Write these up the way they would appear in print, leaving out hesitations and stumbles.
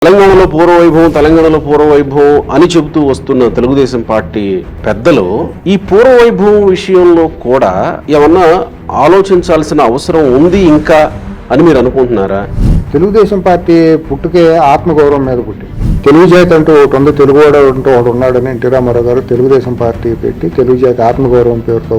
తెలంగాణలో పూర్వవైభవం అని చెబుతూ వస్తున్న తెలుగుదేశం పార్టీ పెద్దలు ఈ పూర్వవైభవం విషయంలో కూడా ఏమన్నా ఆలోచించాల్సిన అవసరం ఉంది ఇంకా అని మీరు అనుకుంటున్నారా? తెలుగుదేశం పార్టీ పుట్టుకే ఆత్మగౌరవం మీద పుట్టి తెలుగు జాతి అంటూ ఒకటి ఉంది, తెలుగువాడు అంటూ ఒకటి ఉన్నాడని ఎన్టీ రామారావు గారు తెలుగుదేశం పార్టీ పెట్టి తెలుగు జాతి ఆత్మగౌరవం పేరుతో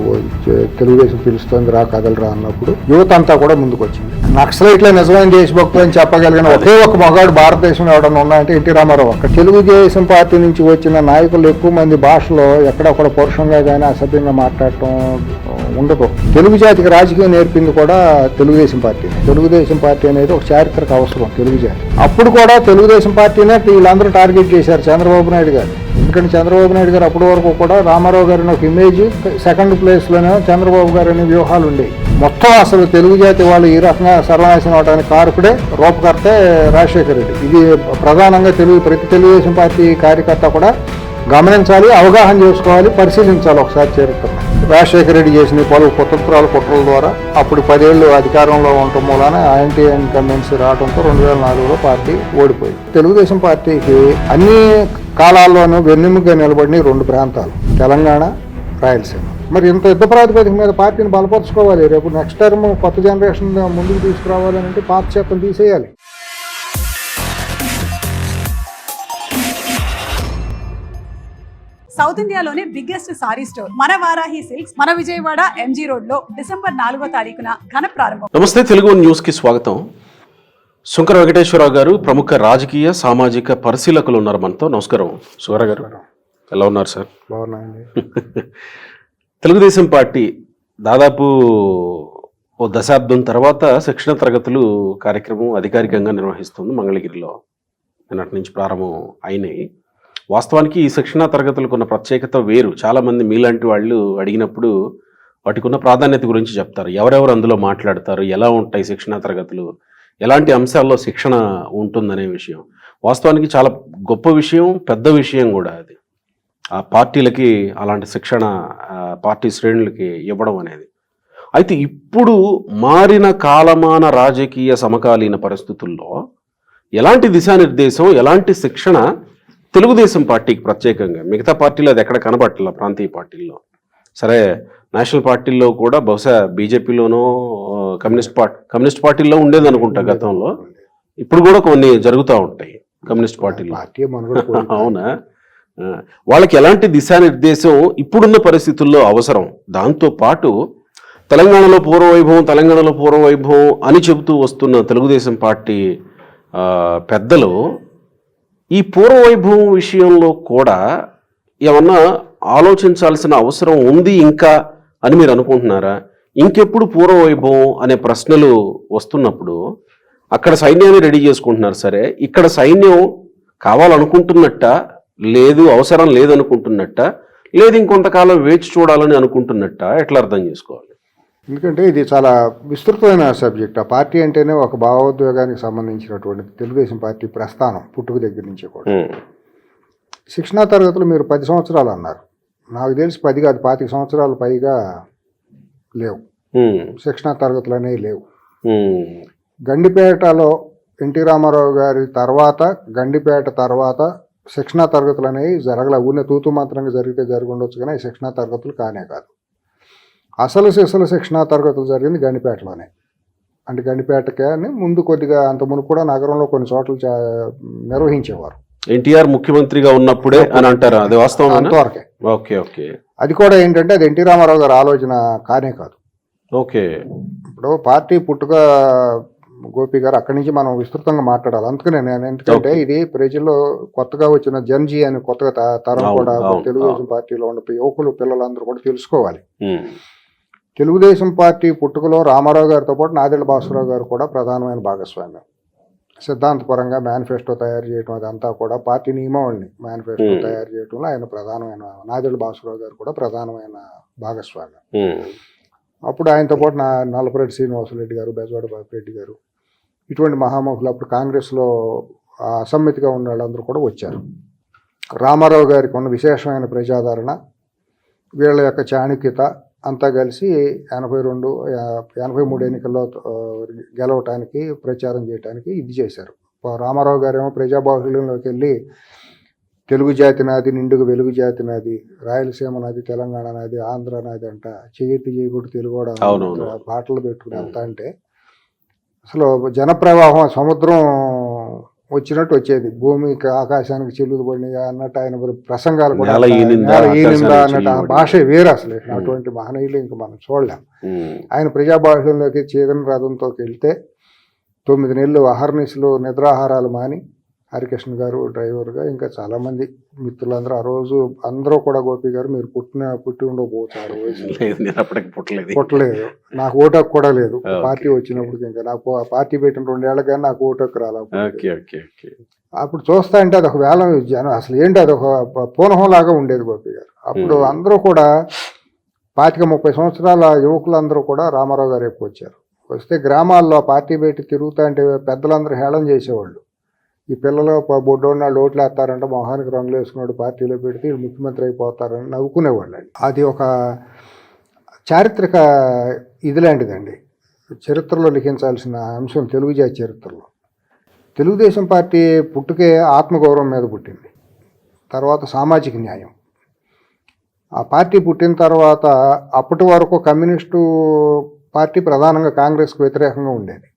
తెలుగుదేశం పిలుస్తుంది రా కదలరా అన్నప్పుడు యువత అంతా కూడా ముందుకు వచ్చింది. నక్సలైట్లే నిజమైన దేశభక్తులు అని చెప్పగలిగిన ఒకే ఒక మగాడు భారతదేశంలో ఎవడన్నా ఉన్నాయంటే ఎన్టీ రామారావు. అక్కడ తెలుగుదేశం పార్టీ నుంచి వచ్చిన నాయకులు ఎక్కువ మంది భాషలో ఎక్కడొక్కడ పరుషంగా కానీ అసభ్యంగా మాట్లాడటం ఉండదు. తెలుగు జాతికి రాజకీయం నేర్పింది కూడా తెలుగుదేశం పార్టీ. తెలుగుదేశం పార్టీ అనేది ఒక చారిత్రక అవసరం తెలుగు జాతి. అప్పుడు కూడా తెలుగుదేశం పార్టీనే వీళ్ళందరూ టార్గెట్ చేశారు చంద్రబాబు నాయుడు గారు. ఎందుకంటే చంద్రబాబు నాయుడు గారు అప్పటి వరకు కూడా రామారావు గారిని ఒక ఇమేజ్, సెకండ్ ప్లేస్లోనే చంద్రబాబు గారు అనే వ్యూహాలు ఉండేవి. మొత్తం అసలు తెలుగు జాతి వాళ్ళు ఈ రకంగా సర్వనాశనం అవడానికి కారకుడే రూపకర్తే రాజశేఖర రెడ్డి. ఇది ప్రధానంగా ప్రతి తెలుగుదేశం పార్టీ కార్యకర్త కూడా గమనించాలి, అవగాహన చేసుకోవాలి, పరిశీలించాలి ఒకసారి చరిత్ర. రాజశేఖర రెడ్డి చేసిన పలు కుతంత్రాల కుట్రల ద్వారా అప్పుడు 10 ఏళ్ళు అధికారంలో ఉండటం మూలాన యాంటీ ఇన్కంబెన్సీ రావడంతో 2004లో పార్టీ ఓడిపోయింది. తెలుగుదేశం పార్టీకి అన్ని కాలాల్లోనూ వెన్నెముకగా నిలబడిన 2 ప్రాంతాలు తెలంగాణ, రాయలసీమ. మరి ఇంత యుద్ధ ప్రాతిపదిక మీద పార్టీని బలపరుచుకోవాలి. రేపు నెక్స్ట్ టర్మ్ కొత్త జనరేషన్ ముందుకు తీసుకురావాలని అంటే పాత చెత్తను తీసేయాలి. సౌత్ ఇండియాలోనే బిగ్గెస్ట్ సారీ స్టోర్ మన వారాహి సిల్క్స్ మన విజయవాడ ఎంజీ రోడ్ లో డిసెంబర్ 4వ తారీఖున ఘన ప్రారంభం. నమస్తే, తెలుగు న్యూస్ కి స్వాగతం. శుంకర వెంకటేశ్వరరావు గారు ప్రముఖ రాజకీయ సామాజిక పరిశీలకులు ఉన్నారు మనతో. నమస్కారం శుంకర గారు, ఎలా ఉన్నారు సార్? బాగున్నాయండి. తెలుగుదేశం పార్టీ దాదాపు ఓ దశాబ్దం తర్వాత శిక్షణ తరగతులు కార్యక్రమం అధికారికంగా నిర్వహిస్తుంది మంగళగిరిలో. నిన్నటి నుంచి ప్రారంభం అయినాయి. వాస్తవానికి ఈ శిక్షణా తరగతులకు ఉన్న ప్రత్యేకత వేరు. చాలామంది మీలాంటి వాళ్ళు అడిగినప్పుడు వాటికి ఉన్న ప్రాధాన్యత గురించి చెప్తారు. ఎవరెవరు అందులో మాట్లాడతారు, ఎలా ఉంటాయి శిక్షణా తరగతులు, ఎలాంటి అంశాల్లో శిక్షణ ఉంటుందనే విషయం వాస్తవానికి చాలా గొప్ప విషయం, పెద్ద విషయం కూడా. అది ఆ పార్టీలకి అలాంటి శిక్షణ పార్టీ శ్రేణులకి ఇవ్వడం అనేది. అయితే ఇప్పుడు మారిన కాలమాన రాజకీయ సమకాలీన పరిస్థితుల్లో ఎలాంటి దిశానిర్దేశం, ఎలాంటి శిక్షణ తెలుగుదేశం పార్టీకి ప్రత్యేకంగా? మిగతా పార్టీలో అది ఎక్కడ కనబట్టల, ప్రాంతీయ పార్టీల్లో సరే, నేషనల్ పార్టీల్లో కూడా బహుశా బీజేపీలోనో కమ్యూనిస్ట్ పార్టీల్లో ఉండేది అనుకుంటా గతంలో. ఇప్పుడు కూడా కొన్ని జరుగుతూ ఉంటాయి కమ్యూనిస్ట్ పార్టీలో. అవునా? వాళ్ళకి ఎలాంటి దిశానిర్దేశం ఇప్పుడున్న పరిస్థితుల్లో అవసరం? దాంతోపాటు తెలంగాణలో పూర్వవైభవం అని చెబుతూ వస్తున్న తెలుగుదేశం పార్టీ పెద్దలు ఈ పూర్వవైభవం విషయంలో కూడా ఏమన్నా ఆలోచించాల్సిన అవసరం ఉంది ఇంకా అని మీరు అనుకుంటున్నారా? ఇంకెప్పుడు పూర్వవైభవం అనే ప్రశ్నలు వస్తున్నప్పుడు అక్కడ సైన్యాన్ని రెడీ చేసుకుంటున్నారు. సరే, ఇక్కడ సైన్యం కావాలనుకుంటున్నట్ట, లేదు అవసరం లేదనుకుంటున్నట్ట, లేదు ఇంకొంతకాలం వేచి చూడాలని అనుకుంటున్నట్ట, ఎట్లా అర్థం చేసుకోవాలి? ఎందుకంటే ఇది చాలా విస్తృతమైన సబ్జెక్ట్. ఆ పార్టీ అంటేనే ఒక భావోద్వేగానికి సంబంధించినటువంటి తెలుగుదేశం పార్టీ ప్రస్థానం పుట్టుక దగ్గర నుంచి కూడా. శిక్షణా తరగతులు మీరు 10 సంవత్సరాలు అన్నారు. నాకు తెలిసి 10 కాదు, 25 సంవత్సరాలు పైగా లేవు శిక్షణా తరగతులు అనేవి లేవు. గండిపేటలో ఎన్టీ రామారావు గారి తర్వాత, గండిపేట తర్వాత శిక్షణా తరగతులు అనేవి జరగలే. ఊరినే తూతు మాత్రంగా జరిగి ఉండొచ్చు, కానీ శిక్షణా తరగతులు కానే కాదు. అసలు శిక్షణా తరగతులు జరిగింది గండిపేటలోనే. అంటే గండిపేటకే ముందు కొద్దిగా అంత మునుపు కూడా నగరంలో కొన్ని చోట్ల నిర్వహించేవారు. ఎన్టీఆర్ ముఖ్యమంత్రిగా ఉన్నప్పుడే అని అంటారు, అది వాస్తవం అంతవరకే. Okay okay. అది కూడా ఏంటంటే అది ఎన్టీ రామారావు గారి ఆలోచన కానే కాదు. ఓకే. ఇప్పుడు పార్టీ పుట్టుక గోపి గారు అక్కడి నుంచి మనం విస్తృతంగా మాట్లాడాలి. అందుకనే నేను, ఎందుకంటే ఇది ప్రజల్లో కొత్తగా వచ్చిన జన్జీ అని కొత్తగా తరం కూడా తెలుగుదేశం పార్టీలో ఉన్న యువకులు, పిల్లలందరూ కూడా తెలుసుకోవాలి. తెలుగుదేశం పార్టీ పుట్టుకలో రామారావు గారితో పాటు నాదెళ్ల భాస్కరరావు గారు కూడా ప్రధానమైన భాగస్వామ్యం. సిద్ధాంతపరంగా మేనిఫెస్టో తయారు చేయడం, అదంతా కూడా పార్టీ నియమావళిని మేనిఫెస్టో తయారు చేయడంలో ఆయన ప్రధానమైన, నాదెళ్ల భాస్కరరావు గారు కూడా ప్రధానమైన భాగస్వామ్యం. అప్పుడు ఆయనతో పాటు నల్లపరెడ్డి శ్రీనివాసరెడ్డి గారు, బెజవాడ బాపిరెడ్డి గారు, ఇటువంటి మహామహులు అప్పుడు కాంగ్రెస్లో అసమ్మితిగా ఉన్న వాళ్ళందరూ కూడా వచ్చారు. రామారావు గారికి ఉన్న విశేషమైన ప్రజాదరణ, వీళ్ళ యొక్క చాణక్యత అంతా కలిసి 83 ఎన్నికల్లో గెలవటానికి, ప్రచారం చేయడానికి ఇది చేశారు. రామారావు గారేమో ప్రజాబాహుళ్యంలోకి వెళ్ళి తెలుగు జాతి నాది, నిండుకు వెలుగు జాతి నాది, రాయలసీమ నాది, తెలంగాణ నాది, ఆంధ్ర నాది అంట, చేయొద్దు చేయకూడదు తెలుగు కూడా పాటలు పెట్టుకుని వెళ్తా అంటే అసలు జనప్రవాహం సముద్రం వచ్చినట్టు వచ్చేది. భూమికి ఆకాశానికి చిల్లులు పడినాయి అన్నట్టు ఆయన ప్రసంగాలు కూడా ఈనిందా అన్నట్టు ఆ భాష వేరు అసలు. అటువంటి మహనీయులు ఇంకా మనం చూడలేం. ఆయన ప్రజాబాహుళ్యంలోకి చేదన రథంతో వెళ్తే 9 నెలలు అహర్నిశలు నిద్రాహారాలు మాని హరికృష్ణ గారు డ్రైవర్గా ఇంకా చాలామంది మిత్రులందరూ ఆ రోజు అందరూ కూడా గోపి గారు మీరు పుట్టి ఉండకపోతారు, పుట్టలేదు, నాకు ఓటకు కూడా లేదు పార్టీ వచ్చినప్పుడు. ఇంకా నాకు పార్టీ పెట్టిన 2 ఏళ్ళ కానీ నాకు ఓటకు రాలేదు. అప్పుడు చూస్తా అంటే అదొక వేళ జనం అసలు ఏంటి అదొక పూనహం లాగా ఉండేది గోపి గారు. అప్పుడు అందరూ కూడా 25-30 సంవత్సరాల యువకులందరూ కూడా రామారావు గారు ఎక్కువ వచ్చారు. వస్తే గ్రామాల్లో పార్టీ పెట్టి తిరుగుతా అంటే పెద్దలందరూ హేళన చేసేవాళ్ళు. ఈ పిల్లలు బొడ్డోన్నాళ్ళు ఓట్లు వేస్తారంటే మొహానికి రంగులు వేసుకున్నాడు పార్టీలో పెడితే ముఖ్యమంత్రి అయిపోతారని నవ్వుకునేవాళ్ళు. అది ఒక చారిత్రక ఇది లాంటిదండి, చరిత్రలో లిఖించాల్సిన అంశం తెలుగు జాతి చరిత్రలో. తెలుగుదేశం పార్టీ పుట్టుకే ఆత్మగౌరవం మీద పుట్టింది, తర్వాత సామాజిక న్యాయం. ఆ పార్టీ పుట్టిన తర్వాత అప్పటి వరకు కమ్యూనిస్టు పార్టీ ప్రధానంగా కాంగ్రెస్కు వ్యతిరేకంగా ఉండేది.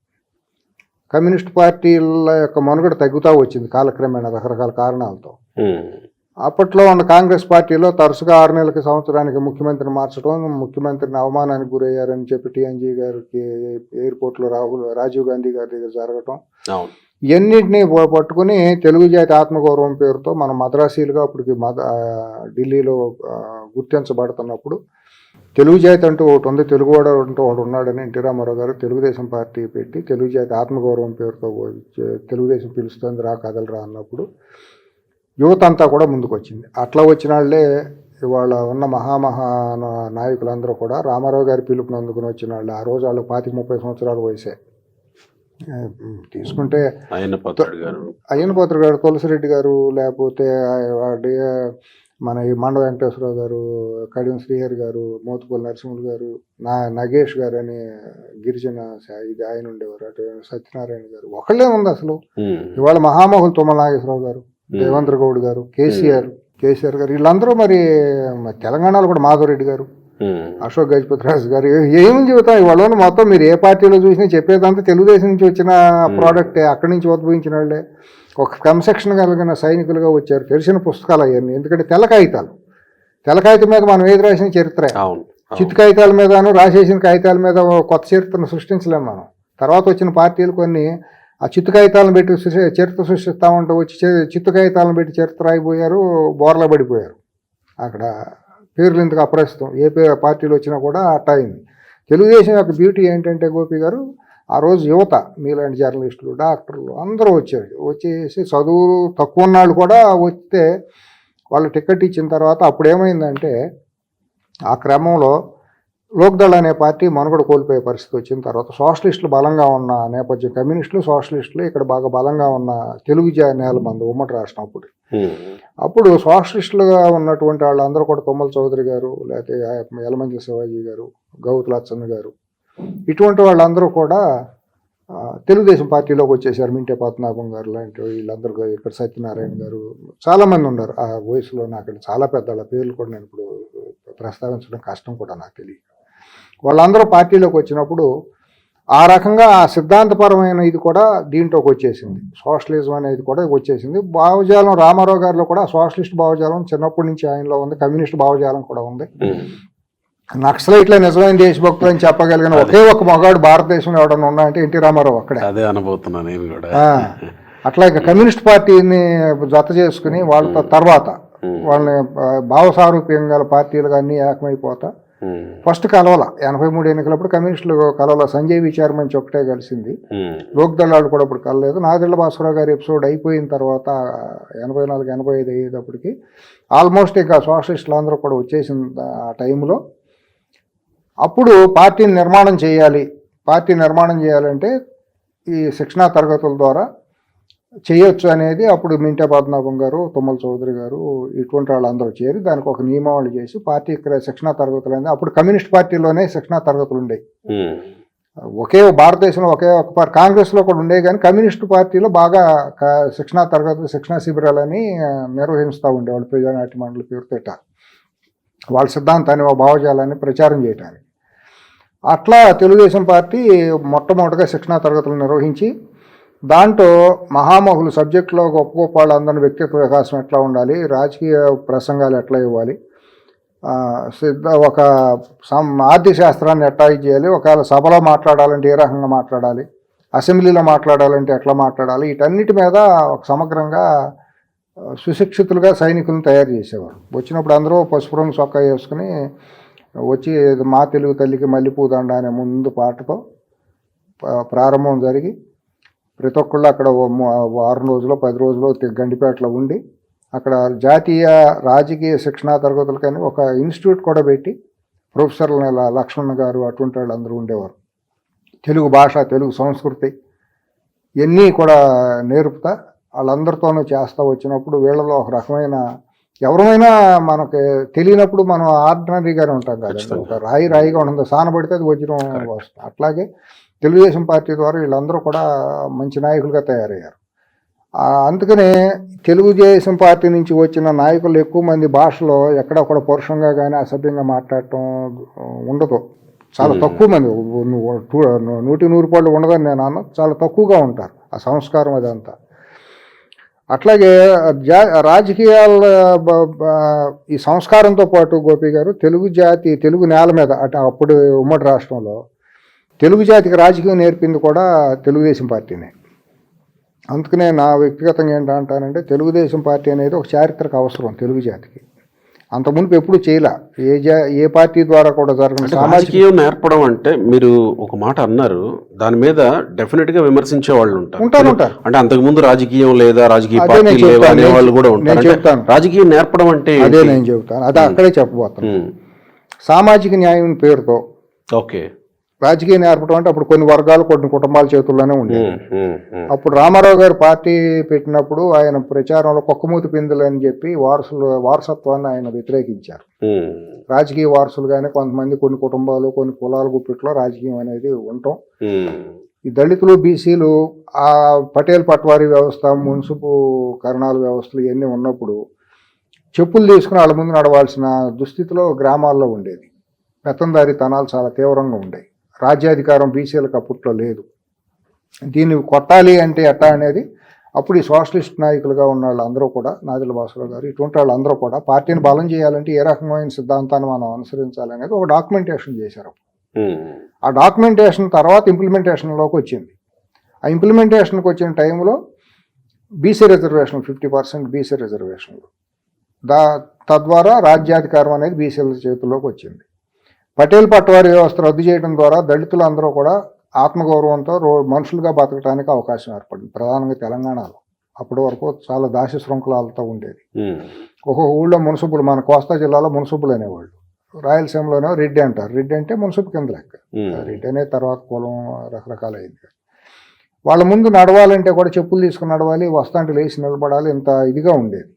కమ్యూనిస్ట్ పార్టీల యొక్క మనుగడ తగ్గుతూ వచ్చింది కాలక్రమేణా రకరకాల కారణాలతో. అప్పట్లో ఉన్న కాంగ్రెస్ పార్టీలో తరచుగా 6 నెలలకి సంవత్సరానికి ముఖ్యమంత్రిని మార్చడం, ముఖ్యమంత్రిని అవమానానికి గురయ్యారని చెప్పి టీఎన్జీ గారికి ఎయిర్పోర్ట్లో రాజీవ్ గాంధీ గారి దగ్గర జరగటం, ఇవన్నింటినీ పట్టుకుని తెలుగు జాతి ఆత్మగౌరవం పేరుతో మనం మద్రాసీలుగా అప్పటికి ఢిల్లీలో గుర్తించబడుతున్నప్పుడు తెలుగు జాతి అంటూ ఒకటి ఉంది, తెలుగువాడు అంటూ ఒకటి ఉన్నాడని ఎన్టీ రామారావు గారు తెలుగుదేశం పార్టీ పెట్టి తెలుగు జాతి ఆత్మగౌరవం పేరుతో తెలుగుదేశం పిలుస్తుంది రా కదలరా అన్నప్పుడు యువత అంతా కూడా ముందుకు వచ్చింది. అట్లా వచ్చిన వాళ్ళే ఇవాళ ఉన్న మహామహా నాయకులందరూ కూడా రామారావు గారి పిలుపుని అందుకుని వచ్చిన వాళ్ళు. ఆ రోజు వాళ్ళు 25-30 సంవత్సరాల వయసే. తీసుకుంటే అయ్యనపాత్రుడు గారు, తులసిరెడ్డి గారు, లేకపోతే మన ఈ మండ వెంకటేశ్వరరావు గారు, కడియం శ్రీహరి గారు, మోతుపల్లి నరసింహులు గారు, నగేష్ గారు అని గిరిజన ఇది ఆయన ఉండేవారు, అటు సత్యనారాయణ గారు, ఒకళ్ళే ఉంది అసలు. ఇవాళ మహామహులు తుమ్మల నాగేశ్వరరావు గారు, దేవేంద్ర గౌడ్ గారు, కేసీఆర్ గారు, వీళ్ళందరూ మరి తెలంగాణలో కూడా మాధవరెడ్డి గారు, అశోక్ గజపతి రాజు గారు, ఏమి చెబుతాం ఇవాళ మొత్తం మీరు ఏ పార్టీలో చూసినా చెప్పేదంతా తెలుగుదేశం నుంచి వచ్చిన ప్రోడక్టే, అక్కడి నుంచి ఉద్భవించిన వాళ్ళే. ఒక క్రమశిక్షణ కలిగిన సైనికులుగా వచ్చారు, తెలిసిన పుస్తకాలు అవన్నీ. ఎందుకంటే తెల్ల కాగితం మీద మనం ఏది రాసిన చరిత్ర, చిత్తు కాగితాల మీదను రాసేసిన కాగితాల మీద కొత్త చరిత్రను సృష్టించలేము మనం. తర్వాత వచ్చిన పార్టీలు కొన్ని ఆ చిత్తు కాగితాలను పెట్టి చరిత్ర సృష్టిస్తామంటూ వచ్చి చిత్తు కాగితాలను పెట్టి చరిత్ర అయిపోయారు, బోర్లా పడిపోయారు. అక్కడ పేర్లు ఇంతకు అప్రస్తుతం, ఏ పార్టీలు వచ్చినా కూడా అట్ట అయింది. తెలుగుదేశం యొక్క బ్యూటీ ఏంటంటే గోపి గారు, ఆ రోజు యువత మీలాంటి జర్నలిస్టులు, డాక్టర్లు అందరూ వచ్చేసి చదువు తక్కువ ఉన్నాళ్ళు కూడా వస్తే వాళ్ళు టికెట్ ఇచ్చిన తర్వాత అప్పుడు ఏమైందంటే ఆ క్రమంలో లోక్దళ్ అనే పార్టీ మనుగడ కోల్పోయే పరిస్థితి వచ్చిన తర్వాత సోషలిస్టులు బలంగా ఉన్న నేపథ్యం, కమ్యూనిస్టులు సోషలిస్టులు ఇక్కడ బాగా బలంగా ఉన్న తెలుగు నేల మంది ఉమ్మడి రాష్ట్రం అప్పుడు సోషలిస్టులుగా ఉన్నటువంటి వాళ్ళందరూ కూడా తుమ్మల చౌదరి గారు, లేకపోతే యలమంచి శివాజీ గారు, గౌతు లచ్చన్న గారు, ఇటువంటి వాళ్ళందరూ కూడా తెలుగుదేశం పార్టీలోకి వచ్చేసారు. మింటే పద్మనాభం గారు లాంటి వీళ్ళందరూ, ఇక్కడ సత్యనారాయణ గారు, చాలామంది ఉన్నారు ఆ వయసులో. నాకు చాలా పెద్ద వాళ్ళ పేర్లు కూడా నేను ఇప్పుడు ప్రస్తావించడం కష్టం కూడా నాకు తెలియదు. వాళ్ళందరూ పార్టీలోకి వచ్చినప్పుడు ఆ రకంగా ఆ సిద్ధాంతపరమైన ఇది కూడా దీంట్లోకి వచ్చేసింది, సోషలిజం అనేది కూడా వచ్చేసింది. భావజాలం రామారావు గారిలో కూడా సోషలిస్ట్ భావజాలం చిన్నప్పటి నుంచి ఆయనలో ఉంది, కమ్యూనిస్ట్ భావజాలం కూడా ఉంది. నక్సలైట్ల నిజమైన దేశభక్తులు అని చెప్పగలిగిన ఒకే ఒక మగాడు భారతదేశంలో ఎవడన్నా ఉన్నా అంటే ఎన్టీ రామారావు అక్కడే. అదే అనుభూతున్నాను నేను కూడా. అట్లా ఇక కమ్యూనిస్ట్ పార్టీని జత చేసుకుని వాళ్ళ తర్వాత వాళ్ళని భావసారూప్యం గల పార్టీలుగా అన్ని ఏకమైపోతా ఫస్ట్ కలవల 83 ఎన్నికలప్పుడు కమ్యూనిస్టులు కలవల. సంజయ్ విచార్ మంచి ఒకటే కలిసింది, లోక్దళాలు కూడా ఇప్పుడు కలలేదు. నాదెళ్ల భాస్కరరావు గారి ఎపిసోడ్ అయిపోయిన తర్వాత 84-85 అయ్యేటప్పటికి ఆల్మోస్ట్ ఇక సోషలిస్టులు అందరూ కూడా వచ్చేసిన ఆ టైంలో అప్పుడు పార్టీని నిర్మాణం చేయాలి. పార్టీ నిర్మాణం చేయాలంటే ఈ శిక్షణా తరగతుల ద్వారా చేయొచ్చు అనేది అప్పుడు మింటే పద్మనాభం గారు, తుమ్మల చౌదరి గారు, ఇటువంటి వాళ్ళందరూ చేరి దానికి ఒక నియమావళి చేసి పార్టీ ఇక్కడ శిక్షణా తరగతులు అనేది, అప్పుడు కమ్యూనిస్ట్ పార్టీలోనే శిక్షణా తరగతులు ఉండేవి. భారతదేశంలో ఒకే ఒక పార్టీ కాంగ్రెస్లో కూడా ఉండే, కానీ కమ్యూనిస్టు పార్టీలో బాగా శిక్షణా తరగతులు శిక్షణా శిబిరాలని నిర్వహిస్తూ ఉండేవాళ్ళు ప్రజానాట్య మండలి పేరుతోట వాళ్ళ సిద్ధాంతాన్ని భావజాలాన్ని ప్రచారం చేయడానికి. అట్లా తెలుగుదేశం పార్టీ మొట్టమొదటిగా శిక్షణా తరగతులు నిర్వహించి దాంట్లో మహామహులు సబ్జెక్టులో గొప్ప గొప్ప వాళ్ళందరినీ వ్యక్తిత్వ వికాసం ఎట్లా ఉండాలి, రాజకీయ ప్రసంగాలు ఎట్లా ఇవ్వాలి, ఒక ఆర్థిక శాస్త్రాన్ని ఎట్లా చేయాలి, ఒకవేళ సభలో మాట్లాడాలంటే ఏ రకంగా మాట్లాడాలి, అసెంబ్లీలో మాట్లాడాలంటే ఎట్లా మాట్లాడాలి, వీటన్నిటి మీద ఒక సమగ్రంగా సుశిక్షితులుగా సైనికులను తయారు చేసేవారు. వచ్చినప్పుడు అందరూ పసుపు రంగు చొక్కా వేసుకుని వచ్చి మా తెలుగు తల్లికి మల్లెపూదండ అనే ముందు పాటతో ప్రారంభం జరిగి ప్రతి ఒక్కళ్ళు అక్కడ 6 రోజులు 10 రోజులు గండిపేటలో ఉండి అక్కడ జాతీయ రాజకీయ శిక్షణా తరగతులు కానీ ఒక ఇన్స్టిట్యూట్ కూడా పెట్టి ప్రొఫెసర్లు లక్ష్మణ్ గారు అటువంటి వాళ్ళు అందరూ ఉండేవారు. తెలుగు భాష, తెలుగు సంస్కృతి ఇవన్నీ కూడా నేర్పుతా వాళ్ళందరితోనూ చేస్తూ వచ్చినప్పుడు వీళ్ళలో ఒక రకమైన ఎవరైనా మనకి తెలియనప్పుడు మనం ఆర్డినరీగానే ఉంటాం కదా, ఒక రాయిగా ఉంటుంది, సానబడితే అది వజ్రం వస్తుంది. అట్లాగే తెలుగుదేశం పార్టీ ద్వారా వీళ్ళందరూ కూడా మంచి నాయకులుగా తయారయ్యారు. అందుకనే తెలుగుదేశం పార్టీ నుంచి వచ్చిన నాయకులు ఎక్కువ మంది భాషలో ఎక్కడొక్కడ పరుషంగా కానీ అసభ్యంగా మాట్లాడటం ఉండదు. చాలా తక్కువ మంది, 100 పాళ్ళు ఉండదని నేను అన్న, చాలా తక్కువగా ఉంటారు ఆ సంస్కారం అదంతా. అట్లాగే రాజకీయాల ఈ సంస్కారంతో పాటు గోపి గారు తెలుగు నేల మీద అప్పుడు ఉమ్మడి రాష్ట్రంలో తెలుగు జాతికి రాజకీయం నేర్పింది కూడా తెలుగుదేశం పార్టీనే. అందుకనే నా వ్యక్తిగతంగా ఏంటంటానంటే తెలుగుదేశం పార్టీ అనేది ఒక చారిత్రక అవసరం తెలుగు జాతికి. అంత మునుపు ఎప్పుడు చేయలే, ఏ పార్టీ ద్వారా కూడా జరగని రాజకీయం నేర్పడం అంటే మీరు ఒక మాట అన్నారు, దాని మీద డెఫినెట్ గా విమర్శించే వాళ్ళు ఉంటారు. అంటే అంతకుముందు రాజకీయం లేదా రాజకీయ పార్టీ లేదా అనే వాళ్ళు కూడా ఉంటారు. రాజకీయం నేర్పడం అంటే అదే నేను చెబుతాను, అదే అక్కడే చెప్పబోతాను. సామాజిక న్యాయం పేరుతో ఓకే రాజకీయం నేర్పడం అంటే అప్పుడు కొన్ని వర్గాలు కొన్ని కుటుంబాల చేతుల్లోనే ఉండేది. అప్పుడు రామారావు గారు పార్టీ పెట్టినప్పుడు ఆయన ప్రచారంలో కుక్కమూతి పిందులు అని చెప్పి వారసత్వాన్ని ఆయన వ్యతిరేకించారు. రాజకీయ వారసులుగానే కొంతమంది కొన్ని కుటుంబాలు కొన్ని కులాల గుప్పిట్లో రాజకీయం అనేది ఉండటం, ఈ దళితులు బీసీలు ఆ పటేల్ పట్వారీ వ్యవస్థ మున్సిపు కరణాల వ్యవస్థలు ఇవన్నీ ఉన్నప్పుడు చెప్పులు తీసుకుని వాళ్ళ ముందు నడవాల్సిన దుస్థితిలో గ్రామాల్లో ఉండేది. పెత్తందారి తనాలు చాలా తీవ్రంగా ఉండేవి. రాజ్యాధికారం బీసీలకు అప్పట్లో లేదు. దీన్ని కొట్టాలి అంటే ఎట్టా అనేది అప్పుడు ఈ సోషలిస్ట్ నాయకులుగా ఉన్న వాళ్ళు అందరూ కూడా, నాదెళ్ల భాస్కర్ గారు ఇటువంటి వాళ్ళు అందరూ కూడా పార్టీని బలం చేయాలంటే ఏ రకమైన సిద్ధాంతాన్ని మనం అనుసరించాలనేది ఒక డాక్యుమెంటేషన్ చేశారు. ఆ డాక్యుమెంటేషన్ తర్వాత ఇంప్లిమెంటేషన్లోకి వచ్చింది. ఆ ఇంప్లిమెంటేషన్కి వచ్చిన టైంలో బీసీ రిజర్వేషన్ 50% బీసీ రిజర్వేషన్లు, తద్వారా రాజ్యాధికారం అనేది బీసీల చేతుల్లోకి వచ్చింది. పటేల్ పట్వారీ వ్యవస్థ రద్దు చేయడం ద్వారా దళితులందరూ కూడా ఆత్మగౌరవంతో మనుషులుగా బతకడానికి అవకాశం ఏర్పడింది. ప్రధానంగా తెలంగాణలో అప్పటి వరకు చాలా దాసి శృంఖలాలతో ఉండేది. ఒక్కొక్క ఊళ్ళో మున్సిపులు, మన కోస్తా జిల్లాలో మున్సిపులు అనేవాళ్ళు, రాయలసీమలోనే రెడ్డి అంటారు. రెడ్డి అంటే మున్సిపు కింద లెక్క. రెడ్డి అనే తర్వాత కులం రకరకాలైంది. వాళ్ళ ముందు నడవాలంటే కూడా చెప్పులు తీసుకుని నడవాలి, వస్తాంటే లేచి నిలబడాలి, ఇంత ఇదిగా ఉండేది.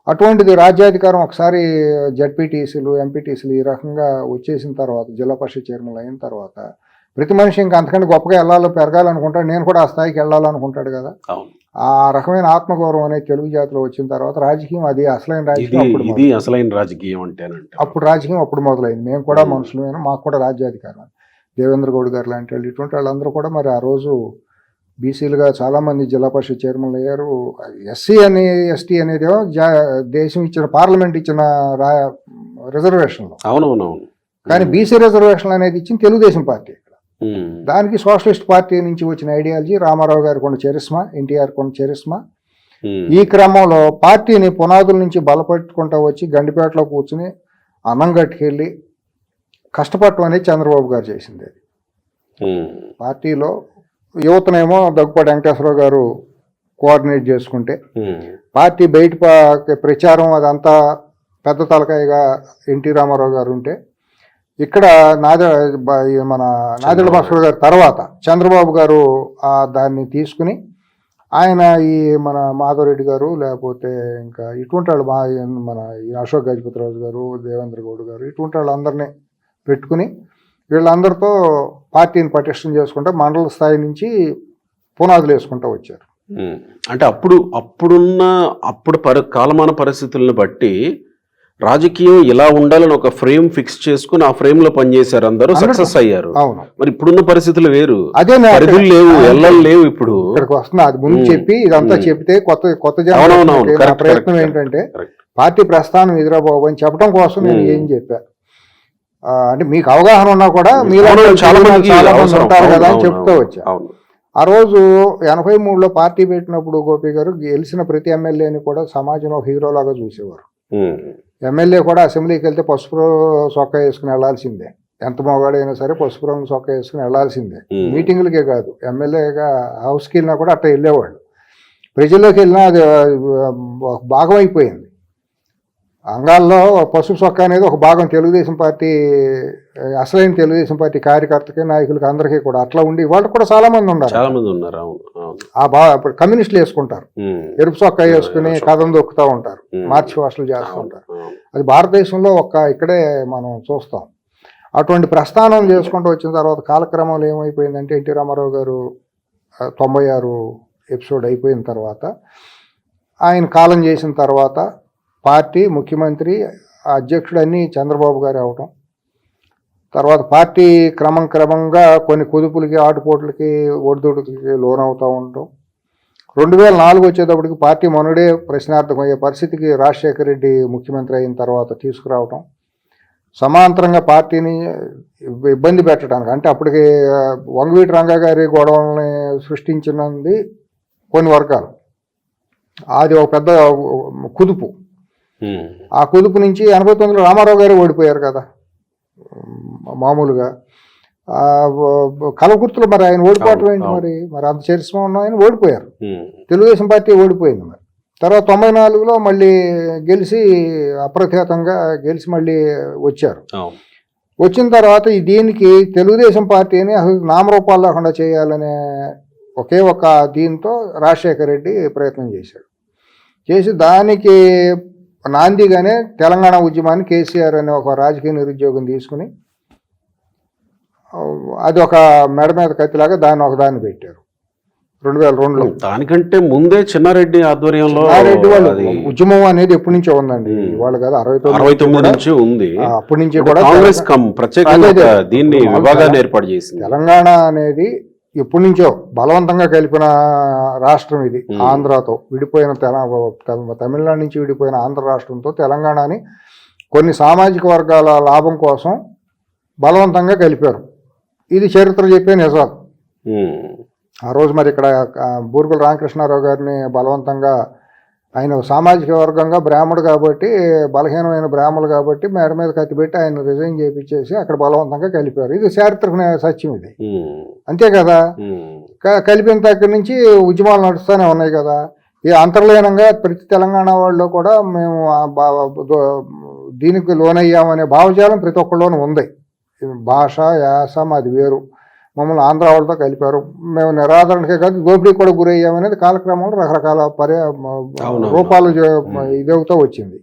అటువంటిది రాజ్యాధికారం ఒకసారి జడ్పీటీసీలు ఎంపీటీసీలు ఈ రకంగా వచ్చేసిన తర్వాత, జిల్లా పరిషత్ చైర్మన్ అయిన తర్వాత ప్రతి మనిషి ఇంకా అంతకంటే గొప్పగా పెరగాలనుకుంటాడు, నేను కూడా ఆ స్థాయికి వెళ్ళాలనుకుంటాడు కదా. ఆ రకమైన ఆత్మగౌరవం అనేది తెలుగు జాతిలో వచ్చిన తర్వాత రాజకీయం అది అసలైన రాజకీయం అప్పుడు రాజకీయం అప్పుడు మొదలైంది. మేము కూడా మనుషులమైన, మాకు కూడా రాజ్యాధికారం. దేవేంద్ర గౌడ్ గారు లాంటి వాళ్ళు ఇటువంటి వాళ్ళందరూ కూడా మరి ఆ రోజు బీసీలుగా చాలామంది జిల్లా పరిషత్ చైర్మన్లు అయ్యారు. ఎస్సీ అని ఎస్టీ అనేది దేశం ఇచ్చిన పార్లమెంట్ ఇచ్చిన రిజర్వేషన్లు. అవునవునవును. కానీ బీసీ రిజర్వేషన్లు అనేది ఇచ్చింది తెలుగుదేశం పార్టీ. దానికి సోషలిస్ట్ పార్టీ నుంచి వచ్చిన ఐడియాలజీ, రామారావు గారి కొన్ని చరిస్మా, ఎన్టీఆర్ కొన్ని చరిస్మా. ఈ క్రమంలో పార్టీని పునాదుల నుంచి బలపట్టుకుంటూ వచ్చి గండిపేటలో కూర్చుని అన్నం గట్టుకెళ్ళి కష్టపడటం అనేది చంద్రబాబు గారు చేసింది. పార్టీలో యువతనేమో దగ్గుపాటి వెంకటేశ్వరరావు గారు కోఆర్డినేట్ చేసుకుంటే, పార్టీ బయట ప్రచారం అదంతా పెద్ద తలకాయగా ఎన్టీ రామారావు గారు ఉంటే, ఇక్కడ మన నాదెళ్ల భాస్కర్ గారు తర్వాత చంద్రబాబు గారు దాన్ని తీసుకుని ఆయన ఈ మన మాధవరెడ్డి గారు లేకపోతే ఇంకా ఇటువంటి వాళ్ళు మన అశోక్ గజపతిరాజు గారు, దేవేంద్ర గౌడ్ గారు ఇటువంటి వాళ్ళందరినీ పెట్టుకుని వీళ్ళందరితో పార్టీని పటిష్టం చేసుకుంటూ మండల స్థాయి నుంచి పునాదులు వేసుకుంటూ వచ్చారు. అంటే అప్పుడు కాలమాన పరిస్థితులను బట్టి రాజకీయం ఇలా ఉండాలని ఒక ఫ్రేమ్ ఫిక్స్ చేసుకుని ఆ ఫ్రేమ్ లో పనిచేశారు, అందరూ సక్సెస్ అయ్యారు. అవును, మరి ఇప్పుడున్న పరిస్థితులు వేరు, అదే పరిధులు లేవు, ఎల్లలు లేవు. ఇప్పుడు ఇక్కడికి వస్తున్నా, అది ముందు చెప్పి ఇదంతా చెప్తే కొత్త ప్రయత్నం ఏంటంటే పార్టీ ప్రస్థానం ఎదురాబాబు అని చెప్పడం కోసం నేను ఏం చెప్పా, అంటే మీకు అవగాహన ఉన్నా కూడా మీరు చాలా మంది ఉంటారు కదా అని చెప్తూ వచ్చా. ఆ రోజు 83లో పార్టీ పెట్టినప్పుడు గోపి గారు గెలిచిన ప్రతి ఎమ్మెల్యేని కూడా సమాజంలో హీరోలాగా చూసేవారు. ఎమ్మెల్యే కూడా అసెంబ్లీకి వెళ్తే పసుపు చొక్కా వేసుకుని వెళ్లాల్సిందే, ఎంత మొగాడైనా సరే పసుపు రంగు చొక్కా వేసుకుని వెళ్లాల్సిందే. మీటింగులకే కాదు, ఎమ్మెల్యేగా హౌస్కి వెళ్ళినా కూడా అట్లా వెళ్ళేవాళ్ళు. ప్రజల్లోకి వెళ్ళినా అది భాగం అయిపోయింది. అంగాల్లో పసుపు చొక్కా అనేది ఒక భాగం. తెలుగుదేశం పార్టీ అసలైన తెలుగుదేశం పార్టీ కార్యకర్తకి, నాయకులకి, అందరికీ కూడా అట్లా ఉండి వాళ్ళు కూడా చాలా మంది ఉన్నారు. ఇప్పుడు కమ్యూనిస్టులు వేసుకుంటారు, ఎరుపు చొక్కా వేసుకుని కథం దొక్కుతూ ఉంటారు, మార్చి వాషలు చేస్తూ ఉంటారు. అది భారతదేశంలో ఇక్కడే మనం చూస్తాం. అటువంటి ప్రస్థానం చేసుకుంటూ వచ్చిన తర్వాత కాలక్రమంలో ఏమైపోయిందంటే ఎన్టీ రామారావు గారు 96 ఎపిసోడ్ అయిపోయిన తర్వాత, ఆయన కాలం చేసిన తర్వాత పార్టీ ముఖ్యమంత్రి అధ్యక్షుడు అన్నీ చంద్రబాబు గారు అవటం, తర్వాత పార్టీ క్రమంగా కొన్ని కుదుపులకి, ఆటుపోట్లకి, ఒడిదుడుకులకి లోనవుతూ ఉండటం. 2004 వచ్చేటప్పటికి పార్టీ మొన్నడే ప్రశ్నార్థమయ్యే పరిస్థితికి రాజశేఖర రెడ్డి ముఖ్యమంత్రి అయిన తర్వాత తీసుకురావటం, సమాంతరంగా పార్టీని ఇబ్బంది పెట్టడానికి, అంటే అప్పటికి వంగవీటి రంగా గారి గొడవల్ని సృష్టించినది కొన్ని వర్గాలు. అది ఒక పెద్ద కుదుపు. ఆ కుదుపు నుంచి 89లో రామారావు గారు ఓడిపోయారు కదా మామూలుగా. కలకుర్తులు మరి ఆయన ఓడిపోవటం ఏంటి, మరి అంత చరిస్మా ఉన్న ఆయన ఓడిపోయారు, తెలుగుదేశం పార్టీ ఓడిపోయింది. మరి తర్వాత 94లో మళ్ళీ గెలిచి అప్రఖ్యాతంగా గెలిచి మళ్ళీ వచ్చారు. వచ్చిన తర్వాత దీనికి తెలుగుదేశం పార్టీని అసలు నామరూపాలు లేకుండా చేయాలనే ఒకే ఒక దీంతో రాజశేఖర రెడ్డి ప్రయత్నం చేసి దానికి నాందిగానే తెలంగాణ ఉద్యమాన్ని కేసీఆర్ అనే ఒక రాజకీయ నిరుద్యోగం తీసుకుని అది ఒక మెడ మీద కత్తిలాగా దాన్ని పెట్టారు 2002లో. దానికంటే ముందే చిన్నారెడ్డి ఆధ్వర్యంలో ఉద్యమం అనేది ఎప్పటి నుంచో ఉందండి, వాళ్ళు కదా 69 నుంచి ఉంది. అప్పటి నుంచి కూడా కాంగ్రెస్ ప్రత్యేకంగా దీన్ని విభాగాన్ని ఏర్పాటు చేసింది. తెలంగాణ అనేది ఎప్పటి నుంచో బలవంతంగా కలిపిన రాష్ట్రం ఇది. ఆంధ్రాతో విడిపోయిన తమిళనాడు నుంచి విడిపోయిన ఆంధ్ర రాష్ట్రంతో తెలంగాణని కొన్ని సామాజిక వర్గాల లాభం కోసం బలవంతంగా కలిపారు. ఇది చరిత్ర చెప్పే నిజాలు. ఆ రోజు మరి ఇక్కడ బూర్గుల రామకృష్ణారావు గారిని బలవంతంగా, ఆయన సామాజిక వర్గంగా బ్రాహ్మడు కాబట్టి, బలహీనమైన బ్రాహ్మణులు కాబట్టి మేడ మీద కత్తి పెట్టి ఆయన రిజైన్ చేయించేసి అక్కడ బలవంతంగా కలిపారు. ఇది చారిత్రక సత్యం ఇది, అంతే కదా. కలిపిన దగ్గర నుంచి ఉద్యమాలు నడుస్తూనే ఉన్నాయి కదా. ఈ అంతర్లీనంగా ప్రతి తెలంగాణ వాళ్ళు కూడా మేము దీనికి లోనయ్యామనే భావజాలం ప్రతి ఒక్కళ్ళలోనూ ఉంది. భాష, యాస మాది వేరు, మమ్మల్ని ఆంధ్ర వాళ్ళతో కలిపారు, మేము నిరాదరణకే కాదు దోపిడీ కూడా గురయ్యామనేది కాలక్రమంలో రకరకాల రూపాలు ఇదవుతూ వచ్చింది.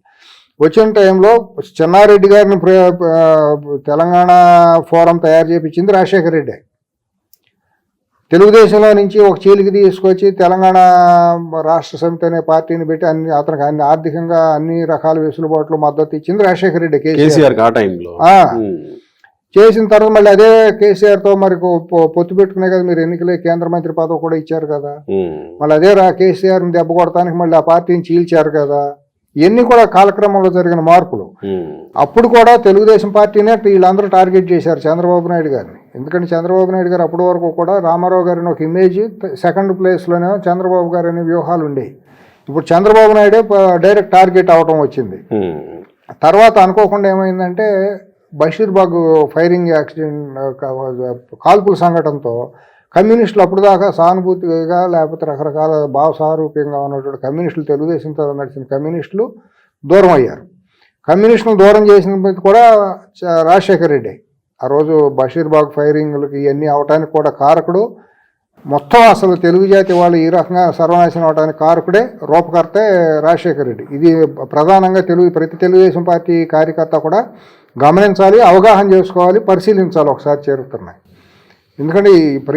వచ్చిన టైంలో చెన్నారెడ్డి గారిని తెలంగాణ ఫోరం తయారు చేయించింది రాజశేఖర రెడ్డి. తెలుగుదేశంలో నుంచి ఒక చీలికి తీసుకొచ్చి తెలంగాణ రాష్ట్ర సమితి అనే పార్టీని పెట్టి అతనికి అన్ని ఆర్థికంగా అన్ని రకాల వెసులుబాట్లు మద్దతు ఇచ్చింది రాజశేఖర రెడ్డి. కేసీఆర్ చేసిన తర్వాత మళ్ళీ అదే కేసీఆర్తో మరి పొత్తు పెట్టుకునే కదా మీరు ఎన్నికలే కేంద్ర మంత్రి పదవి కూడా ఇచ్చారు కదా. మళ్ళీ అదే కేసీఆర్ని దెబ్బ కొడటానికి మళ్ళీ ఆ పార్టీని చీల్చారు కదా. ఇవన్నీ కూడా కాలక్రమంలో జరిగిన మార్పులు. అప్పుడు కూడా తెలుగుదేశం పార్టీనే వీళ్ళందరూ టార్గెట్ చేశారు చంద్రబాబు నాయుడు గారిని. ఎందుకంటే చంద్రబాబు నాయుడు గారు అప్పటి వరకు కూడా రామారావు గారిని ఒక ఇమేజ్, సెకండ్ ప్లేస్లోనే చంద్రబాబు గారు అనే వ్యూహాలు ఉండేవి. ఇప్పుడు చంద్రబాబు నాయుడే డైరెక్ట్ టార్గెట్ అవటం వచ్చింది. తర్వాత అనుకోకుండా ఏమైందంటే బషీర్బాగ్ ఫైరింగ్ యాక్సిడెంట్, కాల్పుల సంఘటనతో కమ్యూనిస్టులు అప్పుడు దాకా సానుభూతిగా లేకపోతే రకరకాల భావసారూప్యంగా ఉన్నటువంటి కమ్యూనిస్టులు, తెలుగుదేశంతో నడిచిన కమ్యూనిస్టులు దూరం అయ్యారు. కమ్యూనిస్టులు దూరం చేసిన కూడా రాజశేఖర రెడ్డి. ఆ రోజు బషీర్బాగ్ ఫైరింగ్లకి ఇవన్నీ అవటానికి కూడా కారకుడు మొత్తం అసలు తెలుగు జాతి వాళ్ళు ఈ రకంగా సర్వనాశనం అవడానికి కారకుడే రూపకర్తే రాజశేఖర రెడ్డి. ఇది ప్రధానంగా ప్రతి తెలుగుదేశం పార్టీ కార్యకర్త కూడా గమనించాలి, అవగాహన చేసుకోవాలి, పరిశీలించాలి ఒకసారి చేరుతున్నాయి. ఎందుకంటే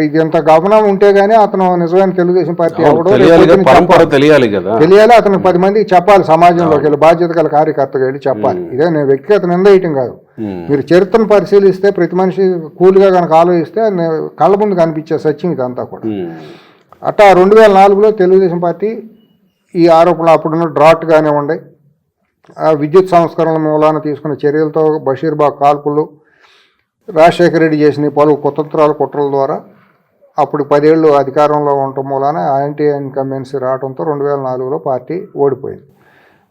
ఇది ఎంత గమనం ఉంటే గానీ అతను నిజమైన తెలుగుదేశం పార్టీ తెలియాలి కదా, తెలియాలి. అతను 10 మందికి చెప్పాలి, సమాజంలోకి వెళ్ళి బాధ్యత గల కార్యకర్తగా వెళ్ళి చెప్పాలి. ఇదే నేను వ్యక్తిగత నింద వేయటం కాదు. మీరు చరిత్రను పరిశీలిస్తే ప్రతి మనిషి కూల్గా కనుక ఆలోచిస్తే కళ్ళ ముందు కనిపించే సత్యం ఇదంతా కూడా. అట్టా 2004లో తెలుగుదేశం పార్టీ ఈ ఆరోపణలు అప్పుడున్న డ్రాట్ కానివ్వండి, విద్యుత్ సంస్కరణల మూలాన తీసుకున్న చర్యలతో బషీర్బాగ్ కాల్పులు, రాజశేఖర రెడ్డి చేసిన పలు కుట్రల ద్వారా అప్పుడు 10 ఏళ్ళు అధికారంలో ఉండటం మూలాన యాంటీ ఇన్కంబెన్సీ రావడంతో 2004లో పార్టీ ఓడిపోయింది.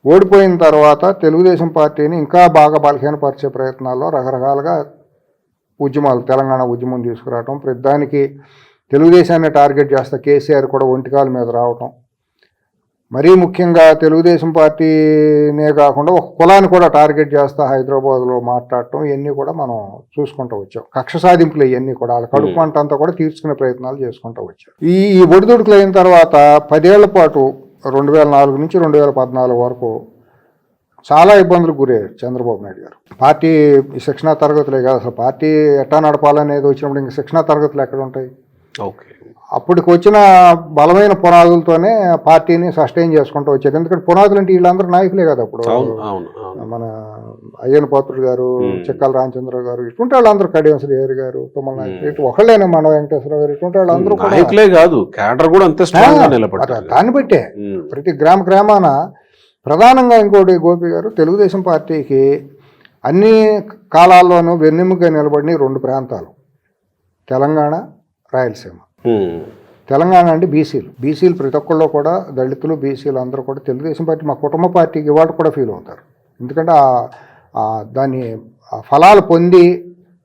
ఓడిపోయిన తర్వాత తెలుగుదేశం పార్టీని ఇంకా బాగా బలహీనపరిచే ప్రయత్నాల్లో రకరకాలుగా ఉద్యమాలు, తెలంగాణ ఉద్యమం తీసుకురావటం, ప్రతిదానికి తెలుగుదేశాన్ని టార్గెట్ చేస్తా కేసీఆర్ కూడా ఒంటికాల మీద రావటం, మరీ ముఖ్యంగా తెలుగుదేశం పార్టీనే కాకుండా ఒక కులాన్ని కూడా టార్గెట్ చేస్తా హైదరాబాద్లో మాట్లాడటం, ఇవన్నీ కూడా మనం చూసుకుంటూ వచ్చాం. కక్ష సాధింపులు ఇవన్నీ కూడా వాళ్ళ కడుపు మంట అంతా కూడా తీర్చుకునే ప్రయత్నాలు చేసుకుంటూ వచ్చాం. ఈ ఒడిదుడుకులు అయిన తర్వాత 10 ఏళ్ల పాటు 2004 నుంచి 2014 వరకు చాలా ఇబ్బందులకు గురయ్యారు చంద్రబాబు నాయుడు గారు. పార్టీ శిక్షణా తరగతులే కాదు, అసలు పార్టీ ఎట్టా నడపాలనేది వచ్చినప్పుడు ఇంక శిక్షణా తరగతులు ఎక్కడ ఉంటాయి? ఓకే, అప్పటికి వచ్చిన బలమైన పునాదులతోనే పార్టీని సస్టైన్ చేసుకుంటూ వచ్చారు. ఎందుకంటే పునాదులు అంటే వీళ్ళందరూ నాయకులే కదా. అప్పుడు మన అయ్యన పాత్రుడు గారు, చిక్కల రామచంద్ర గారు, ఇటువంటి వాళ్ళందరూ, కడియం శ్రీహరి గారు, తుమ్మల నాయకులు, ఇటు ఒకళ్ళేనే మన వెంకటేశ్వర గారు, ఇటువంటి వాళ్ళందరూ దాన్ని బట్టే ప్రతి గ్రామాన ప్రధానంగా ఇంకోటి గోపి గారు, తెలుగుదేశం పార్టీకి అన్ని కాలాల్లోనూ వెన్నెముకగా నిలబడిన 2 ప్రాంతాలు, తెలంగాణ, రాయలసీమ. తెలంగాణ అంటే బీసీలు ప్రతి ఒక్కళ్ళు కూడా, దళితులు, బీసీలు అందరూ కూడా తెలుగుదేశం పార్టీ మా కుటుంబ పార్టీకి ఇవాళ కూడా ఫీల్ అవుతారు. ఎందుకంటే దాన్ని ఫలాలు పొంది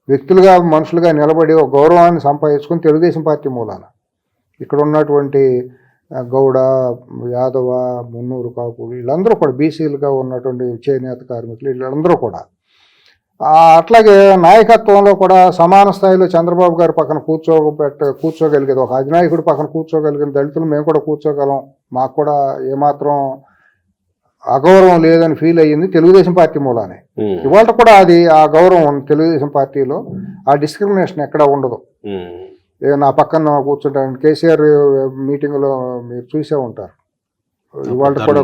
వ్యక్తులుగా, మనుషులుగా నిలబడి ఒక గౌరవాన్ని సంపాదించుకుని తెలుగుదేశం పార్టీ మూలాన ఇక్కడ ఉన్నటువంటి గౌడ, యాదవ, మున్నూరు కాపు వీళ్ళందరూ కూడా బీసీలుగా ఉన్నటువంటి చేనేత కార్మికులు వీళ్ళందరూ కూడా అట్లాగే నాయకత్వంలో కూడా సమాన స్థాయిలో చంద్రబాబు గారు పక్కన కూర్చోగలిగేది, ఒక అధినాయకుడు పక్కన కూర్చోగలిగిన దళితులు మేము కూడా కూర్చోగలం, మాకు కూడా ఏమాత్రం అగౌరవం లేదని ఫీల్ అయ్యింది తెలుగుదేశం పార్టీ మూలానే. ఇవాళ కూడా అది ఆ గౌరవం తెలుగుదేశం పార్టీలో, ఆ డిస్క్రిమినేషన్ ఎక్కడా ఉండదు. నా పక్కన కూర్చుంటాను, కేసీఆర్ మీటింగ్లో మీరు చూసే ఉంటారు, ఇవాళ కూడా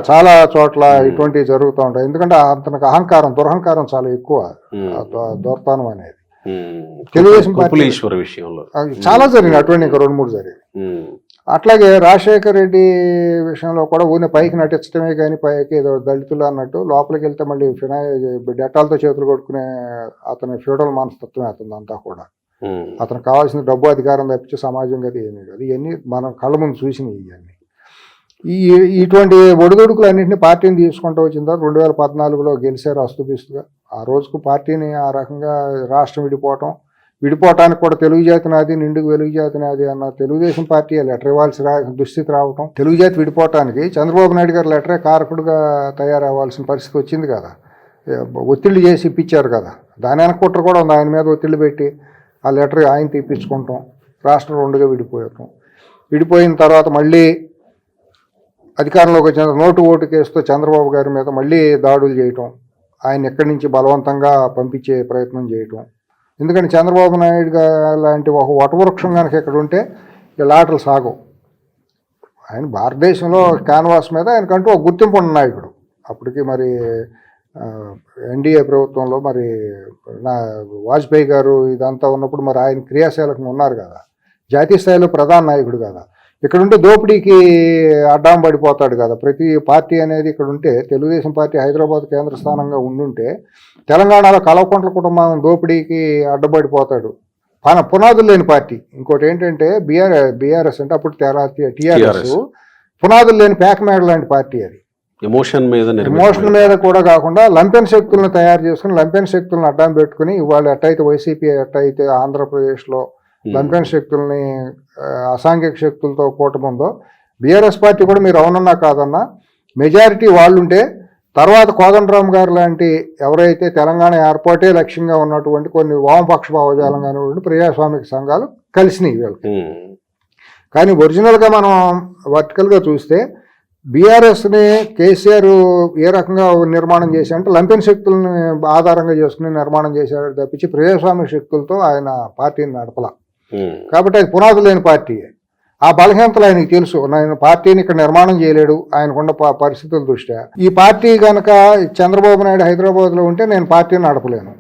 చాలా చోట్ల ఇటువంటివి జరుగుతూ ఉంటాయి. ఎందుకంటే అతనికి దురహంకారం చాలా ఎక్కువ, దొరతనం అనేది. తెలుగుదేశం పార్టీ విషయంలో చాలా జరిగింది, అటువంటి ఇంకా 2-3 జరిగింది. అట్లాగే రాజశేఖర రెడ్డి విషయంలో కూడా ఊరిని పైకి నటించడమే కానీ పైకి ఏదో దళితులు అన్నట్టు, లోపలికి వెళ్తే మళ్ళీ డెటాలతో చేతులు కొట్టుకునే అతని ఫ్యూడల్ మనస్తత్వమే అతను అంతా కూడా. అతనికి కావాల్సిన డబ్బు, అధికారం తప్పించి సమాజం కదా ఏమీ కాదు. ఇవన్నీ మనం కళ్ళ ముందు చూసినాయి. ఇవన్నీ ఇటువంటి ఒడిదుడుకులు అన్నింటినీ పార్టీని తీసుకుంటూ వచ్చిన తర్వాత 2014లో గెలిచారు అస్తుపిస్తుగా. ఆ రోజుకు పార్టీని ఆ రకంగా రాష్ట్రం విడిపోవటానికి కూడా తెలుగు జాతి నాది, నిండుకు వెలుగు జాతి నాది అన్న తెలుగుదేశం పార్టీ లెటర్ ఇవ్వాల్సిన దుస్థితి రావటం, తెలుగు జాతి విడిపోవటానికి చంద్రబాబు నాయుడు గారు లెటరే కారకుడుగా తయారవ్వాల్సిన పరిస్థితి వచ్చింది కదా. ఒత్తిళ్లు చేసి ఇప్పించారు కదా. దాని వెనక కుట్ర కూడా ఉంది, ఆయన మీద ఒత్తిళ్లు పెట్టి ఆ లెటర్ ఆయన తీపించుకుంటాం, రాష్ట్రం 2గా విడిపోయిన తర్వాత మళ్ళీ అధికారంలోకి వచ్చిన నోటు ఓటు కేసుతో చంద్రబాబు గారి మీద మళ్ళీ దాడులు చేయటం, ఆయన ఎక్కడి నుంచి బలవంతంగా పంపించే ప్రయత్నం చేయటం. ఎందుకంటే చంద్రబాబు నాయుడు లాంటి ఒక వటవృక్షం కనుక ఇక్కడ ఉంటే ఈ లాటలు సాగవు. ఆయన భారతదేశంలో క్యాన్వాస్ మీద ఆయనకంటూ ఒక గుర్తింపు ఉన్న నాయకుడు. అప్పటికి మరి ఎన్డీఏ ప్రభుత్వంలో మరి వాజ్పేయి గారు ఇదంతా ఉన్నప్పుడు మరి ఆయన క్రియాశీలకంగా ఉన్నారు కదా, జాతీయ స్థాయిలో ప్రధాన నాయకుడు కదా. ఇక్కడ ఉంటే దోపిడీకి అడ్డం పడిపోతాడు కదా. ప్రతి పార్టీ అనేది ఇక్కడ ఉంటే, తెలుగుదేశం పార్టీ హైదరాబాద్ కేంద్ర స్థానంగా ఉండుంటే తెలంగాణలో కల్వకుంట్ల కుటుంబం దోపిడీకి అడ్డపడిపోతాడు. పునాదులు లేని పార్టీ. ఇంకోటి ఏంటంటే బీఆర్ఎస్ అంటే అప్పుడు టీఆర్ఎస్ పునాదులు లేని పేకమేడ లాంటి పార్టీ. అది ఎమోషన్ మీద కూడా కాకుండా లంపెన్ శక్తులను తయారు చేసుకుని, లంపెన్ శక్తులను అడ్డం పెట్టుకుని ఇవాళ ఎట్టయితే వైసీపీ ఎట్టయితే ఆంధ్రప్రదేశ్లో లంపెన్ శక్తుల్ని అసాంఘిక శక్తులతో కూటముందో, బీఆర్ఎస్ పార్టీ కూడా మీరు అవునన్నా కాదన్నా మెజారిటీ వాళ్ళుంటే తర్వాత కోదండరామ్ గారు లాంటి ఎవరైతే తెలంగాణ ఏర్పాటే లక్ష్యంగా ఉన్నటువంటి కొన్ని వామపక్ష భావజాలంగా ఉన్నటువంటి ప్రజాస్వామిక సంఘాలు కలిసినాయి వీళ్ళకి. కానీ ఒరిజినల్గా మనం వర్టికల్గా చూస్తే బీఆర్ఎస్ని కేసీఆర్ ఏ రకంగా నిర్మాణం చేశారంటే లంపెన్ శక్తులను ఆధారంగా చేసుకుని నిర్మాణం చేశారు తప్పించి ప్రజాస్వామ్య శక్తులతో ఆయన పార్టీని నడపల. కాబట్టి అది పునాదులు లేని పార్టీ. ఆ బలహీనతలు ఆయనకి తెలుసు. నేను పార్టీని ఇక్కడ నిర్మాణం చేయలేడు ఆయనకున్న పరిస్థితుల దృష్ట్యా. ఈ పార్టీ కనుక చంద్రబాబు నాయుడు హైదరాబాద్లో ఉంటే నేను పార్టీని నడపలేను,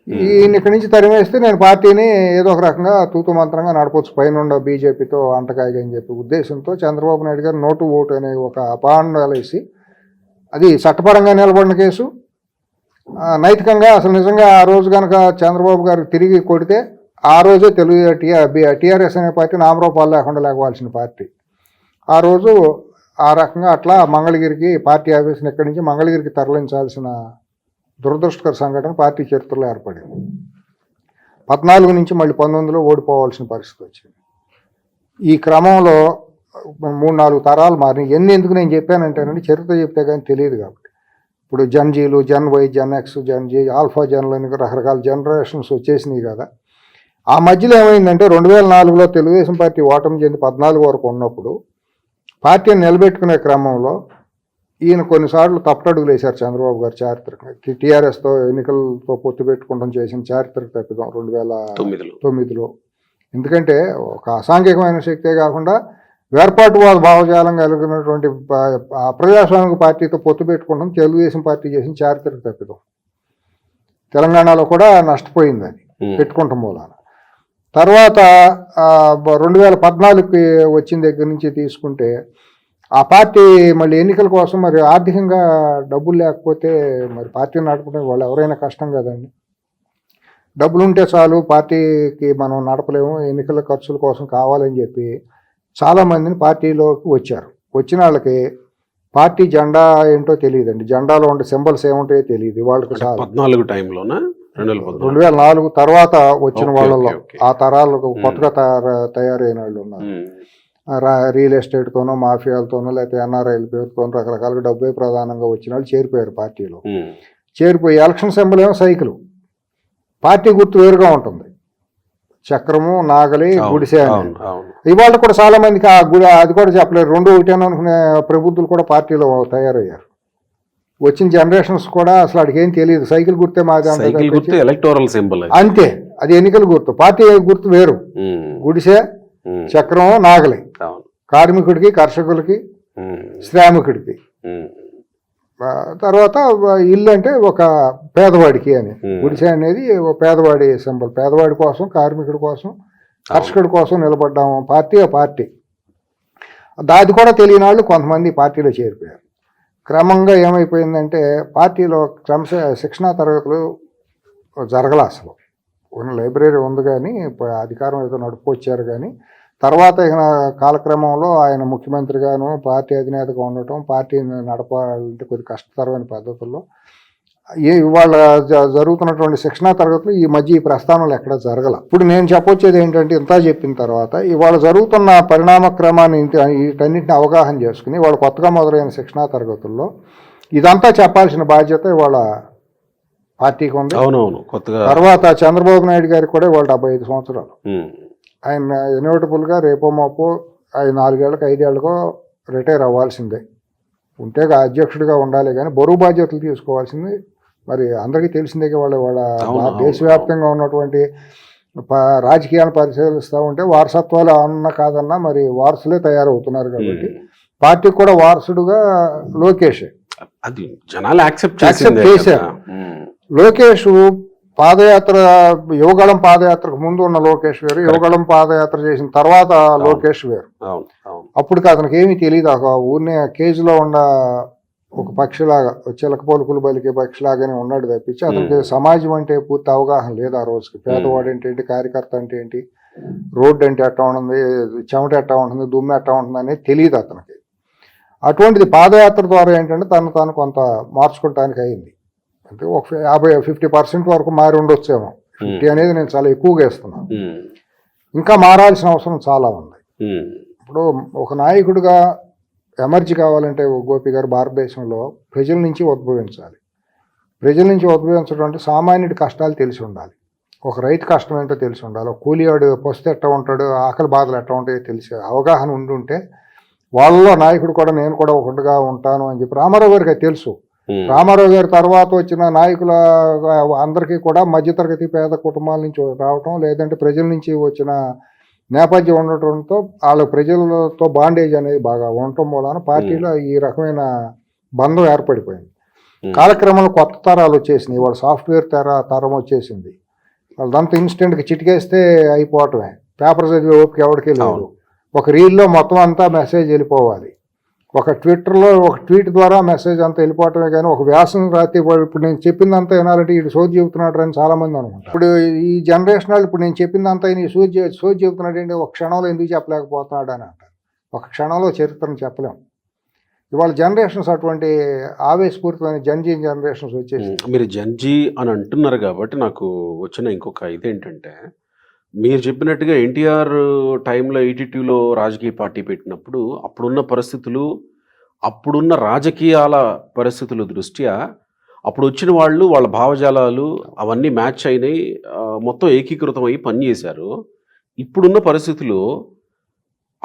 ఈయన ఇక్కడి నుంచి తరిమేస్తే నేను పార్టీని ఏదో ఒక రకంగా తూతు మంత్రంగా నడపవచ్చు పైన బీజేపీతో అంటకాయ అని చెప్పి ఉద్దేశంతో చంద్రబాబు నాయుడు గారు నోటు ఓటు అనే ఒక అపాండాలు వేసి, అది చట్టపరంగా నిలబడిన కేసు, నైతికంగా అసలు నిజంగా ఆ రోజు కనుక చంద్రబాబు గారు తిరిగి కొడితే ఆ రోజే తెలుగు టీఆర్ఎస్ అనే పార్టీ నామరూపాలు లేకుండా లేకపోవాల్సిన పార్టీ. ఆ రోజు ఆ రకంగా అట్లా మంగళగిరికి పార్టీ ఆఫీస్ని ఎక్కడి నుంచి మంగళగిరికి తరలించాల్సిన దురదృష్టకర సంఘటన పార్టీ చరిత్రలో ఏర్పడింది. 14 నుంచి మళ్ళీ 19లో ఓడిపోవాల్సిన పరిస్థితి వచ్చింది. ఈ క్రమంలో 3-4 తరాలు మారినాయి. ఎందుకు నేను చెప్పానంటేనండి, చరిత్ర చెప్తే కానీ తెలియదు కాబట్టి. ఇప్పుడు జన్ జీలు, gen Y, gen X, gen Z, alpha జన్లు అని రకరకాల జనరేషన్స్ వచ్చేసినాయి కదా. ఆ మధ్యలో ఏమైందంటే 2004లో తెలుగుదేశం పార్టీ ఓటమి చెంది 14 వరకు ఉన్నప్పుడు పార్టీని నిలబెట్టుకునే క్రమంలో ఈయన కొన్నిసార్లు తప్పటడుగులు వేశారు చంద్రబాబు గారు చారిత్రకంగా. టీఆర్ఎస్తో ఎన్నికలతో పొత్తు పెట్టుకుంటాం చేసిన చారిత్రక తప్పిదం 2009లో. ఎందుకంటే ఒక అసాంఘికమైన శక్తే కాకుండా వేర్పాటువాద భావజాలం కలిగినటువంటి ప్రజాస్వామిక పార్టీతో పొత్తు పెట్టుకుంటాం తెలుగుదేశం పార్టీ చేసిన చారిత్రక తప్పిదం. తెలంగాణలో కూడా నష్టపోయింది అది పెట్టుకుంటాం మూలాన. తర్వాత 2014కి వచ్చిన దగ్గర నుంచి తీసుకుంటే ఆ పార్టీ మళ్ళీ ఎన్నికల కోసం మరి ఆర్థికంగా డబ్బులు లేకపోతే మరి పార్టీని నడపడం వాళ్ళు ఎవరైనా కష్టం కదండి. డబ్బులు ఉంటే చాలు, పార్టీకి మనం నడపలేము, ఎన్నికల ఖర్చుల కోసం కావాలని చెప్పి చాలామందిని పార్టీలోకి వచ్చారు. వచ్చిన వాళ్ళకి పార్టీ జెండా ఏంటో తెలియదండి, జెండాలో ఉండే సింబల్స్ ఏముంటాయో తెలియదు వాళ్ళకి. 2004 తర్వాత వచ్చిన వాళ్ళలో ఆ తరాలకు కొత్తగా తయారైన వాళ్ళు ఉన్నారు. రియల్ ఎస్టేట్తోనో మాఫియాలతోనో లేకపోతే ఎన్ఆర్ఐల పేరుతోనో రకరకాలుగా డబ్బే ప్రధానంగా వచ్చిన వాళ్ళు చేరిపోయారు పార్టీలో. చేరిపోయి ఎలక్షన్ సింబల్ ఏమో సైకిల్, పార్టీ గుర్తు వేరుగా ఉంటుంది, చక్రము, నాగలి, గుడిసె అని. ఇవాళ కూడా చాలా మందికి ఆ గుడి అది కూడా చెప్పలేరు, 2 ఒకటేనో అనుకునే ప్రబుద్ధులు కూడా పార్టీలో తయారయ్యారు. వచ్చిన జనరేషన్స్ కూడా అసలు వాడికి ఏం తెలియదు, సైకిల్ గుర్తే మాది ఎలక్టోరల్ సింబల్ అంతే, అది ఎన్నికల గుర్తు. పార్టీ గుర్తు వేరు, గుడిసె, చక్రం, నాగలి, కార్మికుడికి, కర్షకులకి, శ్రామికుడికి. తర్వాత ఇల్లు అంటే ఒక పేదవాడికి అని, గుడిసె అనేది ఒక పేదవాడి సింబల్, పేదవాడి కోసం, కార్మికుడి కోసం, కర్షకుడి కోసం నిలబడ్డాము పార్టీ. ఆ పార్టీ అది కూడా తెలియని వాళ్ళు కొంతమంది పార్టీలో చేరిపోయారు. క్రమంగా ఏమైపోయిందంటే పార్టీలో శిక్షణా తరగతులు జరగల. అసలు ఉన్న లైబ్రరీ ఉంది కానీ అధికారం ఏదో నడుపుకొచ్చారు. కానీ తర్వాత కాలక్రమంలో ఆయన ముఖ్యమంత్రిగాను పార్టీ అధినేతగా ఉండటం, పార్టీని నడపాలంటే కొద్ది కష్టతరమైన పద్ధతుల్లో ఇవాళ జరుగుతున్నటువంటి శిక్షణా తరగతులు ఈ మధ్య ఈ ప్రస్థానంలో ఎక్కడ జరగల. ఇప్పుడు నేను చెప్పొచ్చేది ఏంటంటే, ఇంత చెప్పిన తర్వాత ఇవాళ జరుగుతున్న పరిణామ క్రమాన్ని వీటన్నింటిని అవగాహన చేసుకుని ఇవాళ కొత్తగా మొదలైన శిక్షణా తరగతుల్లో ఇదంతా చెప్పాల్సిన బాధ్యత ఇవాళ పార్టీకి ఉంది. తర్వాత చంద్రబాబు నాయుడు గారికి కూడా ఇవాళ 75 సంవత్సరాలు. ఆయన ఇన్ఎవిటబుల్గా రేపో మాపో ఆయన 4 ఏళ్ళకో 5 ఏళ్ళకో రిటైర్ అవ్వాల్సిందే. ఉంటే అధ్యక్షుడిగా ఉండాలి కానీ బరువు బాధ్యతలు తీసుకోవాల్సింది. మరి అందరికీ తెలిసిందే వాళ్ళ దేశవ్యాప్తంగా ఉన్నటువంటి రాజకీయాలను పరిశీలిస్తూ ఉంటే వారసత్వాలు అన్న కాదన్నా మరి వారసులే తయారవుతున్నారు. కాబట్టి పార్టీకి కూడా వారసుడుగా లోకేష్ అది జనాలు యాక్సెప్ట్ చేశారు. లోకేష్ పాదయాత్ర, యువగళం పాదయాత్రకు ముందు ఉన్న లోకేష్ వేరు, యువగళం పాదయాత్ర చేసిన తర్వాత లోకేష్ వేరు. అప్పటికి అతనికి ఏమీ తెలియదు. ఒక ఊరినే కేజీలో ఉన్న ఒక పక్షిలాగా, చిలక పలుకులు బలికే పక్షిలాగానే ఉన్నాడు తప్పించి అతనికి సమాజం అంటే పూర్తి అవగాహన లేదు ఆ రోజుకి. పేదవాడు అంటే ఏంటి, కార్యకర్త అంటే ఏంటి, రోడ్డు అంటే ఎట్టా ఉంటుంది, చెమట ఎట్టా ఉంటుంది, దుమ్ము ఎట్టా ఉంటుంది అనేది తెలియదు అతనికి. అటువంటిది పాదయాత్ర ద్వారా ఏంటంటే తను కొంత మార్చుకోవటానికి అయింది. అంటే ఒక 50% వరకు మారి ఉండొచ్చేమో. 50 అనేది నేను చాలా ఎక్కువగా వేస్తున్నాను. ఇంకా మారాల్సిన అవసరం చాలా ఉంది. ఇప్పుడు ఒక నాయకుడిగా ఎమర్జీ కావాలంటే గోపి గారు భారతదేశంలో ప్రజల నుంచి ఉద్భవించాలి. ప్రజల నుంచి ఉద్భవించడం అంటే సామాన్యుడి కష్టాలు తెలిసి ఉండాలి. ఒక రైతు కష్టం ఏంటో తెలిసి ఉండాలి. ఒక కూలివాడు పొస్తే ఎట్లా ఉంటాడు, ఆకలి బాధలు ఎట్లా ఉంటాయో తెలిసి అవగాహన ఉంటే వాళ్ళలో నాయకుడు కూడా నేను కూడా ఒకటిగా ఉంటాను అని చెప్పి రామారావు గారికి అది తెలుసు. రామారావు గారి తర్వాత వచ్చిన నాయకుల అందరికీ కూడా మధ్యతరగతి పేద కుటుంబాల నుంచి రావటం, లేదంటే ప్రజల నుంచి వచ్చిన నేపథ్యం ఉండటంతో వాళ్ళ ప్రజలతో బాండేజ్ అనేది బాగా ఉండటం మూలాన పార్టీలో ఈ రకమైన బంధం ఏర్పడిపోయింది. కాలక్రమంలో కొత్త తరాలు వచ్చేసినాయి. వాళ్ళ సాఫ్ట్వేర్ తరం వచ్చేసింది. వాళ్ళంతా ఇన్స్టెంట్గా చిటికేస్తే అయిపోవటమే. పేపర్ చదివే ఓపిక ఎవరికీ లేదు. ఒక రీల్లో మొత్తం అంతా మెసేజ్ వెళ్ళిపోవాలి. ఒక ట్విట్టర్లో ఒక ట్వీట్ ద్వారా మెసేజ్ అంతా వెళ్ళిపోవటమే కానీ ఒక వ్యాసం రాత్రి ఇప్పుడు నేను చెప్పిందంతా వినాలంటే వీడు సోది చెబుతున్నాడు అని చాలామంది అనుకుంటారు. ఇప్పుడు ఈ జనరేషన్ వాళ్ళు ఇప్పుడు నేను చెప్పిందంతా ఈ సోది చెబుతున్నాడు ఏంటి, ఒక క్షణంలో ఎందుకు చెప్పలేకపోతున్నాడు అని అంటారు. ఒక క్షణంలో చరిత్రను చెప్పలేం. ఇవాళ జనరేషన్స్ అటువంటి ఆవేశపూరితమైన జన్జీ జనరేషన్స్ వచ్చేసి. మీరు జన్జీ అని అంటున్నారు కాబట్టి నాకు వచ్చిన ఇంకొక ఇదేంటంటే, మీరు చెప్పినట్టుగా ఎన్టీఆర్ టైంలో 82లో రాజకీయ పార్టీ పెట్టినప్పుడు అప్పుడున్న పరిస్థితులు, అప్పుడున్న రాజకీయాల పరిస్థితుల దృష్ట్యా అప్పుడు వచ్చిన వాళ్ళు వాళ్ళ భావజాలాలు అవన్నీ మ్యాచ్ అయినాయి, మొత్తం ఏకీకృతం అయ్యి పనిచేశారు. ఇప్పుడున్న పరిస్థితులు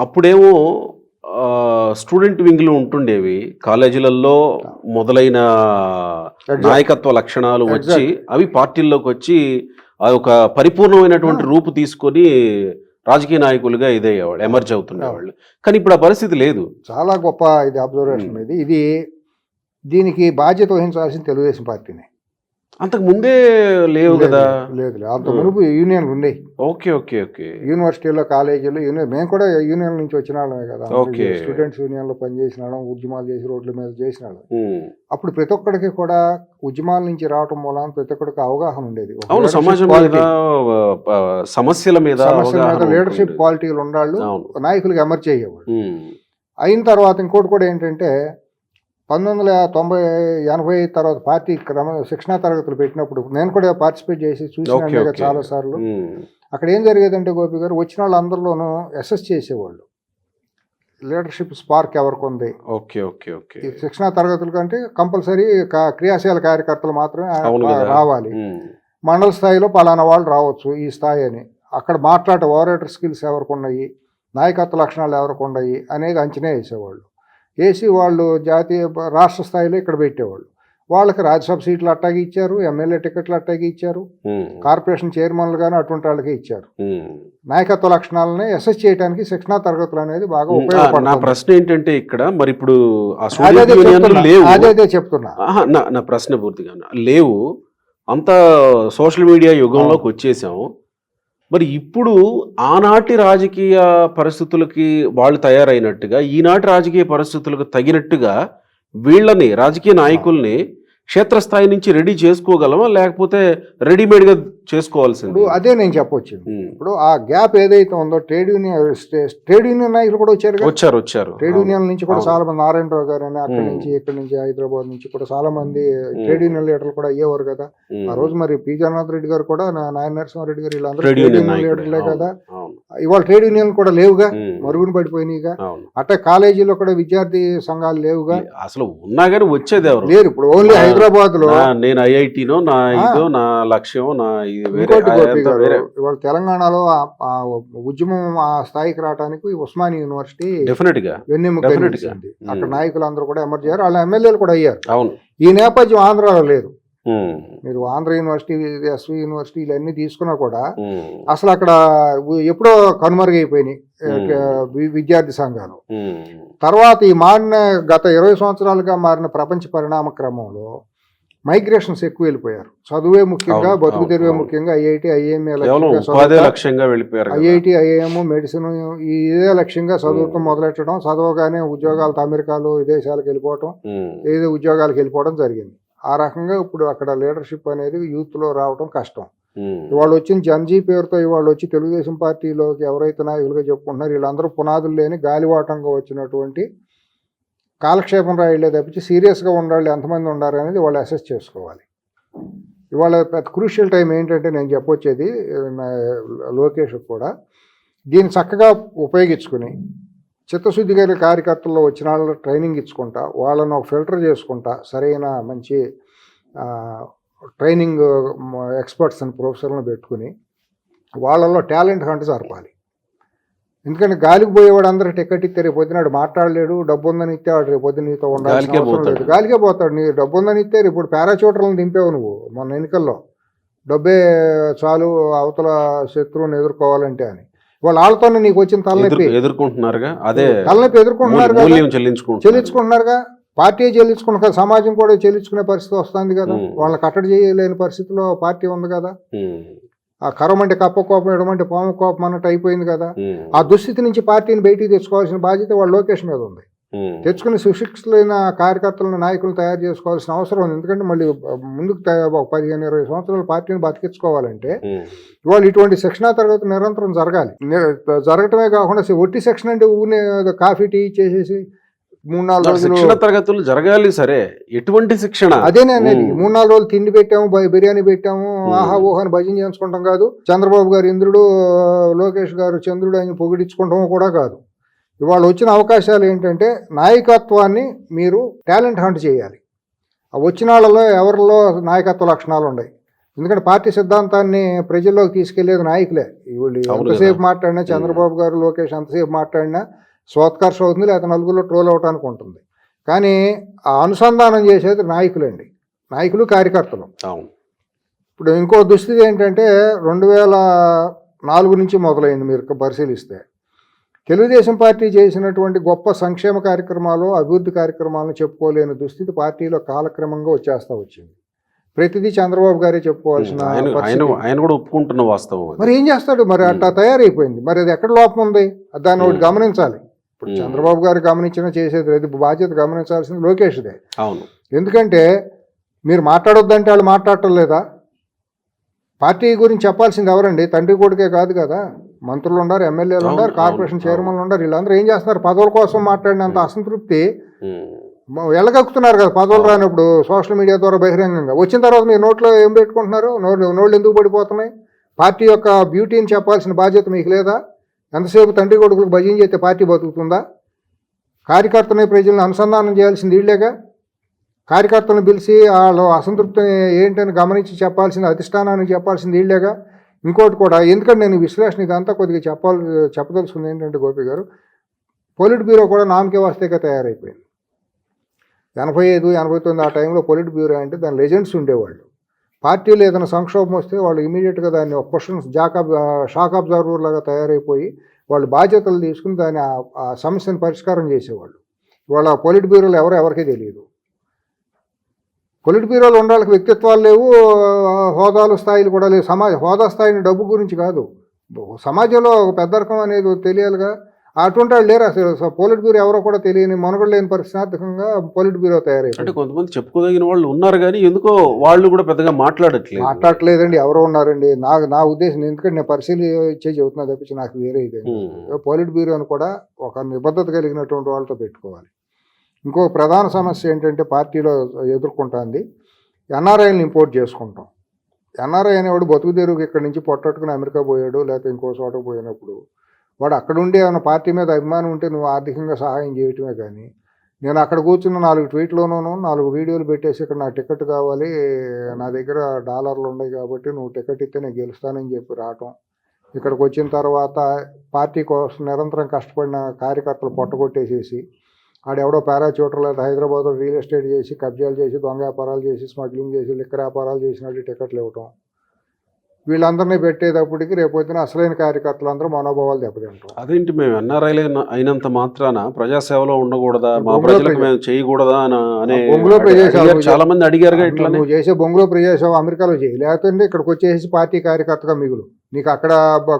అప్పుడేమో స్టూడెంట్ వింగ్లు ఉంటుండేవి, కాలేజీలలో మొదలైన నాయకత్వ లక్షణాలు వచ్చి అవి పార్టీల్లోకి వచ్చి అది ఒక పరిపూర్ణమైనటువంటి రూపు తీసుకొని రాజకీయ నాయకులుగా ఇదయ్యేవాళ్ళు, ఎమర్జ్ అవుతుండేవాళ్ళు. కానీ ఇప్పుడు ఆ పరిస్థితి లేదు. చాలా గొప్ప ఇది అబ్జర్వేషన్. ఇది దీనికి బాధ్యత వహించాల్సిన తెలుగుదేశం పార్టీనే. అంతకు ముందే లేవు కదా? లేదు, అంత మునుపు యూనియన్లు ఉన్నాయి. Okay okay okay. యూనివర్సిటీలో కాలేజీలో యూనియన్, మేము కూడా యూనియన్ నుంచి వచ్చిన వాళ్ళమే కదా. స్టూడెంట్స్ యూనియన్లో పనిచేసిన వాళ్ళం, ఉద్యమాలు చేసి రోడ్ల మీద చేసిన వాళ్ళం. అప్పుడు ప్రతి ఒక్కడికి కూడా ఉద్యమాల నుంచి రావటం మూలాన ప్రతి ఒక్కడికి అవగాహన ఉండేది. సమస్యల మీద లీడర్షిప్ క్వాలిటీలు ఉండాళ్ళు, నాయకులకు ఎమర్జ్ అయ్యేవాళ్ళు. అయిన తర్వాత ఇంకోటి కూడా ఏంటంటే 1980 తర్వాత పార్టీ శిక్షణా తరగతులు పెట్టినప్పుడు నేను కూడా పార్టిసిపేట్ చేసి చూసినా చాలా సార్లు. అక్కడ ఏం జరిగేదంటే గోపి గారు వచ్చిన వాళ్ళందరిలోనూ అసెస్ చేసేవాళ్ళు లీడర్షిప్ స్పార్క్ ఎవరికి ఉంది. Okay okay okay. శిక్షణా తరగతుల కంటే కంపల్సరీ క్రియాశీల కార్యకర్తలు మాత్రమే రావాలి. మండల స్థాయిలో పలానా వాళ్ళు రావచ్చు ఈ స్థాయి అని. అక్కడ మాట్లాడే ఓరేటర్ స్కిల్స్ ఎవరికి ఉన్నాయి, నాయకత్వ లక్షణాలు ఎవరికి ఉన్నాయి అనేది అంచనా వేసేవాళ్ళు. వేసి వాళ్ళు జాతీయ రాష్ట్ర స్థాయిలో ఇక్కడ పెట్టేవాళ్ళు. వాళ్ళకి రాజ్యసభ సీట్లు అట్టాగే ఇచ్చారు, ఎమ్మెల్యే టికెట్లు అట్టాగే ఇచ్చారు, కార్పొరేషన్ చైర్మన్లు కానీ అటువంటి వాళ్ళకే ఇచ్చారు. నాయకత్వ లక్షణాలని అసెస్ చేయడానికి శిక్షణా తరగతులు అనేది బాగా ఉపయోగపడుతుంది. నా ప్రశ్న ఏంటంటే ఇక్కడ మరి ఇప్పుడు అదే చెప్తున్నా. నా ప్రశ్న పూర్తిగా లేవు, అంత సోషల్ మీడియా యుగంలోకి వచ్చేసాం. మరి ఇప్పుడు ఆనాటి రాజకీయ పరిస్థితులకి వాళ్ళు తయారైనట్టుగా ఈనాటి రాజకీయ పరిస్థితులకు తగినట్టుగా వీళ్ళని రాజకీయ నాయకుల్ని క్షేత్రస్థాయి నుంచి రెడీ చేసుకోగలమా, లేకపోతే రెడీమేడ్గా చేసుకోవాల్సింది? అదే నేను చెప్పొచ్చు. ఇప్పుడు ఆ గ్యాప్ ఏదైతే ఉందో ట్రేడ్ యూనియన్ నాయకులు కూడా వచ్చారు. ట్రేడ్ యూనియన్ నుంచి కూడా చాలా మంది, నారాయణరావు గారు అని అక్కడి నుంచి ఇక్కడి నుంచి హైదరాబాద్ నుంచి కూడా చాలా మంది ట్రేడ్ యూనియన్ లీడర్లు కూడా అయ్యేవారు కదా ఆ రోజు. మరి పి జగన్నాథ్ రెడ్డి గారు కూడా, నాయన నరసింహారెడ్డి గారు, వీళ్ళందరూ ట్రేడ్ యూనియన్ లీడర్లే కదా. ఇవాళ ట్రేడ్ యూనియన్ కూడా లేవుగా, మరుగున పడిపోయినాయిగా. అట్టే కాలేజీలో కూడా విద్యార్థి సంఘాలు లేవుగా. అసలు ఉన్నా కానీ వచ్చేది ఎవరు లేరు. ఇప్పుడు ఓన్లీ హైదరాబాద్ లో నేను ఐఐటీనో నా లక్ష్యం ఇవాళ తెలంగాణలో ఉద్యమం ఆ స్థాయికి రావడానికి ఉస్మానియా యూనివర్సిటీ వెన్నెముక. అక్కడ నాయకులందరూ కూడా ఎమర్జ్ అయ్యారు, వాళ్ళ ఎమ్మెల్యేలు కూడా అయ్యారు. ఈ నేపథ్యం ఆంధ్రాలో లేదు. మీరు ఆంధ్ర యూనివర్సిటీ, ఎస్వి యూనివర్సిటీ ఇవన్నీ తీసుకున్నా కూడా అసలు అక్కడ ఎప్పుడో కనుమరుగైపోయినాయి విద్యార్థి సంఘాలు. తర్వాత ఈ మారిన గత 20 సంవత్సరాలుగా మారిన ప్రపంచ పరిణామ క్రమంలో మైగ్రేషన్స్ ఎక్కువ వెళ్ళిపోయారు. చదువే ముఖ్యంగా, బతుకు తెరువే ముఖ్యంగా, IIT, IIM IIT, IIM, medicine ఇదే లక్ష్యంగా చదువుతూ మొదలెట్టడం, చదవగానే ఉద్యోగాలతో అమెరికాలో విదేశాలకు వెళ్ళిపోవటం, ఏదో ఉద్యోగాలకు వెళ్ళిపోవడం జరిగింది. ఆ రకంగా ఇప్పుడు అక్కడ లీడర్షిప్ అనేది యూత్ లో రావడం కష్టం. ఇవాళ వచ్చిన జన్జీ పేరుతో ఇవాళ వచ్చి తెలుగుదేశం పార్టీలోకి ఎవరైతే నాయకులుగా చెప్పుకుంటున్నారు వీళ్ళందరూ పునాదులు లేని గాలివాటంగా వచ్చినటువంటి కాలక్షేపం రాయలే తప్పించి సీరియస్గా ఉండాలి ఎంతమంది ఉండాలి అనేది వాళ్ళు అసెస్ చేసుకోవాలి. ఇవాళ పెద్ద క్రూషియల్ టైం ఏంటంటే నేను చెప్పొచ్చేది లోకేష్ కూడా దీన్ని చక్కగా ఉపయోగించుకుని చిత్తశుద్ధి కలిగిన కార్యకర్తల్లో వచ్చిన వాళ్ళు ట్రైనింగ్ ఇచ్చుకుంటా, వాళ్ళను ఒక ఫిల్టర్ చేసుకుంటా, సరైన మంచి ట్రైనింగ్ ఎక్స్పర్ట్స్ అని ప్రొఫెసర్లను పెట్టుకుని వాళ్ళల్లో టాలెంట్ హంట్ జరపాలి. ఎందుకంటే గాలికి పోయేవాడు అందరూ టికెట్ ఇస్తే రేపు పొద్దునాడు మాట్లాడలేడు, డబ్బు ఉందని ఇస్తే వాడు రేపు పొద్దున నీతో ఉండాల్సిన అవసరం లేదు, గాలికే పోతాడు. నీ డబ్బు ఉందని ఇస్తే ఇప్పుడు పారాచూటర్లను దింపేవు నువ్వు మొన్న ఎన్నికల్లో, డబ్బే చాలు అవతల శత్రువుని ఎదుర్కోవాలంటే అని. వాళ్ళతోనే నీకు వచ్చిన తలనొప్పి ఎదుర్కొంటున్నారుగా, అదే తలనొప్పి ఎదుర్కొంటున్నారు చెల్లించుకుంటున్నారుగా. పార్టీ చెల్లించుకున్న కదా, సమాజం కూడా చెల్లించుకునే పరిస్థితి వస్తుంది కదా. వాళ్ళని కట్టడి చేయలేని పరిస్థితిలో పార్టీ ఉంది కదా. ఆ కరం అంటే కప్ప కోపం, ఎడమంటే పాము కోపం అన్నట్టు అయిపోయింది కదా. ఆ దుస్థితి నుంచి పార్టీని బయటికి తెచ్చుకోవాల్సిన బాధ్యత వాళ్ళ లోకేష్ మీద ఉంది. తెచ్చుకుని సుశిక్షితులైన కార్యకర్తలను, నాయకులను తయారు చేసుకోవాల్సిన అవసరం ఉంది. ఎందుకంటే మళ్ళీ ముందుకు 15-20 సంవత్సరాలు పార్టీని బతికించుకోవాలంటే ఇవాళ ఇటువంటి శిక్షణా తరగతి నిరంతరం జరగాలి. జరగటమే కాకుండా ఒట్టి శిక్షణ అంటే ఊరినే కాఫీ టీ చేసేసి 3-4 రోజులు శిక్షణ తరగతులు జరగాలి. సరే, ఎటువంటి శిక్షణ? అదేనే అనేది 3-4 రోజులు తిండి పెట్టాము, బిర్యానీ పెట్టాము, ఆహా ఊహని భజన చేసుకుంటాం కాదు. చంద్రబాబు గారు ఇంద్రుడు, లోకేష్ గారు చంద్రుడు అని పొగిడించుకుంటాము కూడా కాదు. ఇవాళ వచ్చిన అవకాశాలు ఏంటంటే నాయకత్వాన్ని మీరు టాలెంట్ హంట్ చేయాలి. ఆ వచ్చిన వాళ్ళలో ఎవరిలో నాయకత్వ లక్షణాలు ఉన్నాయి. ఎందుకంటే పార్టీ సిద్ధాంతాన్ని ప్రజల్లోకి తీసుకెళ్లేది నాయకులే. వీళ్ళు ఎంతసేపు మాట్లాడినా, చంద్రబాబు గారు, లోకేష్ ఎంతసేపు మాట్లాడినా స్వోత్కర్ష అవుతుంది, లేకపోతే నలుగురిలో ట్రోల్ అవటానికి ఉంటుంది. కానీ ఆ అనుసంధానం చేసేది నాయకులండి, నాయకులు, కార్యకర్తలు. ఇప్పుడు ఇంకో దుస్థితి ఏంటంటే 2004 నుంచి మొదలైంది. మీరు పరిశీలిస్తే తెలుగుదేశం పార్టీ చేసినటువంటి గొప్ప సంక్షేమ కార్యక్రమాలు, అభివృద్ధి కార్యక్రమాలను చెప్పుకోలేని దుస్థితి పార్టీలో కాలక్రమంగా వచ్చేస్తూ వచ్చింది. ప్రతిదీ చంద్రబాబు గారే చెప్పుకోవాల్సిన ఆయన కూడా ఒప్పుకుంటున్న వాస్తవం. మరి ఏం చేస్తాడు? మరి అట్లా తయారైపోయింది. మరి అది ఎక్కడ లోపం ఉంది? దాన్ని ఒకటి గమనించాలి. ఇప్పుడు చంద్రబాబు గారు గమనించినా చేసేది లేదు, బాధ్యత గమనించాల్సింది లోకేష్దే. అవును. ఎందుకంటే మీరు మాట్లాడొద్దంటే వాళ్ళు మాట్లాడటం లేదా? పార్టీ గురించి చెప్పాల్సింది ఎవరండి? తండ్రి కొడుకే కాదు కదా. మంత్రులు ఉన్నారు, ఎమ్మెల్యేలు ఉన్నారు, కార్పొరేషన్ చైర్మన్లు ఉన్నారు. వీళ్ళందరూ ఏం చేస్తున్నారు? పదవుల కోసం మాట్లాడినంత అసంతృప్తి వెళ్ళగక్కుతున్నారు కదా. పదవులు రానప్పుడు సోషల్ మీడియా ద్వారా బహిరంగంగా వచ్చిన తర్వాత మీరు నోట్లో ఏం పెట్టుకుంటున్నారు? నోళ్ళు ఎందుకు పడిపోతున్నాయి? పార్టీ యొక్క బ్యూటీని చెప్పాల్సిన బాధ్యత మీకు లేదా? ఎంతసేపు తండ్రి కొడుకులకు భజన చేస్తే పార్టీ బతుకుతుందా? కార్యకర్తని, ప్రజలను అనుసంధానం చేయాల్సింది వీళ్ళేగా. కార్యకర్తలను పిలిచి వాళ్ళు అసంతృప్తిని ఏంటని గమనించి చెప్పాల్సింది, అధిష్టానానికి చెప్పాల్సింది వీళ్ళేగా. ఇంకోటి కూడా, ఎందుకంటే నేను విశ్లేషణ ఇదంతా కొద్దిగా చెప్పదలుచుకుంది ఏంటంటే గోపి గారు, పొలిట్ బ్యూరో కూడా నామకే వాస్తేగా తయారైపోయింది. 85, 89 ఆ టైంలో పొలిట్ బ్యూరో అంటే దాని లెజెండ్స్ ఉండేవాళ్ళు. పార్టీలో ఏదైనా సంక్షోభం వస్తే వాళ్ళు ఇమీడియట్గా దాన్ని ఒక క్వశ్చన్ షాక్ అబ్జర్వర్ లాగా తయారైపోయి వాళ్ళు బాధ్యతలు తీసుకుని దాన్ని ఆ సమస్యను పరిష్కారం చేసేవాళ్ళు. ఇవాళ పొలిట్ బ్యూరోలు ఎవరికీ తెలియదు. పొలిట్ బ్యూరోలు ఉండాలకి వ్యక్తిత్వాలు లేవు, హోదాలు, స్థాయిలు కూడా లేవు. హోదా స్థాయిని డబ్బు గురించి కాదు, సమాజంలో ఒక పెద్దరకం అనేది తెలియాలిగా. అటువంటి వాళ్ళు లేరు అసలు. పొలిట్ బ్యూరో ఎవరో కూడా తెలియని, మనుగడ లేని పరిస్థితిగా పొలిట్ బ్యూరో తయారైంది. అంటే కొంతమంది చెప్పుకోదగిన వాళ్ళు ఉన్నారు, కానీ ఎందుకో వాళ్ళు కూడా పెద్దగా మాట్లాడట్లేదండి. ఎవరో ఉన్నారండి. నా ఉద్దేశం, ఎందుకంటే నేను పరిశీలించే చెబుతున్నా తప్పించి నాకు వేరే ఇదే. పొలిట్ బ్యూరోని కూడా ఒక నిబద్ధత కలిగినటువంటి వాళ్ళతో పెట్టుకోవాలి. ఇంకో ప్రధాన సమస్య ఏంటంటే పార్టీలో ఎదుర్కొంటుంది, ఎన్ఆర్ఐలను ఇంపోర్ట్ చేసుకుంటాం. ఎన్ఆర్ఐ అనేవాడు బతుకు తెరువుకి ఇక్కడి నుంచి పొట్టట్టుకుని అమెరికా పోయాడు, లేకపోతే ఇంకో చోటకు పోయినప్పుడు వాడు అక్కడ ఉండి ఏమైనా పార్టీ మీద అభిమానం ఉంటే నువ్వు ఆర్థికంగా సహాయం చేయటమే. కానీ నేను అక్కడ కూర్చున్న 4 ట్వీట్లోనూ 4 వీడియోలు పెట్టేసి ఇక్కడ నా టికెట్ కావాలి, నా దగ్గర డాలర్లు ఉన్నాయి కాబట్టి నువ్వు టికెట్ ఇస్తే నేను గెలుస్తానని చెప్పి రావటం, ఇక్కడికి వచ్చిన తర్వాత పార్టీ కోసం నిరంతరం కష్టపడిన కార్యకర్తలు పొట్టగొట్టేసేసి ఆడెవడో పారాచూటర్ లేదా హైదరాబాద్లో రియల్ ఎస్టేట్ చేసి, కబ్జాలు చేసి, దొంగ వ్యాపారాలు చేసి, స్మగ్లింగ్ చేసి, లిక్కర్ వ్యాపారాలు చేసినట్టు టికెట్లు ఇవ్వటం, వీళ్ళందరినీ పెట్టేటప్పటికి రేపొద్దున అసలైన కార్యకర్తలు అందరూ మనోభావాలు దెబ్బతింటారు. అదేంటి మేము ఎన్ఆర్ఐలు అయినంత మాత్రాన ప్రజాసేవలో ఉండకూడదా, మా ప్రజలకు మేము చేయకూడదా అనే బొంగులో ప్రజాసేవ చాలా మంది అడిగారుగా. ఇట్లా నువ్వు చేసే బొంగులో ప్రజాసేవ అమెరికాలో చేయి, లేకపోతే ఇక్కడికి వచ్చేసి పార్టీ కార్యకర్తగా మిగులు. నీకు అక్కడ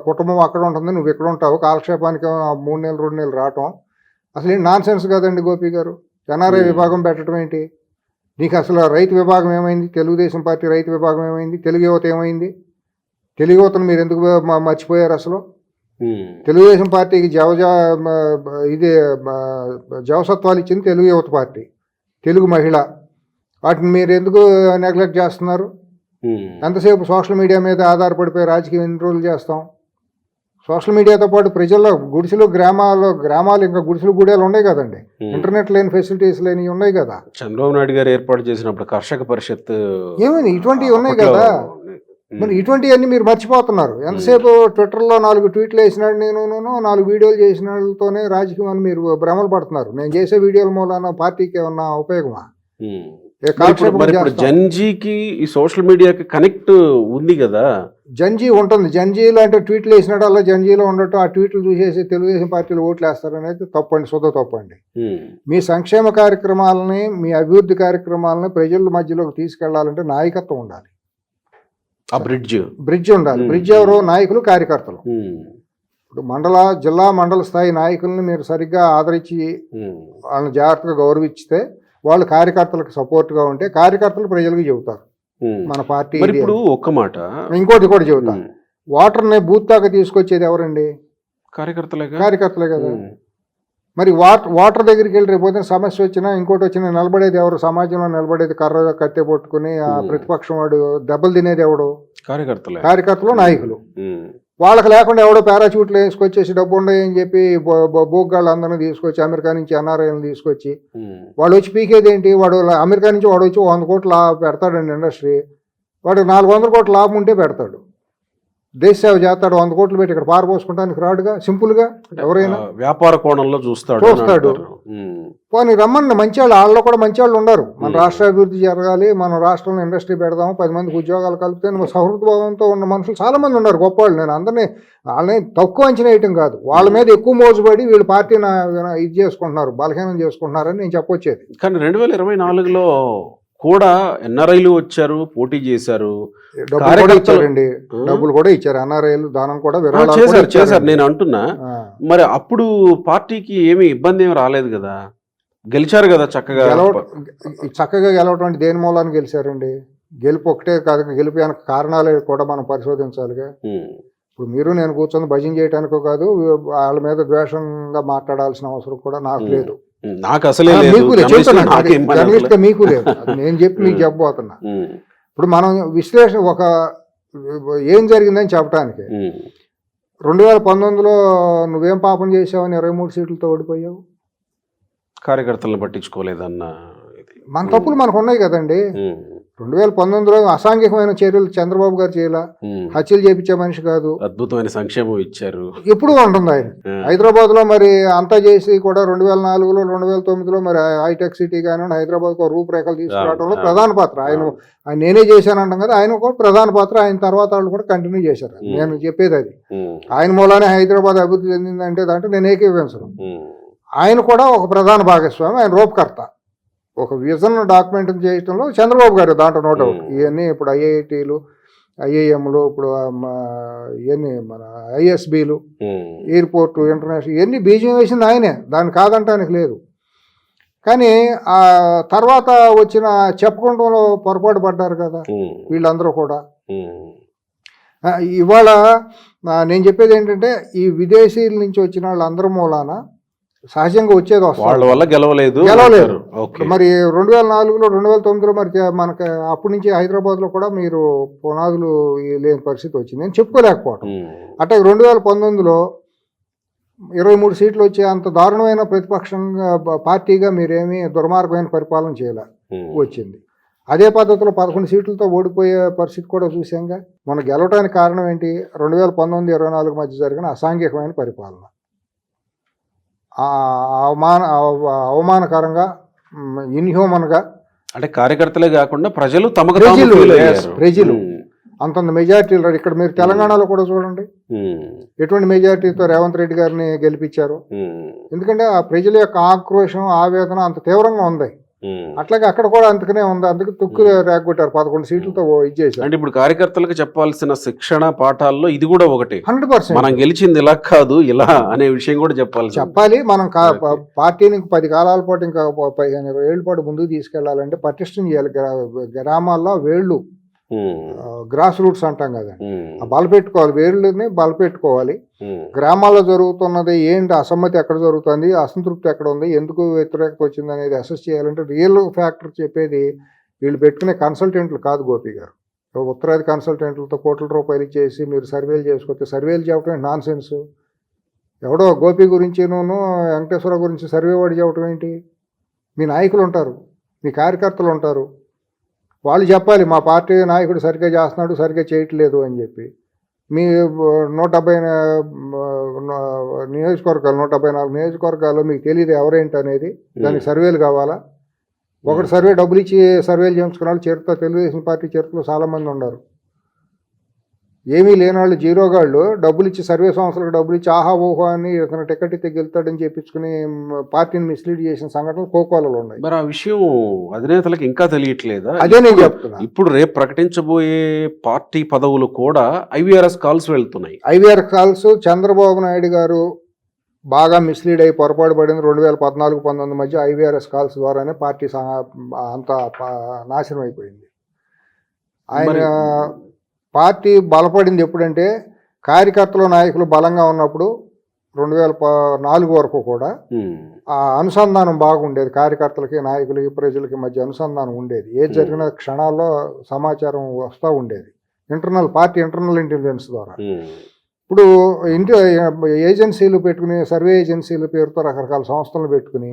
కుటుంబం అక్కడ ఉంటుంది, నువ్వు ఇక్కడ ఉంటావు. కాలక్షేపానికి 3 నెలలు 2 నెలలు రావటం అసలు ఏంటి? నాన్ సెన్స్ కదండి గోపి గారు. ఎన్ఆర్ఐ విభాగం పెట్టడం ఏంటి? నీకు అసలు రైతు విభాగం ఏమైంది? తెలుగుదేశం పార్టీ రైతు విభాగం ఏమైంది? తెలుగు యువత ఏమైంది? తెలుగు యువతను మీరు ఎందుకు మర్చిపోయారు? అసలు తెలుగుదేశం పార్టీకి జవసత్వాలు ఇచ్చింది తెలుగు యువత పార్టీ, తెలుగు మహిళ. వాటిని మీరు ఎందుకు నెగ్లెక్ట్ చేస్తున్నారు? ఎంతసేపు సోషల్ మీడియా మీద ఆధారపడిపోయి రాజకీయం ఎన్ని రోజులు చేస్తాం? సోషల్ మీడియాతో పాటు ప్రజల్లో గుడిసెలు గ్రామాలు ఇంకా గుడిసెలు గుడేలు ఉన్నాయి కదండి. ఇంటర్నెట్ లేని ఫెసిలిటీస్ లేని ఉన్నాయి కదా. చంద్రబాబు నాయుడు గారు ఏర్పాటు చేసినప్పుడు కర్షక పరిషత్ ఏమైంది ఇటువంటివి ఉన్నాయి కదా. మరి ఇటువంటివన్నీ మీరు మర్చిపోతున్నారు. ఎంతసేపు ట్విట్టర్లో 4 ట్వీట్లు వేసినాడు నేను 4 వీడియోలు చేసిన వాళ్ళతోనే రాజకీయం అని మీరు భ్రమలు పడుతున్నారు. నేను చేసే వీడియోల మూలాన పార్టీకి ఏమన్నా ఉపయోగమా? ఇప్పుడు జన్జీకి ఈ సోషల్ మీడియాకి కనెక్ట్ ఉంది కదా. జన్జీ ఉంటుంది. జన్జీలో అంటే ట్వీట్లు వేసినాడు అలా జన్జీలో ఉండటం, ఆ ట్వీట్లు చూసేసి తెలుగుదేశం పార్టీలు ఓట్లు వేస్తారనేది తప్పండి, శుద్ధ తప్పండి. మీ సంక్షేమ కార్యక్రమాలని, మీ అభివృద్ధి కార్యక్రమాలని ప్రజల మధ్యలోకి తీసుకెళ్లాలంటే నాయకత్వం ఉండాలి. ఆ బ్రిడ్జ్ ఉండాలి. బ్రిడ్జ్ ఎవరు? నాయకులు, కార్యకర్తలు. ఇప్పుడు జిల్లా మండల స్థాయి నాయకుల్ని మీరు సరిగ్గా ఆదరించి వాళ్ళని జాగ్రత్తగా గౌరవిస్తే వాళ్ళు కార్యకర్తలకు సపోర్ట్గా ఉంటే కార్యకర్తలు ప్రజలకు చెబుతారు మన పార్టీ. ఇప్పుడు ఒక్క మాట ఇంకోటి కూడా చెబుతారు. వాటర్ని బూత్ దాకా తీసుకొచ్చేది ఎవరండి? కార్యకర్తలే కదా. మరి వాటర్ దగ్గరికి వెళ్ళి రేపు సమస్య వచ్చినా ఇంకోటి వచ్చినా నిలబడేది ఎవరు? సమాజంలో నిలబడేది కర్ర కట్టె పట్టుకుని ఆ ప్రతిపక్షం వాడు దెబ్బలు తినేది ఎవడు? కార్యకర్తలు, నాయకులు. వాళ్ళకి లేకుండా ఎవడో పారాచూట్లు వేసుకొచ్చేసి డబ్బు ఉన్నాయని చెప్పి బోగ్గాళ్ళు అందరినీ తీసుకొచ్చి అమెరికా నుంచి ఎన్ఆర్ఐలను తీసుకొచ్చి వాడు వచ్చి పీకేది ఏంటి? వాడు అమెరికా నుంచి వాడు వచ్చి 100 కోట్లు పెడతాడండి ఇండస్ట్రీ. వాడు 400 కోట్ల లాభం ఉంటే పెడతాడు. దేశ సేవ చేస్తాడు. 100 కోట్లు పెట్టి ఇక్కడ పారపోసుకుంటానికి రాడుగా. సింపుల్గా ఎవరైనా వ్యాపార కోణంలో చూస్తాడు. పోనీ రమ్మని మంచి వాళ్ళలో కూడా మంచి వాళ్ళు ఉన్నారు. మన రాష్ట్ర అభివృద్ధి జరగాలి, మన రాష్ట్రంలో ఇండస్ట్రీ పెడదాము, 10 మందికి ఉద్యోగాలు కలిపితే సౌహృదభావంతో ఉన్న మనుషులు చాలా మంది ఉన్నారు, గొప్పవాళ్ళు. నేను అందరినీ వాళ్ళని తక్కువ అంచనా వేయటం కాదు, వాళ్ళ మీద ఎక్కువ మోజుపడి వీళ్ళు పార్టీని ఇది చేసుకుంటున్నారు, బలహీనం చేసుకుంటున్నారని నేను చెప్పొచ్చేది. కానీ 2024లో కూడా ఎన్ఆర్ఐలు వచ్చారు, పోటీ చేశారు, డబ్బులు కూడా ఇచ్చారు. ఎన్ఆర్ఐలు దానం కూడా చేశారు. నేను అంటున్నా, మరి అప్పుడు పార్టీకి ఏమి ఇబ్బంది ఏమి రాలేదు కదా, గెలిచారు కదా చక్కగా. గెలవటం అంటే దేని మూలాన్ని గెలిచారండి? గెలుపు ఒకటే కాదు, గెలిపేందుకు కారణాలు కూడా మనం పరిశోధించాలిగా. ఇప్పుడు మీరు నేను కూర్చొని భజన చేయడానికో కాదు, వాళ్ళ మీద ద్వేషంగా మాట్లాడాల్సిన అవసరం కూడా నాకు లేదు. నాకు అసలే జర్నలిస్ట్ గా మీకు లేదు. నేను చెప్పి మీకు చెప్పబోతున్నా. ఇప్పుడు మనం విశ్లేషణ ఏం జరిగిందని చెప్పడానికి 2019లో నువ్వేం పాపం చేసావని 23 సీట్లతో ఓడిపోయావు. కార్యకర్తలను పట్టించుకోలేదన్న మన తప్పులు మనకు ఉన్నాయి కదండి. 2019లో అసాంఘికమైన చర్యలు చంద్రబాబు గారు చేయాల, హత్యలు చేపించే మనిషి కాదు, అద్భుతమైన సంక్షేమం ఇచ్చారు, ఎప్పుడు ఉంటుంది ఆయన. హైదరాబాద్ లో మరి అంతా చేసి కూడా 2004లో 2009లో మరి హైటెక్ సిటీ కానీ హైదరాబాద్ రూపురేఖలు తీసుకురావడంలో ప్రధాన పాత్ర ఆయన నేనే చేశానంటాం కదా, ఆయన కూడా ప్రధాన పాత్ర. ఆయన తర్వాత వాళ్ళు కూడా కంటిన్యూ చేశారు. నేను చెప్పేది అది. ఆయన మూలానే హైదరాబాద్ అభివృద్ధి చెందిందంటే దాంట్లో నేను ఏకీభవించను. ఆయన కూడా ఒక ప్రధాన భాగస్వామి, ఆయన రూపకర్త. ఒక విజన్ డాక్యుమెంట్ చేయడంలో చంద్రబాబు గారు దాంట్లో నోట్ అవుట్. ఇవన్నీ ఇప్పుడు ఐఐటీలు, ఐఐఎంలు, ఇప్పుడు ఇవన్నీ మన ఐఎస్బీలు, ఎయిర్పోర్టు, ఇంటర్నేషనల్, ఇవన్నీ బీజం వేసింది ఆయనే, దాన్ని కాదంటానికి లేదు. కానీ ఆ తర్వాత వచ్చిన చెప్పకుండా పొరపాటు పడ్డారు కదా వీళ్ళందరూ కూడా. ఇవాళ నేను చెప్పేది ఏంటంటే, ఈ విదేశీల నుంచి వచ్చిన వాళ్ళందరూ మూలాన సహజంగా వచ్చేది వాళ్ళ వల్ల గెలవలేదు. మరి 2004లో 2009లో మరి మనకి అప్పటి నుంచి హైదరాబాద్ లో కూడా మీరు పునాదులు లేని పరిస్థితి వచ్చింది, నేను చెప్పుకోలేకపోవటం. అంటే 2019లో 23 సీట్లు వచ్చే అంత దారుణమైన ప్రతిపక్షంగా పార్టీగా మీరేమీ దుర్మార్గమైన పరిపాలన చేయాల వచ్చింది. అదే పద్ధతిలో 11 సీట్లతో ఓడిపోయే పరిస్థితి కూడా చూసాంగా. మన గెలవడానికి కారణం ఏంటి? 2019-24 మధ్య జరిగిన అసాంఘికమైన పరిపాలన, అవమానకరంగా, ఇన్హ్యూమన్గా. అంటే కార్యకర్తలే కాకుండా ప్రజలు ప్రజలు అంతంత మెజారిటీలు. ఇక్కడ మీరు తెలంగాణలో కూడా చూడండి ఎటువంటి మెజారిటీతో రేవంత్ రెడ్డి గారిని గెలిపించారు. ఎందుకంటే ఆ ప్రజల యొక్క ఆక్రోషం, ఆవేదన అంత తీవ్రంగా ఉంది. అట్లాగే అక్కడ కూడా అందుకనే ఉంది. అందుకే తుక్కు రేగొట్టారు, 11 సీట్లతో ఇచ్చేసారు. అంటే ఇప్పుడు కార్యకర్తలకు చెప్పాల్సిన శిక్షణ పాఠాల్లో ఇది కూడా ఒకటి. 100% మనం గెలిచింది ఇలా కాదు ఇలా అనే విషయం కూడా చెప్పాలి. మనం పార్టీని 10 కాలాల పాటు ఇంకా 15-20 ఏళ్ళ పాటు ముందుకు తీసుకెళ్లాలంటే పటిష్టం చేయాలి. గ్రామాల్లో వేళ్ళు, గ్రాస్ రూట్స్ అంటాం కదా, బలపెట్టుకోవాలి, వేళ్ళని బలపెట్టుకోవాలి. గ్రామాల్లో జరుగుతున్నది ఏంటి, అసమ్మతి ఎక్కడ జరుగుతుంది, అసంతృప్తి ఎక్కడ ఉంది, ఎందుకు వ్యతిరేకత వచ్చింది అనేది అసెస్ చేయాలంటే రియల్ ఫ్యాక్టర్ చెప్పేది వీళ్ళు పెట్టుకునే కన్సల్టెంట్లు కాదు గోపి గారు. ఉత్తరాది కన్సల్టెంట్లతో కోట్ల రూపాయలు ఇచ్చేసి మీరు సర్వేలు చేసుకొస్తే సర్వేలు చెప్పడం నాన్ సెన్స్. ఎవడో గోపి గురించినూ వెంకటేశ్వర గురించి సర్వే వాడి చెప్పడం ఏంటి? మీ నాయకులు ఉంటారు, మీ కార్యకర్తలు ఉంటారు, వాళ్ళు చెప్పాలి మా పార్టీ నాయకుడు సరిగ్గా చేస్తున్నాడు, సరిగ్గా చేయట్లేదు అని చెప్పి. మీ 170 నియోజకవర్గాలు, 174 నియోజకవర్గాల్లో మీకు తెలియదు ఎవరేంటి అనేది. దానికి సర్వేలు కావాలా? ఒకటి సర్వే డబ్బులు ఇచ్చి సర్వేలు చేయించుకున్న వాళ్ళు చరిత్ర, తెలుగుదేశం పార్టీ చరిత్రలో చాలామంది ఉన్నారు. ఏమీ లేని వాళ్ళు, జీరోగాళ్ళు డబ్బులు ఇచ్చి సర్వే సంస్థలకు డబ్బులు ఇచ్చి ఆహా ఓహో అని ఇతను టికెట్ ఇస్తే గెలుతాడని చెప్పించుకుని పార్టీని మిస్లీడ్ చేసిన సంఘటనలు కోకోలలో ఉన్నాయి. మరి ఆ విషయం అధినేతలకు ఇంకా తెలియట్లేదా? అదే నేను చెప్తున్నా. ఇప్పుడు రేపు ప్రకటించబోయే పార్టీ పదవులు కూడా ఐవీఆర్ఎస్ కాల్స్ వెళ్తున్నాయి. ఐవీఆర్ కాల్స్ చంద్రబాబు నాయుడు గారు బాగా మిస్లీడ్ అయ్యి పొరపాటు పడింది. 2014-19 మధ్య ఐవీఆర్ఎస్ కాల్స్ ద్వారానే పార్టీ అంతా నాశనం అయిపోయింది. ఆయన పార్టీ బలపడింది ఎప్పుడంటే కార్యకర్తలు నాయకులు బలంగా ఉన్నప్పుడు 2004 వరకు కూడా ఆ అనుసంధానం బాగుండేది. కార్యకర్తలకి నాయకులకి ప్రజలకి మధ్య అనుసంధానం ఉండేది. ఏది జరిగిన క్షణాల్లో సమాచారం వస్తూ ఉండేది పార్టీ ఇంటర్నల్ ఇంటెలిజెన్స్ ద్వారా. ఇప్పుడు ఏజెన్సీలు పెట్టుకుని, సర్వే ఏజెన్సీల పేరుతో రకరకాల సంస్థలను పెట్టుకుని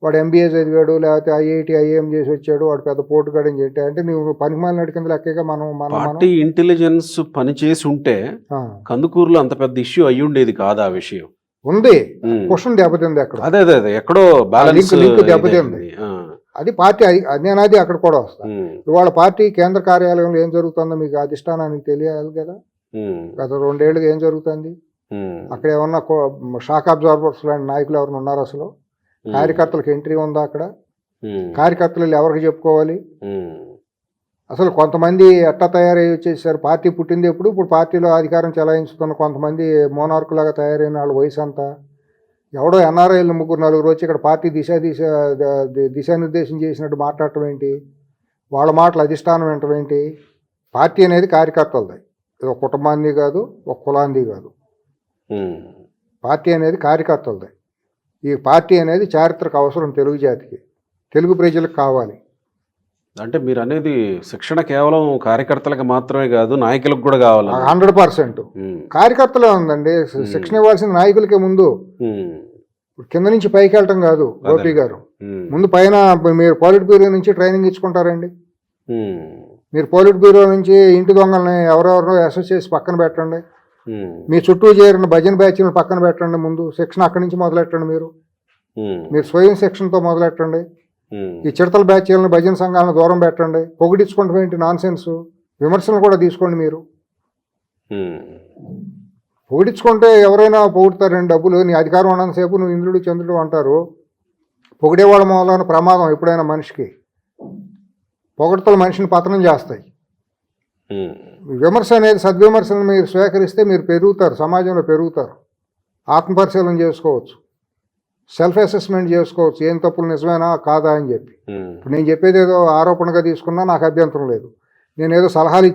వాడు ఎంబీఏ చదివాడు, లేకపోతే ఐఐటి ఐఏఎం చేసి వచ్చాడు, వాడు పెద్ద పోటుగాడు అని చెప్పి అంటే నువ్వు పనిమాలిన కింద లెక్కగా పార్టీ ఇంటెలిజెన్స్ పని చేసి ఉంటే కందుకూరులో అంత పెద్ద ఇష్యూ అయ్యి ఉండేది కాదు. ఆ విషయం ఉంది, క్వశ్చన్ దెబ్బతింది అక్కడ. అదే ఎక్కడో బ్యాలెన్స్ దెబ్బతింది. అది పార్టీ అన్యానాది అక్కడ కూడా వస్తాను. ఇవాళ పార్టీ కేంద్ర కార్యాలయంలో ఏం జరుగుతుందో మీకు అధిష్టానానికి తెలియాలి కదా. గత 2 ఏళ్ళుగా ఏం జరుగుతుంది అక్కడ? ఏమన్నా షాక్ అబ్జర్వర్స్ లాంటి నాయకులు ఎవరైనా ఉన్నారు? అసలు కార్యకర్తలకు ఎంట్రీ ఉందా అక్కడ? కార్యకర్తలు ఎవరికి చెప్పుకోవాలి? అసలు కొంతమంది ఎట్టా తయారై వచ్చేసారు. పార్టీ పుట్టింది ఎప్పుడు? ఇప్పుడు పార్టీలో అధికారం చెలాయించుతున్న కొంతమంది మోనార్కులాగా తయారైన వాళ్ళ వయసు అంతా. ఎవడో ఎన్ఆర్ఐలు 3-4 వచ్చి ఇక్కడ పార్టీ దిశానిర్దేశం చేసినట్టు మాట్లాడటం ఏంటి? వాళ్ళ మాటలు అధిష్టానం వినటం ఏంటి? పార్టీ అనేది కార్యకర్తలది, ఇది ఒక కుటుంబాన్ని కాదు, ఒక కులాంది కాదు. పార్టీ అనేది కార్యకర్తలది. ఈ పార్టీ అనేది చారిత్రక అవసరం తెలుగు జాతికి, తెలుగు ప్రజలకు కావాలి. అంటే మీరు అనేది శిక్షణ కేవలం కార్యకర్తలకు మాత్రమే కాదు, నాయకులకు కూడా కావాలి. 100% కార్యకర్తలే ఉందండి. శిక్షణ ఇవ్వాల్సిన నాయకులకే ముందు. కింద నుంచి పైకి వెళ్ళటం కాదు గోపి గారు. ముందు పైన మీరు పాలిట్ బ్యూరో నుంచి ట్రైనింగ్ ఇచ్చుకుంటారండి. మీరు పాలిట్ బ్యూరో నుంచి ఇంటి దొంగల్ని ఎవరెవరో అసెస్ చేసి పక్కన పెట్టండి. మీ చుట్టూ చేరిన భజన బ్యాచ్లను పక్కన పెట్టండి. ముందు శిక్షణ అక్కడి నుంచి మొదలెట్టండి. మీరు స్వయం శిక్షణతో మొదలెట్టండి. ఈ చిడతల బ్యాచ్లను, భజన సంఘాలను దూరం పెట్టండి. పొగిడించుకుంటే ఏంటి నాన్ సెన్స్? విమర్శలు కూడా తీసుకోండి. మీరు పొగిడించుకుంటే ఎవరైనా పొగుడుతారండి. డబ్బులు నీ అధికారం ఉన్నంతసేపు నువ్వు ఇంద్రుడు చంద్రుడు అంటారు. పొగిడేవాళ్ళ మూలన ప్రమాదం ఎప్పుడైనా మనిషికి. పొగడతలు మనిషిని పతనం చేస్తాయి. విమర్శ అనేది సద్విమర్శలను మీరు స్వీకరిస్తే మీరు పెరుగుతారు, సమాజంలో పెరుగుతారు. ఆత్మపరిశీలన చేసుకోవచ్చు, సెల్ఫ్ అసెస్మెంట్ చేసుకోవచ్చు. ఏం తప్పులు నిజమేనా కాదా అని చెప్పి. ఇప్పుడు నేను చెప్పేది ఏదో ఆరోపణగా తీసుకున్నా నాకు అభ్యంతరం లేదు. నేనేదో సలహాలు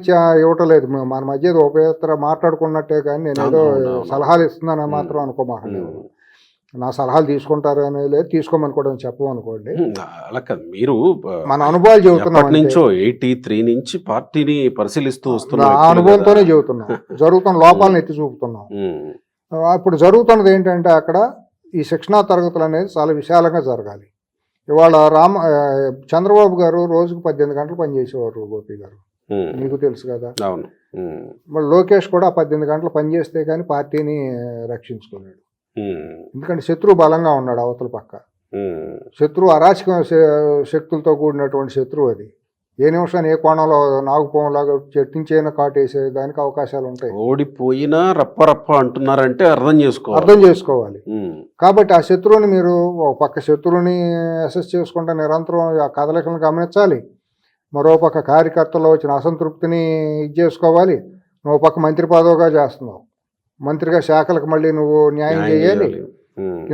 ఇవ్వటం లేదు. మన మధ్య ఏదో ఉపయోగ మాట్లాడుకున్నట్టే కానీ నేనేదో సలహాలు ఇస్తున్నానని మాత్రం అనుకోమాకండి. నా సలహాలు తీసుకుంటారు అనేది లేదు, తీసుకోమని కూడా చెప్పమనుకోండి. అలా కాదు, మీరు మన అనుభవాలు చెబుతున్నాం. 83 నుంచి పార్టీని పరిశీలిస్తూ వస్తున్నా, ఆ అనుభవంతోనే చెబుతున్నాం. జరుగుతున్న లోపాలను ఎత్తి చూపుతున్నాం. ఇప్పుడు జరుగుతున్నది ఏంటంటే అక్కడ ఈ శిక్షణా తరగతులు అనేది చాలా విశాలంగా జరగాలి. ఇవాళ చంద్రబాబు గారు రోజుకు 18 గంటలు పనిచేసేవారు గోపి గారు, నీకు తెలుసు కదా. మళ్ళీ లోకేష్ కూడా 18 గంటలు పనిచేస్తే కానీ పార్టీని రక్షించుకోలేడు. ఎందుకంటే శత్రువు బలంగా ఉన్నాడు అవతల పక్క. శత్రువు అరాచక శక్తులతో కూడినటువంటి శత్రువు. అది ఏ నిమిషాన్ని ఏ కోణంలో నాగుపోలాగా చెట్టించైనా కాటేసే దానికి అవకాశాలు ఉంటాయి. ఓడిపోయినా రప్ప రప్ప అంటున్నారంటే అర్థం చేసుకోవాలి. కాబట్టి ఆ శత్రువుని మీరు ఒక పక్క శత్రువుని అసెస్ చేసుకుంటే నిరంతరం ఆ కదలికలను గమనించాలి. మరో పక్క కార్యకర్తల్లో వచ్చిన అసంతృప్తిని చేసుకోవాలి. నువ్వు పక్క మంత్రి పదవిగా చేస్తున్నావు, మంత్రిగా శాఖలకు మళ్ళీ నువ్వు న్యాయం చేయాలి.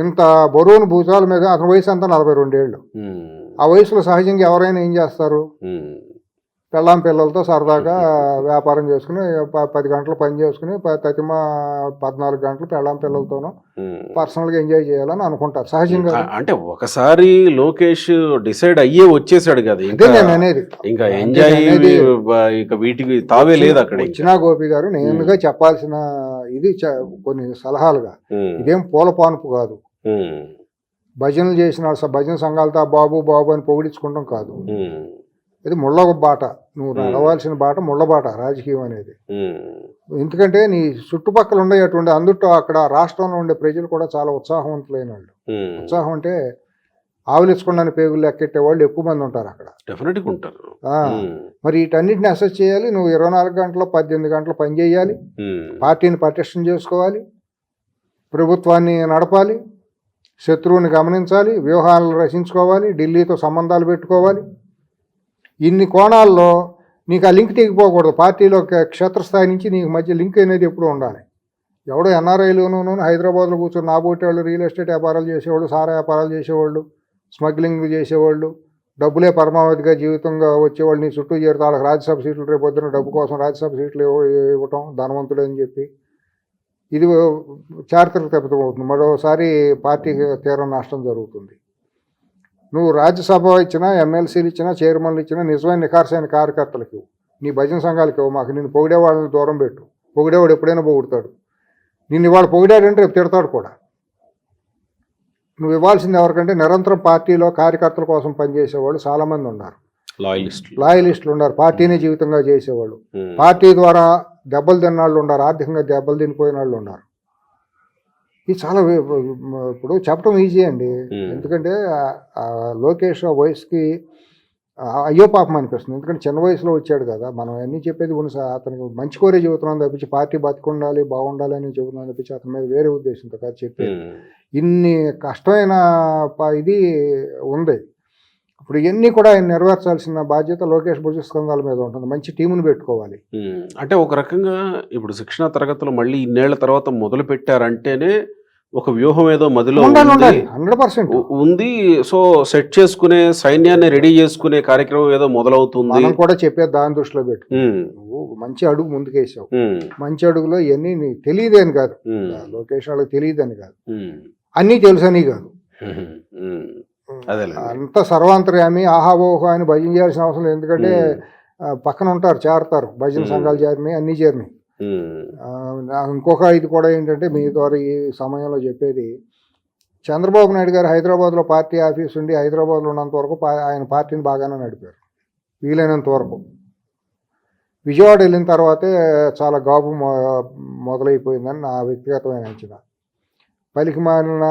ఇంత బరువును భూతాల మీద, అతని వయసు అంతా 42 ఏళ్ళు. ఆ వయసులో సహజంగా ఎవరైనా ఏం చేస్తారు? పెళ్ళాం పిల్లలతో సరదాగా వ్యాపారం చేసుకుని 10 గంటలు పని చేసుకుని తతిమ 14 గంటలు పెళ్ళాం పిల్లలతోనూ పర్సనల్గా ఎంజాయ్ చేయాలని అనుకుంటారు సహజంగా. అంటే ఒకసారి లోకేష్ డిసైడ్ అయ్యే వచ్చేసాడు కదా, అదే ఇంకా నేను అనేది. ఇంకా ఎంజాయ్ ఇక వీటికి తావే లేదు అక్కడ. వచ్చినా గోపి గారు నేనుగా చెప్పాల్సిన ఇది కొన్ని సలహాలుగా, ఇదేం పూల పానుపు కాదు. భజనలు చేసిన భజన సంఘాలతో బాబు బాబు అని పొగిడించుకుంటాం కాదు. ఇది ముళ్ళ బాట, నువ్వు నడవాల్సిన బాట ముళ్ళ బాట రాజకీయం అనేది. ఎందుకంటే నీ చుట్టుపక్కల ఉండేటువంటి అందుట్లో అక్కడ రాష్ట్రంలో ఉండే ప్రజలు కూడా చాలా ఉత్సాహవంతులైన వాళ్ళు. ఉత్సాహం అంటే ఆవులించకుండా పేగులు ఎక్కెట్టే వాళ్ళు ఎక్కువ మంది ఉంటారు అక్కడ. డెఫినెట్గా ఉంటారు. మరి వీటన్నిటిని అసెస్ చేయాలి. నువ్వు 24 గంటలు 18 గంటలు పని చేయాలి, పార్టీని పటిష్టం చేసుకోవాలి, ప్రభుత్వాన్ని నడపాలి, శత్రువుని గమనించాలి, వ్యూహాలను రచించుకోవాలి, ఢిల్లీతో సంబంధాలు పెట్టుకోవాలి. ఇన్ని కోణాల్లో నీకు ఆ లింక్ తెగిపోకూడదు. పార్టీలో క్షేత్రస్థాయి నుంచి నీకు మధ్య లింక్ అనేది ఎప్పుడూ ఉండాలి. ఎవడో ఎన్ఆర్ఐలోనూ హైదరాబాద్లో కూర్చొని నాబోటేవాళ్ళు, రియల్ ఎస్టేట్ వ్యాపారాలు చేసేవాళ్ళు, సారా వ్యాపారాలు చేసేవాళ్ళు, స్మగ్లింగ్ చేసేవాళ్ళు, డబ్బులే పరమావధిగా జీవితంగా వచ్చేవాళ్ళు నీ చుట్టూ చేరుతా వాళ్ళకి రాజ్యసభ సీట్లు రేపు పొద్దున డబ్బు కోసం రాజ్యసభ సీట్లు ఇవ్వటం ధనవంతుడు అని చెప్పి ఇది చారిత్రక తప్పిదం అవుతుంది. మరోసారి పార్టీకి తీవ్ర నష్టం జరుగుతుంది. నువ్వు రాజ్యసభ ఇచ్చినా, ఎమ్మెల్సీలు ఇచ్చినా, చైర్మన్లు ఇచ్చినా నిజమైన నిఖార్సైన కార్యకర్తలకు, నీ భజన సంఘాలకి మాకు నిన్ను పొగిడే వాళ్ళని దూరం పెట్టు. పొగిడేవాడు ఎప్పుడైనా పొగుడతాడు. నిన్ను ఇవాళ పొగిడాడంటే రేపు తిడతాడు కూడా. నువ్వు ఇవ్వాల్సింది ఎవరికంటే నిరంతరం పార్టీలో కార్యకర్తల కోసం పనిచేసేవాళ్ళు చాలామంది ఉన్నారు, లాయలిస్టులు ఉన్నారు, పార్టీని జీవితంగా చేసేవాళ్ళు, పార్టీ ద్వారా దెబ్బలు తిన్నాళ్ళు ఉన్నారు, ఆర్థికంగా దెబ్బలు తినిపోయిన వాళ్ళు ఉన్నారు. ఇది చాలా ఇప్పుడు చెప్పడం ఈజీ అండి. ఎందుకంటే లోకేష్ వయసుకి అయ్యో పాపం అనిపిస్తుంది. ఎందుకంటే చిన్న వయసులో వచ్చాడు కదా. మనం అన్నీ చెప్పేది అతనికి మంచి కోరే చెబుతున్నాం తప్పించి పార్టీ బతికుండాలి బాగుండాలి అని చెబుతున్నాం తప్పించి అతని మీద వేరే ఉద్దేశంతో కాదు చెప్పేది. ఇన్ని కష్టమైన ఇది ఉంది. ఇప్పుడు ఇవన్నీ కూడా ఆయన నెరవేర్చాల్సిన బాధ్యత లోకేష్ భుజస్కంధాల మీద ఉంటుంది. మంచి టీమును పెట్టుకోవాలి. అంటే ఒక రకంగా ఇప్పుడు శిక్షణా తరగతులు మళ్ళీ ఇన్నేళ్ల తర్వాత మొదలు పెట్టారంటేనే ఒక వ్యూహం ఏదో మదిలో 100% ఉంది. సో సెట్ చేసుకునే సైన్యాన్ని రెడీ చేసుకునే కార్యక్రమం ఏదో మొదలవుతుంది. మనం కూడా చెప్పేది దాని దృష్టిలో పెట్టు. నువ్వు మంచి అడుగు ముందుకేసావు. మంచి అడుగులో ఇవన్నీ నీకు తెలియదని కాదు, లోకేష్ వాళ్ళకి తెలియదని కాదు, అన్నీ తెలుసని కాదు. అంత సర్వాంతర్యామి ఆహావోహో అని భజన చేయాల్సిన అవసరం లేదు. ఎందుకంటే పక్కన ఉంటారు, చేరతారు, భజన సంఘాలు చేరినాయి, అన్నీ చేరినాయి. ఇంకొక ఇది కూడా ఏంటంటే మీ ద్వారా ఈ సమయంలో చెప్పేది, చంద్రబాబు నాయుడు గారు హైదరాబాద్లో పార్టీ ఆఫీస్ ఉండి హైదరాబాద్లో ఉన్నంత వరకు ఆయన పార్టీని బాగానే నడిపారు వీలైనంత వరకు. విజయవాడ వెళ్ళిన తర్వాతే చాలా గాబు మొదలైపోయిందని నా వ్యక్తిగతమైన అంచనా. పలికి మాలిన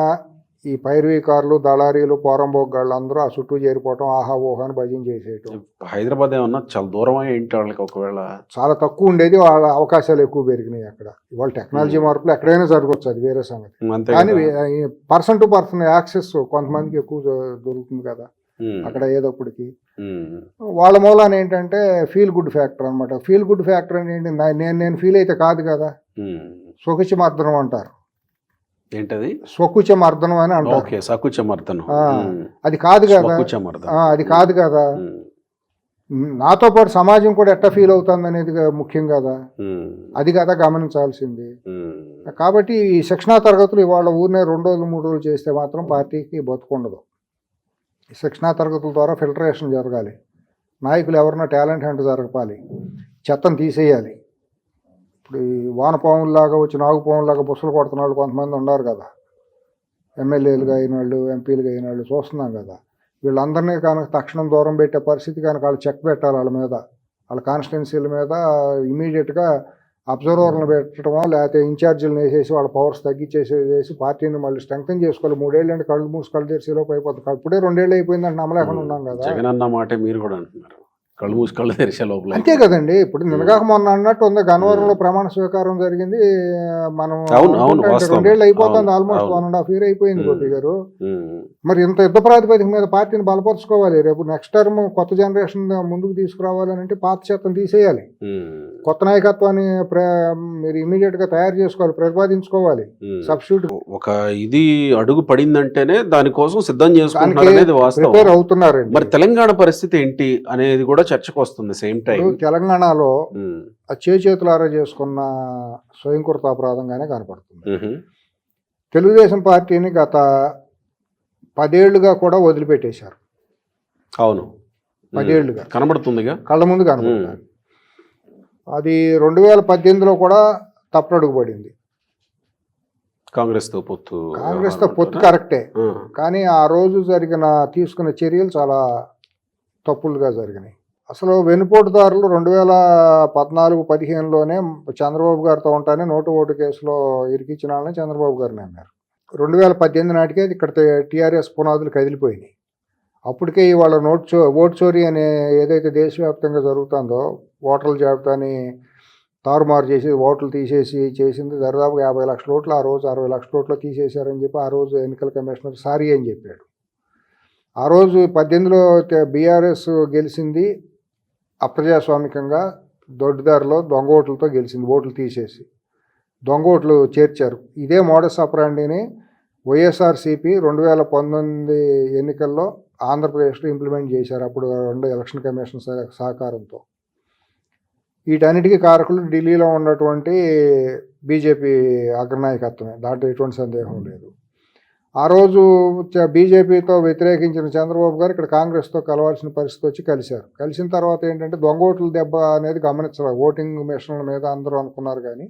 ఈ పైరవీకారులు, దళారీలు, పోరంబోగాళ్ళు అందరూ ఆ చుట్టూ చేరిపోవటం, ఆహా ఓహా అని భజన చేసేయటం. హైదరాబాద్ ఏమన్నా చాలా దూరమే ఏంటి వాళ్ళకి, ఒకవేళ చాలా తక్కువ ఉండేది, వాళ్ళ అవకాశాలు ఎక్కువ పెరిగినాయి అక్కడ. ఇవాళ టెక్నాలజీ మార్పులు ఎక్కడైనా జరగవచ్చు, అది వేరే సంగతి. కానీ పర్సన్ టు పర్సన్ యాక్సెస్ కొంతమందికి ఎక్కువ దొరుకుతుంది కదా అక్కడ ఏదప్పటికి. వాళ్ళ మూలాన ఏంటంటే ఫీల్ గుడ్ ఫ్యాక్టర్ అనమాట. ఫీల్ గుడ్ ఫ్యాక్టర్ అని ఏంటి, నేను ఫీల్ అయితే కాదు కదా, సుఖిచమర్దనం అంటారు. ఏంటది? స్వకుచమర్దనం అని అంటారు. అది కాదు కదా, అది కాదు కదా. నాతో పాటు సమాజం కూడా ఎట్లా ఫీల్ అవుతుంది అనేది ముఖ్యం కదా, అది కదా గమనించాల్సింది. కాబట్టి ఈ శిక్షణా తరగతులు ఇవాళ ఊరినే 2 రోజులు 3 రోజులు చేస్తే మాత్రం పార్టీకి బతుకుండదు. ఈ శిక్షణా తరగతుల ద్వారా ఫిల్టరేషన్ జరగాలి. నాయకులు ఎవరన్నా టాలెంట్ హంట్ జరగాలి, చెత్తను తీసేయాలి. ఇప్పుడు ఈ వానపాముల్లాగా వచ్చి నాగుపాముల్లాగా బుసలు కొడుతున్న వాళ్ళు కొంతమంది ఉన్నారు కదా, ఎమ్మెల్యేలుగా అయిన వాళ్ళు, ఎంపీలుగా అయిన వాళ్ళు చూస్తున్నాం కదా. వీళ్ళందరినీ కనుక తక్షణం దూరం పెట్టే పరిస్థితి కనుక వాళ్ళు చెక్ పెట్టాలి వాళ్ళ మీద, వాళ్ళ కాన్స్టిట్యున్సీల మీద ఇమీడియట్గా అబ్జర్వర్లను పెట్టడమో లేకపోతే ఇన్ఛార్జీలను వేసేసి వాళ్ళ పవర్స్ తగ్గించేసి పార్టీని మళ్ళీ స్ట్రెంగ్తన్ చేసుకోవాలి. 3 ఏళ్ళు అంటే కళ్ళు మూసి కళ్ళు తెరిచేలోపు అయిపోతుంది. అప్పుడే 2 ఏళ్ళు అయిపోయిందంటే నమ్మలేకుండా ఉన్నాం కదా. జగన్ అన్న మాట మీరు కూడా అంటున్నారు, కళ్ళు మూసి కళ్ళు తెరిచే లోపల. అంతే కదండి. ఇప్పుడు నిన్నగాక మొన్న అన్నట్టు ఉంది, గన్నవరంలో ప్రమాణ స్వీకారం జరిగింది. మనం 2 ఏళ్ళు అయిపోతుంది, ఆల్మోస్ట్ 1.5 year అయిపోయింది గోపి గారు. మరి ఇంత యుద్ధ ప్రాతిపదిక మీద పార్టీని బలపరుచుకోవాలి. రేపు నెక్స్ట్ టర్మ్ కొత్త జనరేషన్ ముందుకు తీసుకురావాలని అంటే పాత చెత్తను తీసేయాలి. కొత్త నాయకత్వాన్ని మీరు ఇమీడియట్ గా తయారు చేసుకోవాలి, ప్రతిపాదించుకోవాలి. సబ్స్టిట్యూట్ ఒక ఇది అడుగు పడిందంటేనే దానికోసం సిద్ధం చేసుకుంటున్నారు అనేది వాస్తవం. ప్రిపేర్ అవుతున్నారండి. మరి తెలంగాణ పరిస్థితి ఏంటి అనేది కూడా చర్చకు వస్తుంది సేమ్ టైం. ఇప్పుడు తెలంగాణలో ఆ చేతులారా చేసుకున్న స్వయంకృత అపరాధంగానే కనపడుతుంది. తెలుగుదేశం పార్టీని గత 10 ఏళ్లుగా కూడా వదిలిపెట్టేశారు. అవును, 10 ఏళ్లుగా కనబడుతుందిగా, కళ్ళ ముందు కనబడుతుంది. అది 2018లో కూడా తప్పడుగు పడింది. కాంగ్రెస్ తో పొత్తు కరెక్టే, కానీ ఆ రోజు తీసుకున్న చర్యలు చాలా తప్పులుగా జరిగినాయి. అసలు వెనుపోటుదారులు 2014-15లోనే చంద్రబాబు గారితో ఉంటానే ఓటు కేసులో ఇరికించిన వాళ్ళని చంద్రబాబు గారిని అన్నారు. 2018 నాటికే ఇక్కడ టీఆర్ఎస్ పునాదులు కదిలిపోయినాయి. అప్పటికే ఇవాళ ఓటు చోరీ అనే ఏదైతే దేశవ్యాప్తంగా జరుగుతుందో, ఓటర్ల జాబితాని తారుమారు చేసి ఓట్లు తీసేసి చేసింది దాదాపు 50 లక్షల ఓట్లు. ఆ రోజు 60 లక్షల ఓట్లు తీసేశారని చెప్పి ఆ రోజు ఎన్నికల కమిషనర్ సారీ అని చెప్పాడు. ఆ రోజు 18లో బీఆర్ఎస్ గెలిచింది అప్రజాస్వామికంగా, దొడ్డిదారిలో దొంగ ఓట్లతో గెలిచింది. ఓట్లు తీసేసి దొంగ ఓట్లు చేర్చారు. ఇదే మోడస్ ఆపరాండిని వైఎస్ఆర్సీపీ 2019 ఎన్నికల్లో ఆంధ్రప్రదేశ్లో ఇంప్లిమెంట్ చేశారు. అప్పుడు 2 ఎలక్షన్ కమిషన్ సహకారంతో. వీటన్నిటికీ కారకులు ఢిల్లీలో ఉన్నటువంటి బీజేపీ అగ్రనాయకత్వమే, దాంట్లో ఎటువంటి సందేహం లేదు. ఆ రోజు బీజేపీతో వ్యతిరేకించిన చంద్రబాబు గారు ఇక్కడ కాంగ్రెస్తో కలవాల్సిన పరిస్థితి వచ్చి కలిశారు. కలిసిన తర్వాత ఏంటంటే దొంగ ఓట్ల దెబ్బ అనేది గమనించాలి. ఓటింగ్ మిషన్ల మీద అందరూ అనుకున్నారు, కానీ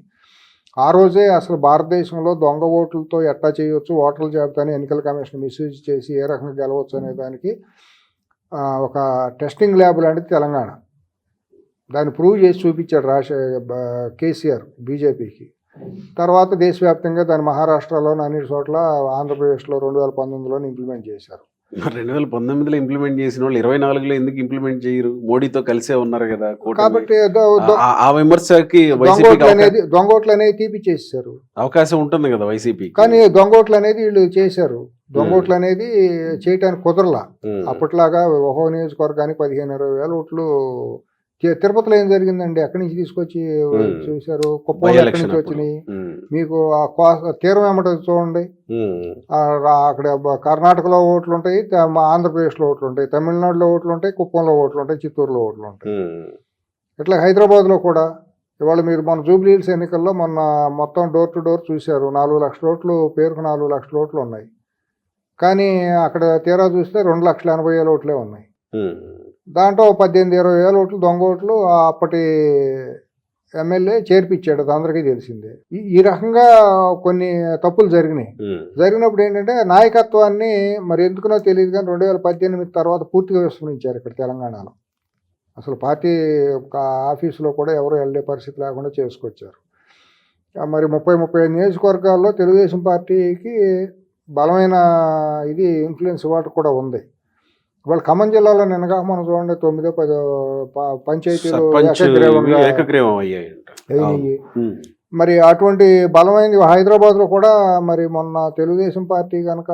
ఆ రోజే అసలు భారతదేశంలో దొంగ ఓట్లతో ఎట్టా చేయవచ్చు, ఓటర్ల జాబితాని ఎన్నికల కమిషన్ మిస్యూజ్ చేసి ఏ రకంగా గెలవచ్చు అనే దానికి ఒక టెస్టింగ్ ల్యాబ్ లాంటిది తెలంగాణ. దాన్ని ప్రూవ్ చేసి చూపించాడు కేసీఆర్ బీజేపీకి. తర్వాత దేశవ్యాప్తంగా దాన్ని మహారాష్ట్రలోని అన్ని చోట్ల, ఆంధ్రప్రదేశ్లో 2019లోనే ఇంప్లిమెంట్ చేశారు. 2019లో ఇంప్లిమెంట్ చేసిన వాళ్ళు 24లో ఎందుకు ఇంప్లిమెంట్ చేయరు? మోడీతో కలిసే ఉన్నారు కదా. కాబట్టి ఆ విమర్శకి దొంగోట్లు అనేది తీపిచ్చేసారు. అవకాశం ఉంటుంది కదా వైసీపీ, కానీ దొంగోట్లు అనేది వీళ్ళు చేశారు. దొంగోట్లు అనేది చేయటానికి కుదరలా. అప్పట్లాగా ఒక్కో నియోజకవర్గానికి 15-20 వేల ఓట్లు. తిరుపతిలో ఏం జరిగిందండి? ఎక్కడి నుంచి తీసుకొచ్చి చూశారు? కుప్పంలో ఎక్కడి నుంచి వచ్చినాయి? మీకు తీరం ఏమంటే చూడండి, అక్కడ కర్ణాటకలో ఓట్లు ఉంటాయి, ఆంధ్రప్రదేశ్లో ఓట్లు ఉంటాయి, తమిళనాడులో ఓట్లు ఉంటాయి, కుప్పంలో ఓట్లు ఉంటాయి, చిత్తూరులో ఓట్లు ఉంటాయి. ఇట్లా హైదరాబాద్లో కూడా ఇవాళ మీరు మన జూబ్లీ హిల్స్ ఎన్నికల్లో మొత్తం డోర్ టు డోర్ చూశారు. 4 లక్షల ఓట్లు, పేరుకు 4 లక్షల ఓట్లు ఉన్నాయి. కానీ అక్కడ తీరా చూస్తే 2,80,000 ఓట్లే ఉన్నాయి. దాంట్లో 18-20 వేల ఓట్లు దొంగ ఓట్లు అప్పటి ఎమ్మెల్యే చేర్పిచ్చాడు. అది అందరికీ తెలిసిందే. ఈ రకంగా కొన్ని తప్పులు జరిగినాయి. జరిగినప్పుడు ఏంటంటే నాయకత్వాన్ని మరి ఎందుకునో తెలియదు, కానీ 2018 తర్వాత పూర్తిగా విస్మరించారు ఇక్కడ తెలంగాణలో. అసలు పార్టీ ఆఫీసులో కూడా ఎవరు వెళ్ళే పరిస్థితి లేకుండా చేసుకొచ్చారు. మరి 30-35 నియోజకవర్గాల్లో తెలుగుదేశం పార్టీకి బలమైన ఇన్ఫ్లుయెన్స్ ఇవాళ కూడా ఉంది. ఇవాళ ఖమ్మం జిల్లాలో నిన్నగా మనం చూడండి 9-10 పంచాయతీలు ఏకగ్రీవం అయ్యాయి. మరి అటువంటి బలమైనది హైదరాబాద్లో కూడా. మరి మొన్న తెలుగుదేశం పార్టీ కనుక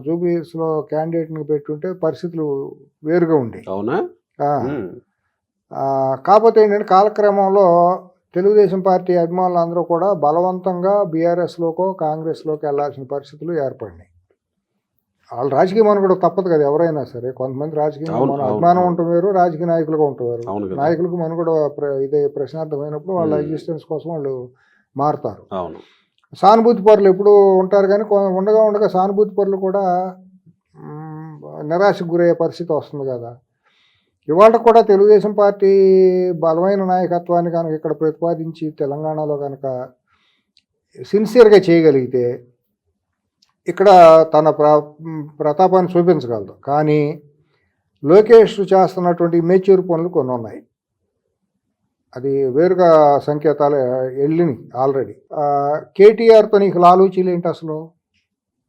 జూబ్లీహిల్స్లో క్యాండిడేట్ని పెట్టుంటే పరిస్థితులు వేరుగా ఉండే. అవునా? కాకపోతే ఏంటంటే కాలక్రమంలో తెలుగుదేశం పార్టీ అభిమానులు అందరూ కూడా బలవంతంగా బీఆర్ఎస్లోకో కాంగ్రెస్లోకి వెళ్లాల్సిన పరిస్థితులు ఏర్పడినాయి. వాళ్ళు రాజకీయ మనుగడ తప్పదు కదా, ఎవరైనా సరే. కొంతమంది రాజకీయ అభిమానం ఉంటున్నారు, రాజకీయ నాయకులుగా ఉంటున్నారు. నాయకులకు మనుగడ ప్రశ్నార్థమైనప్పుడు వాళ్ళ ఎగ్జిస్టెన్స్ కోసం వాళ్ళు మారుతారు. సానుభూతి పరులు ఎప్పుడు ఉంటారు, కానీ ఉండగా సానుభూతి పరులు కూడా నిరాశకు గురయ్యే పరిస్థితి వస్తుంది కదా. ఇవాళ కూడా తెలుగుదేశం పార్టీ బలమైన నాయకత్వాన్ని కనుక ఇక్కడ ప్రతిపాదించి తెలంగాణలో కనుక సిన్సియర్గా చేయగలిగితే ఇక్కడ తన ప్రతాపాన్ని చూపించగలదు. కానీ లోకేష్ చేస్తున్నటువంటి ఇమేచ్యూర్ పనులు కొన్ని ఉన్నాయి. అది వేరుగా సంకేతాలు వెళ్ళినాయి ఆల్రెడీ. కేటీఆర్తో నీకు లాలూచీలు ఏంటి అసలు?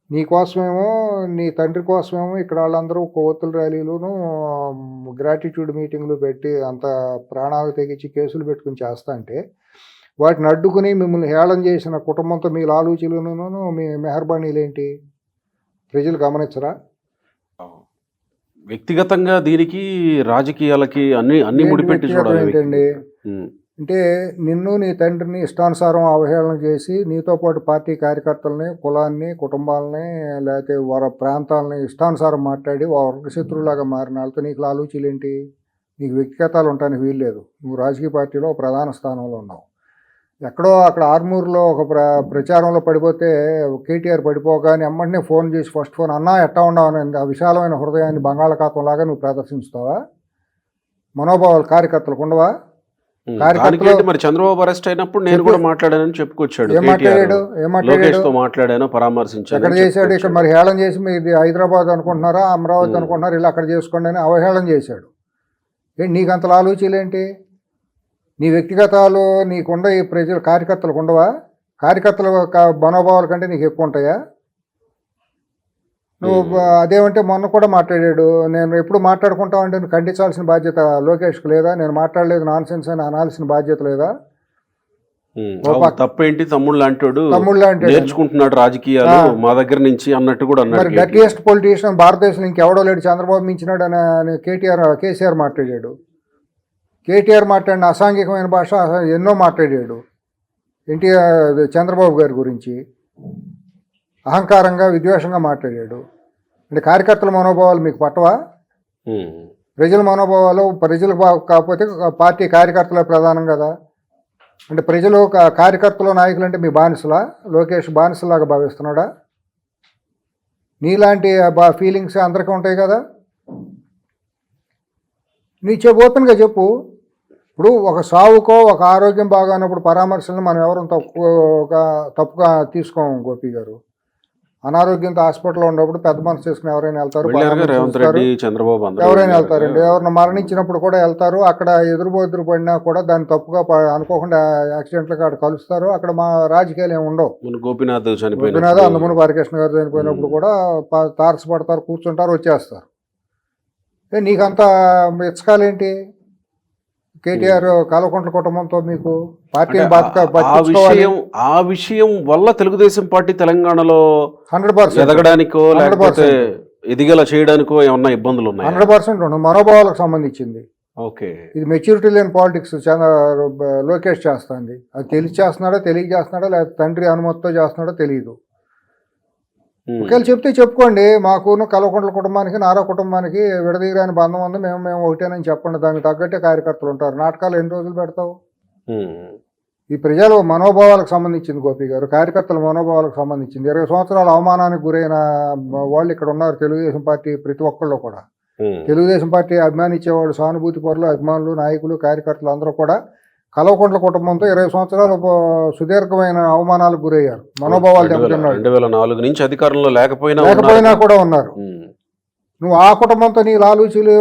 నీ కోసమేమో, నీ తండ్రి కోసమేమో ఇక్కడ వాళ్ళందరూ కొవ్వొత్తుల ర్యాలీలును గ్రాటిట్యూడ్ మీటింగ్లు పెట్టి అంత ప్రాణాలు తెగించి కేసులు పెట్టుకుని చేస్తా అంటే, వాటిని అడ్డుకుని మిమ్మల్ని హేళన చేసిన కుటుంబంతో మీ లాలూచీలను మీ మెహర్బానీలేంటి? ప్రజలు గమనించరా? వ్యక్తిగతంగా దీనికి రాజకీయాలకి అన్ని ముడిపెట్టి చూడాలి. ఏంటండి, అంటే నిన్ను నీ తండ్రిని ఇష్టానుసారం అవహేళన చేసి నీతో పాటు పార్టీ కార్యకర్తలని కులాన్ని కుటుంబాలని లేకపోతే వారి ప్రాంతాలని ఇష్టానుసారం మాట్లాడి వర్గ శత్రువులాగా మారిన వాళ్ళతో నీకు ఆలోచనలేంటి? నీకు వ్యక్తిగతాలు ఉండడానికి వీల్లేదు. నువ్వు రాజకీయ పార్టీలో ప్రధాన స్థానంలో ఉన్నావు. ఎక్కడో అక్కడ ఆర్మూర్లో ఒక ప్రచారంలో పడిపోతే కేటీఆర్ పడిపోగానే ఎమ్మటనే ఫోన్ చేసి ఫస్ట్ ఫోన్ అన్నా ఎట్టా ఉన్నావు ఆ విశాలమైన హృదయాన్ని బంగాళాఖాతంలాగా నువ్వు ప్రదర్శిస్తావా? మనోభావాలు కార్యకర్తలకు ఉండవా? దానికేంటి మరి చంద్రబాబు అరెస్ట్ అయినప్పుడు నేను కూడా మాట్లాడానని చెప్పుకొచ్చాడు. ఏం మాట్లాడాడు? లోకేష్ తో మాట్లాడాను, పరామర్శించాను. ఎక్కడ చేశాడు? ఇక్కడ మరి హేళన చేసి మీది హైదరాబాద్ అనుకుంటున్నారా, అమరావతి అనుకుంటున్నారా, ఇలా అక్కడ చేసుకోండి అని అవహేళన చేశాడు. ఏంటి నీకు అంత ఆలోచనలేంటి? నీ వ్యక్తిగతాలు నీకుండ ఈ ప్రజలు కార్యకర్తలకు ఉండవా? కార్యకర్తల మనోభావాల కంటే నీకు ఎక్కువ ఉంటాయా? నువ్వు అదేమంటే మొన్న కూడా మాట్లాడాడు, నేను ఎప్పుడు మాట్లాడుకుంటావంటే నువ్వు ఖండించాల్సిన బాధ్యత లోకేష్కి లేదా? నేను మాట్లాడలేదు నాన్ సెన్స్ అని అనాల్సిన బాధ్యత లేదా? తప్పేంటి తమ్ముళ్ళు అంటాడు, తమ్ముళ్ళు నేర్చుకుంటున్నాడు రాజకీయాలు మా దగ్గర నుంచి అన్నట్టు కూడా అన్నాడు. మరి గట్టియెస్ట్ పొలిటీషియన్ భారతదేశంలో ఇంకెవడో లేడు, చంద్రబాబు మించినాడు అని కేసీఆర్ మాట్లాడాడు. కేటీఆర్ మాట్లాడిన అసాంఘికమైన భాష ఎన్నో మాట్లాడాడు చంద్రబాబు గారి గురించి. అహంకారంగా విద్వేషంగా మాట్లాడాడు. అంటే కార్యకర్తల మనోభావాలు మీకు పట్టవా? ప్రజల మనోభావాలు ప్రజలకు కాకపోతే పార్టీ కార్యకర్తలే ప్రధానం కదా. అంటే ప్రజలు కార్యకర్తలు నాయకులు అంటే మీ బానిసలా? లోకేష్ బానిసలాగా భావిస్తున్నాడా? నీలాంటి ఫీలింగ్స్ అందరికీ ఉంటాయి కదా. నీ ఓపెన్గా చెప్పు. ఇప్పుడు ఒక సావుకో ఒక ఆరోగ్యం బాగానప్పుడు పరామర్శలను మనం ఎవరు తప్పుగా తీసుకోము గోపి గారు. అనారోగ్యంతో హాస్పిటల్లో ఉన్నప్పుడు పెద్ద మనసు చేసుకుని ఎవరైనా వెళ్తారు, ఎవరైనా వెళ్తారండి. ఎవరైనా మరణించినప్పుడు కూడా వెళ్తారు. అక్కడ ఎదురు పడినా కూడా దాన్ని తప్పుగా అనుకోకుండా యాక్సిడెంట్లు కాడ కలుస్తారు. అక్కడ మా రాజకీయాలు ఏమి ఉండవు. గోపీనాథ్ అందముని బాలకృష్ణ గారు చనిపోయినప్పుడు కూడా తారసపడతారు, కూర్చుంటారు, వచ్చేస్తారు. నీకంతా ఇచ్చకాలేంటి? కేటీఆర్ కల్వకుంట్ల కుటుంబంతో మీకు పార్టీని ఆ విషయం వల్ల తెలుగుదేశం పార్టీ తెలంగాణలో 100% ఎదగడానికో లేకపోతే ఎదిగేలా చేయడానికో ఏమన్నా ఇబ్బందులు ఉన్నాయి? 100% మనోభావాలకు సంబంధించింది. ఓకే, ఇది మెచ్యూరిటీ లేని పాలిటిక్స్ లోకేష్ చేస్తుంది. అది తెలిసి చేస్తున్నాడో తెలియజేస్తున్నాడో లేకపోతే తండ్రి అనుమతితో చేస్తున్నాడో తెలియదు. ఒకవేళ చెప్తే చెప్పుకోండి, మాకును కల్వకుంట్ల కుటుంబానికి నారా కుటుంబానికి విడదీయరాని బంధం ఉంది, మేము ఒకటేనని చెప్పండి. దానికి తగ్గట్టే కార్యకర్తలు ఉంటారు. నాటకాలు ఎన్ని రోజులు పెడతావు? ఈ ప్రజల మనోభావాలకు సంబంధించింది గోపి గారు, కార్యకర్తల మనోభావాలకు సంబంధించింది. 20 సంవత్సరాల అవమానానికి గురైన వాళ్ళు ఇక్కడ ఉన్నారు. తెలుగుదేశం పార్టీ ప్రతి ఒక్కళ్ళు కూడా తెలుగుదేశం పార్టీ అభిమానించేవాళ్ళు, సానుభూతి పరులు, అభిమానులు, నాయకులు, కార్యకర్తలు అందరూ కూడా కల్వకుంట్ల కుటుంబంతో 20 సంవత్సరాలు సుదీర్ఘమైన అవమానాలకు గురయ్యారు. మనోభావాలు దెబ్బతిన్నారు. 2004 నుంచి అధికారంలో లేకపోయినా కూడా ఉన్నారు. నువ్వు ఆ కుటుంబంతో నీ లాలూచీలు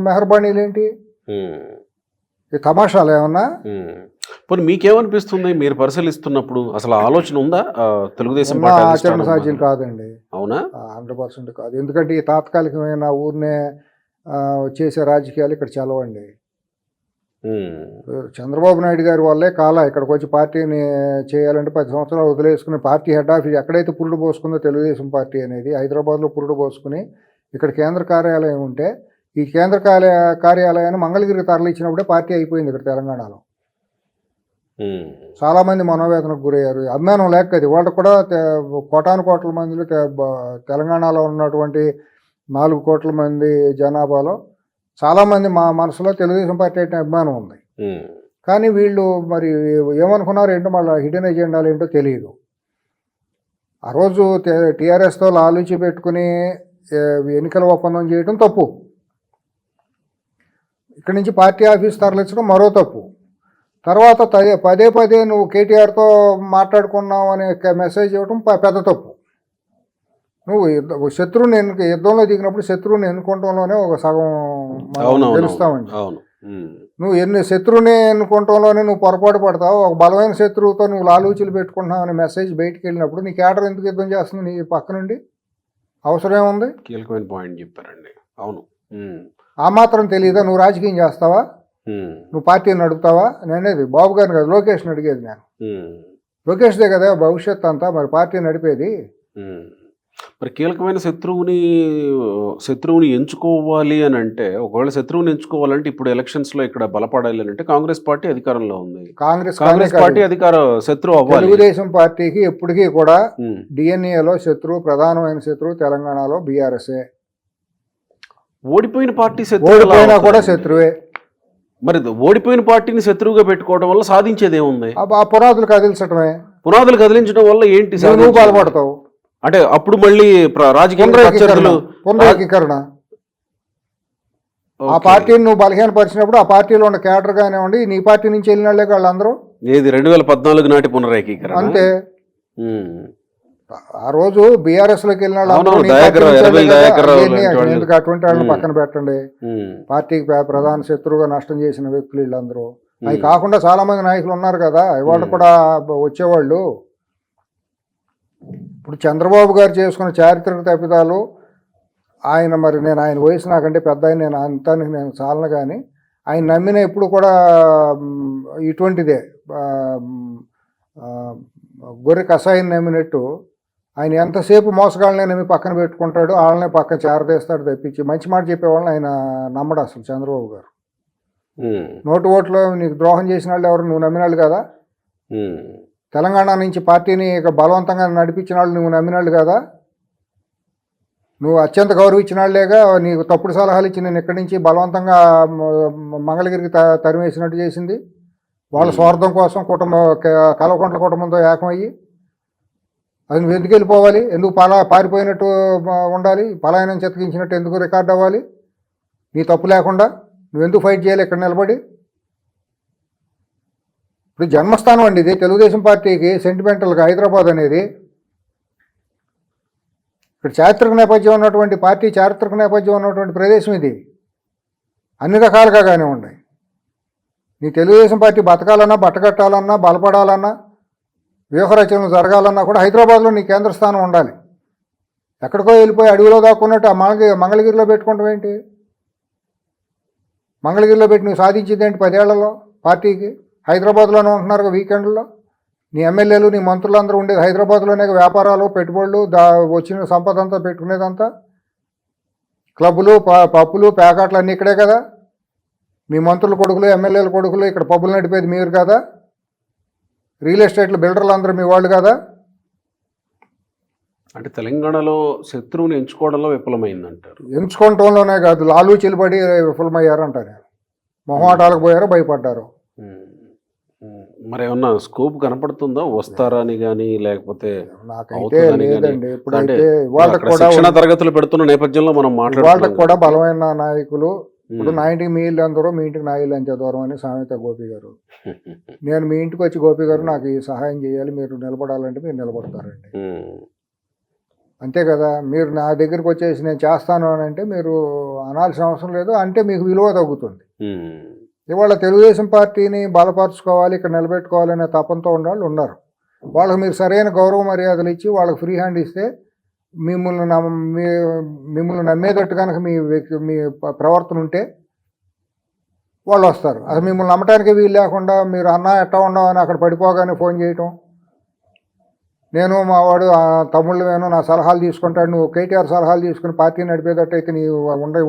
మెహర్బానీలు ఏంటి? ఈ తమాషాలు ఏమన్నా? పోనీ మీకేమనిపిస్తుంది మీరు పరిశీలిస్తున్నప్పుడు? అసలు ఆలోచన ఉందా తెలుగుదేశం ఆచరణ సాధ్యం కాదండి. అవునా? 100% కాదు. ఎందుకంటే ఈ తాత్కాలికమైన ఊరినే చేసే రాజకీయాలు ఇక్కడ చలవండి. చంద్రబాబు నాయుడు గారి వల్లే ఇక్కడికి వచ్చి పార్టీని చేయాలంటే 10 సంవత్సరాలు వదిలేసుకుని పార్టీ హెడ్ ఆఫీస్ ఎక్కడైతే పురుడు పోసుకుందో తెలుగుదేశం పార్టీ అనేది హైదరాబాద్లో పురుడు పోసుకుని ఇక్కడ కేంద్ర కార్యాలయం ఉంటే ఈ కేంద్ర కార్యాలయాన్ని మంగళగిరికి తరలించినప్పుడే పార్టీ అయిపోయింది ఇక్కడ తెలంగాణలో. చాలామంది మనోవేదనకు గురయ్యారు. అభిమానం లేక అది వాళ్ళకు కూడా కోటాను మందిలో తెలంగాణలో ఉన్నటువంటి 4 కోట్ల మంది జనాభాలో చాలామంది మా మనసులో తెలుగుదేశం పార్టీ అంటే అభిమానం ఉంది. కానీ వీళ్ళు మరి ఏమనుకున్నారు ఏంటో, మళ్ళీ హిడెన్ ఎజెండాలు ఏంటో తెలియదు. ఆ రోజు టీఆర్ఎస్తో లాలూచి పెట్టుకుని ఎన్నికల ఒప్పందం చేయడం తప్పు. ఇక్కడి నుంచి పార్టీ ఆఫీస్ తరలించడం మరో తప్పు. తర్వాత పదే నువ్వు కేటీఆర్తో మాట్లాడుకున్నావు అనే మెసేజ్ ఇవ్వడం పెద్ద తప్పు. నువ్వు శత్రువుని యుద్ధంలో దిగినప్పుడు శత్రువుని ఎన్నుకోవటంలోనే ఒక సగం గెలుస్తామండి. నువ్వు శత్రువుని ఎన్నుకోవటంలోనే నువ్వు పొరపాటు పడతావు. ఒక బలమైన శత్రువుతో నువ్వు లాలూచీలు పెట్టుకుంటున్నావు అనే మెసేజ్ బయటికి వెళ్ళినప్పుడు నీ కేడర్ ఎందుకు యుద్ధం చేస్తుంది నీ పక్క నుండి? అవసరం ఏముంది? కీలకమైన పాయింట్ చెప్పారండి. అవును, ఆ మాత్రం తెలియదా? నువ్వు రాజకీయం చేస్తావా? నువ్వు పార్టీని నడుపుతావా? నేనేది బాబు గారిని కదా, లోకేష్ని అడిగేది నేను. లోకేష్దే కదా భవిష్యత్ అంతా, మరి పార్టీ నడిపేది. మరి కీలకమైన శత్రువుని ఎంచుకోవాలి అని అంటే, ఒకవేళ శత్రువుని ఎంచుకోవాలంటే ఇప్పుడు ఎలక్షన్స్లో ఇక్కడ బలపడాలి అని అంటే కాంగ్రెస్ పార్టీ అధికారంలో ఉంది. కాంగ్రెస్ పార్టీ శత్రువు అవ్వాలి. తెలుగుదేశం పార్టీకి ఎప్పటికీ కూడా ఉమ్. డిఎన్ఏలో శత్రువు, ప్రధానమైన శత్రువు తెలంగాణలో బీఆర్ఎస్ఏ. ఓడిపోయిన పార్టీ శత్రువు ఓడిపోయినా కూడా శత్రువే. మరి ఓడిపోయిన పార్టీని శత్రువుగా పెట్టుకోవడం వల్ల సాధించేది ఏముంది? ఆ పునాదులు కదిలించడమే. పునాదులు కదిలించడం వల్ల ఏంటి నువ్వు సాధించేది? బాధపడతావు. అంటే అప్పుడు మళ్ళీ రాజకీయ ప్రత్యర్థులు పునరేకీకరణ. ఆ పార్టీని నువ్వు బలహీనపరిచినప్పుడు ఆ పార్టీలో ఉన్న క్యాడర్ కానివ్వండి, నీ పార్టీ నుంచి వెళ్ళిన వాళ్ళే వాళ్ళందరూ. ఏది 2014 నాటి పునరేకీకరణ అంతే. ఉమ్. ఆ రోజు బీఆర్ఎస్ లోకి వెళ్ళిన వాళ్ళు అవును, అందరూ నీ దయాకర్, పార్టీ నుంచే ఎర్రబెల్లి దయాకర్ కదా. లాంటి వాళ్ళు. ఎందుకు అటువంటి వాళ్ళని ఉమ్. పక్కన పెట్టండి. ఉమ్. పార్టీకి ప్రధాన శత్రువుగా నష్టం చేసిన వ్యక్తులు వీళ్ళందరూ. అవి కాకుండా చాలా మంది నాయకులు ఉన్నారు కదా, ఇవాళ కూడా వచ్చేవాళ్ళు. ఇప్పుడు చంద్రబాబు గారు చేసుకున్న చారిత్రక తప్పిదాలు ఆయన, మరి నేను ఆయన వయసు నాకంటే పెద్ద ఆయన, నేను అంతానికి నేను చాలను, కానీ ఆయన నమ్మిన ఎప్పుడు కూడా ఇటువంటిదే గొర్రె కషాయం నమ్మినట్టు ఆయన ఎంతసేపు మోసగాళ్ళనే నమ్మి పక్కన పెట్టుకుంటాడు, వాళ్ళనే పక్కన చేరదీస్తాడు తప్పించి మంచి మాట చెప్పేవాళ్ళని ఆయన నమ్మడు అసలు చంద్రబాబు గారు. నోటు ఓట్లో నీకు ద్రోహం చేసిన వాళ్ళు ఎవరు? నువ్వు నమ్మిన వాళ్ళు కదా. తెలంగాణ నుంచి పార్టీని ఇక బలవంతంగా నడిపించిన వాళ్ళు నువ్వు నమ్మిన వాళ్ళు కదా. నువ్వు అత్యంత గౌరవించిన వాళ్ళేగా. నీకు తప్పుడు సలహాలు ఇచ్చి నేను ఇక్కడి నుంచి బలవంతంగా మంగళగిరికి తరిమేసినట్టు చేసింది. వాళ్ళ స్వార్థం కోసం కల్వకుంట్ల కుటుంబంతో ఏకమయ్యి. అది నువ్వు ఎందుకు వెళ్ళిపోవాలి? ఎందుకు పారిపోయినట్టు ఉండాలి? పలాయనం చెతికించినట్టు ఎందుకు రికార్డ్ అవ్వాలి? నీ తప్పు లేకుండా నువ్వెందుకు ఫైట్ చేయాలి ఇక్కడ నిలబడి? ఇప్పుడు జన్మస్థానం అండి ఇది తెలుగుదేశం పార్టీకి. సెంటిమెంటల్గా హైదరాబాద్ అనేది ఇక్కడ చారిత్రక నేపథ్యం ఉన్నటువంటి పార్టీ, చారిత్రక నేపథ్యం ఉన్నటువంటి ప్రదేశం ఇది. అన్ని రకాలుగా కానివ్వండి. నీ తెలుగుదేశం పార్టీ బతకాలన్నా, బట్టగట్టాలన్నా, బలపడాలన్నా, వ్యూహరచనలు జరగాలన్నా కూడా హైదరాబాద్లో నీ కేంద్ర స్థానం ఉండాలి. ఎక్కడికో వెళ్ళిపోయి అడవిలో దాక్కున్నట్టు ఆ మంగళగిరిలో పెట్టుకుంటాం ఏంటి? మంగళగిరిలో పెట్టి నువ్వు సాధించింది ఏంటి 10 ఏళ్లలో పార్టీకి? హైదరాబాద్లోనే ఉంటున్నారు వీకెండ్లో. నీ ఎమ్మెల్యేలు, నీ మంత్రులందరూ ఉండేది హైదరాబాద్లోనే. వ్యాపారాలు, పెట్టుబడులు, వచ్చిన సంపద అంతా పెట్టుకునేదంతా క్లబ్బులు, పప్పులు, ప్యాకెట్లు అన్నీ ఇక్కడే కదా. మీ మంత్రుల కొడుకులు, ఎమ్మెల్యేల కొడుకులు ఇక్కడ పబ్బులు నడిపేది మీరు కదా. రియల్ ఎస్టేట్లు బిల్డర్లు అందరూ మీ వాళ్ళు కదా. అంటే తెలంగాణలో శత్రువుని ఎంచుకోవడంలో విఫలమైందంటారు. ఎంచుకోవటంలోనే కాదు, లాలు చెల్లిపడి విఫలమయ్యారు అంటారు. మొహమాటాలకు పోయారు, భయపడ్డారు. మరి ఏమన్నా స్కోప్ కనపడుతుందా? వస్తారా అని కానీ, లేకపోతే నాకైతే లేదండి. ఇప్పుడైతే వాళ్ళకి కూడా శిక్షణ తరగతులు పెడుతున్న నేపథ్యంలో మనం వాళ్ళకి కూడా బలమైన నాయకులు. ఇప్పుడు నా ఇంటికి మీ ఇల్లు అందరూ, మీ ఇంటికి నా ఇల్లు అంతే దూరం అని సామెత గోపి గారు. నేను మీ ఇంటికి వచ్చి గోపి గారు నాకు ఈ సహాయం చేయాలి, మీరు నిలబడాలంటే మీరు నిలబడతారండి. అంతే కదా. మీరు నా దగ్గరికి వచ్చేసి నేను చేస్తాను అని అంటే మీరు అనాల్సిన అవసరం లేదు. అంటే మీకు విలువ తగ్గుతుంది. ఇవాళ తెలుగుదేశం పార్టీని బలపరుచుకోవాలి, ఇక్కడ నిలబెట్టుకోవాలనే తపంతో ఉన్నవాళ్ళు ఉన్నారు. వాళ్ళకి మీరు సరైన గౌరవ మర్యాదలు ఇచ్చి వాళ్ళకి ఫ్రీ హ్యాండ్ ఇస్తే, మిమ్మల్ని నమ్మేటట్టు కనుక మీ ప్రవర్తన ఉంటే వాళ్ళు వస్తారు. అసలు మిమ్మల్ని నమ్మటానికి వీలు లేకుండా మీరు అన్నా ఎట్టా ఉండవు అని అక్కడ పడిపోగానే ఫోన్ చేయటం, నేను మా వాడు తమ్ముళ్ళు వేను నా సలహాలు తీసుకుంటాడు, నువ్వు కేటీఆర్ సలహాలు తీసుకుని పార్టీ నడిపేటట్టు అయితే నీ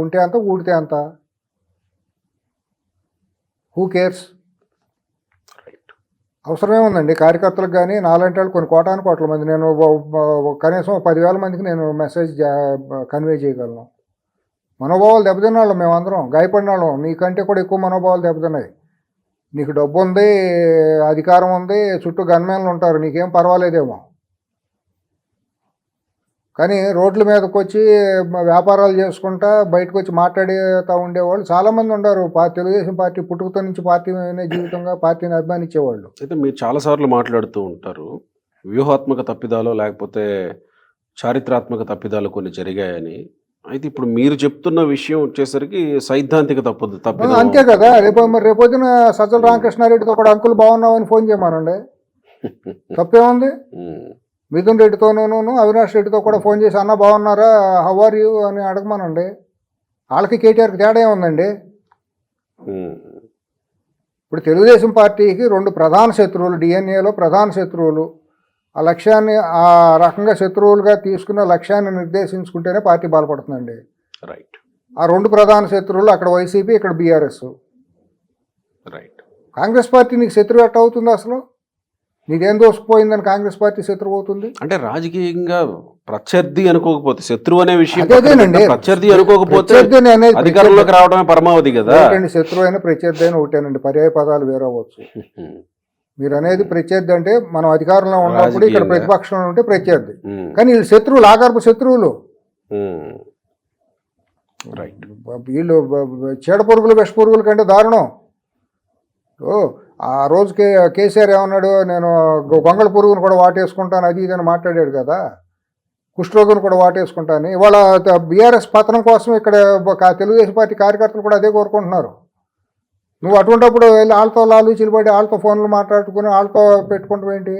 ఉంటే అంత, ఊడితే అంత. Who cares? అవసరమే ఉందండి కార్యకర్తలకు కానీ. నాలాంటి వాళ్ళు కొన్ని కోట్ల మంది, నేను కనీసం 10,000 మందికి నేను మెసేజ్ కన్వే చేయగలను. మనోభావాలు దెబ్బతిన్న వాళ్ళం మేమందరం, గాయపడిన వాళ్ళం. నీకంటే కూడా ఎక్కువ మనోభావాలు దెబ్బతిన్నాయి. నీకు డబ్బు ఉంది, అధికారం ఉంది, చుట్టూ గన్మెన్లు ఉంటారు, నీకేం పర్వాలేదేమో. కానీ రోడ్ల మీదకి వచ్చి వ్యాపారాలు చేసుకుంటా బయటకు వచ్చి మాట్లాడుతూ ఉండేవాళ్ళు చాలామంది ఉన్నారు. తెలుగుదేశం పార్టీ పుట్టుకతో నుంచి పార్టీ జీవితంగా పార్టీని అభిమానించేవాళ్ళు. అయితే మీరు చాలాసార్లు మాట్లాడుతూ ఉంటారు, వ్యూహాత్మక తప్పిదాలు లేకపోతే చారిత్రాత్మక తప్పిదాలు కొన్ని జరిగాయని. అయితే ఇప్పుడు మీరు చెప్తున్న విషయం వచ్చేసరికి సైద్ధాంతిక తప్పిదం అంతే కదా. రేపొద్దున సజ్జల రామకృష్ణారెడ్డితో కూడా అంకుల్ బాగున్నావని ఫోన్ చేయమనండి, తప్పేముంది? మిథున్ రెడ్డితోనూ అవినాష్ రెడ్డితో కూడా ఫోన్ చేసి అన్న బాగున్నారా, హౌ ఆర్ యూ అని అడగమనండి. వాళ్ళకి కేటీఆర్కి తేడా ఏముందండి? ఇప్పుడు తెలుగుదేశం పార్టీకి 2 ప్రధాన శత్రువులు, డిఎన్ఏలో ప్రధాన శత్రువులు ఆ లక్ష్యాన్ని ఆ రకంగా శత్రువులుగా తీసుకున్న లక్ష్యాన్ని నిర్దేశించుకుంటేనే పార్టీ బలపడుతుందండి. రైట్. ఆ రెండు ప్రధాన శత్రువులు అక్కడ వైసీపీ, ఇక్కడ బీఆర్ఎస్. రైట్. కాంగ్రెస్ పార్టీ నీకు శత్రువు ఎట్ట అవుతుంది అసలు? నీదేం దోసుకుపోయిందని కాంగ్రెస్ పార్టీ శత్రువు అవుతుంది? అంటే రాజకీయంగా ప్రత్యర్థి అనుకోకపోతే శత్రువు అనే విషయం అదేనండి. ప్రత్యర్థి అనుకోకపోతే ప్రత్యర్థి అనేది అధికారంలోకి రావడమే పరమావధి కదా. శత్రువు అయినా ప్రత్యర్థి అయినా ఒకటేనండి, పర్యాయ పదాలు వేరవచ్చు. మీరు అనేది ప్రత్యర్థి అంటే మనం అధికారంలో ఉన్నప్పుడు ఇక్కడ ప్రతిపక్షంలో ఉంటే ప్రత్యర్థి, కానీ వీళ్ళు శత్రువులు, ఆగర్భ శత్రువులు. రైట్. వీళ్ళు చీడ పురుగులు విష పురుగుల కంటే దారుణం. ఆ రోజు కేసీఆర్ ఏమన్నాడు, నేను గొంగళ పురుగును కూడా వాటేసుకుంటాను అది ఇది అని మాట్లాడాడు కదా, కుష్ఠరోగును కూడా వాటేసుకుంటాను. ఇవాళ బీఆర్ఎస్ పతనం కోసం ఇక్కడ తెలుగుదేశం పార్టీ కార్యకర్తలు కూడా అదే కోరుకుంటున్నారు. నువ్వు అటువంటిప్పుడు వెళ్ళి వాళ్ళతో లాలూచీలు వాళ్ళతో ఫోన్లు మాట్లాడుకుని వాళ్ళతో పెట్టుకుంటావు ఏంటి?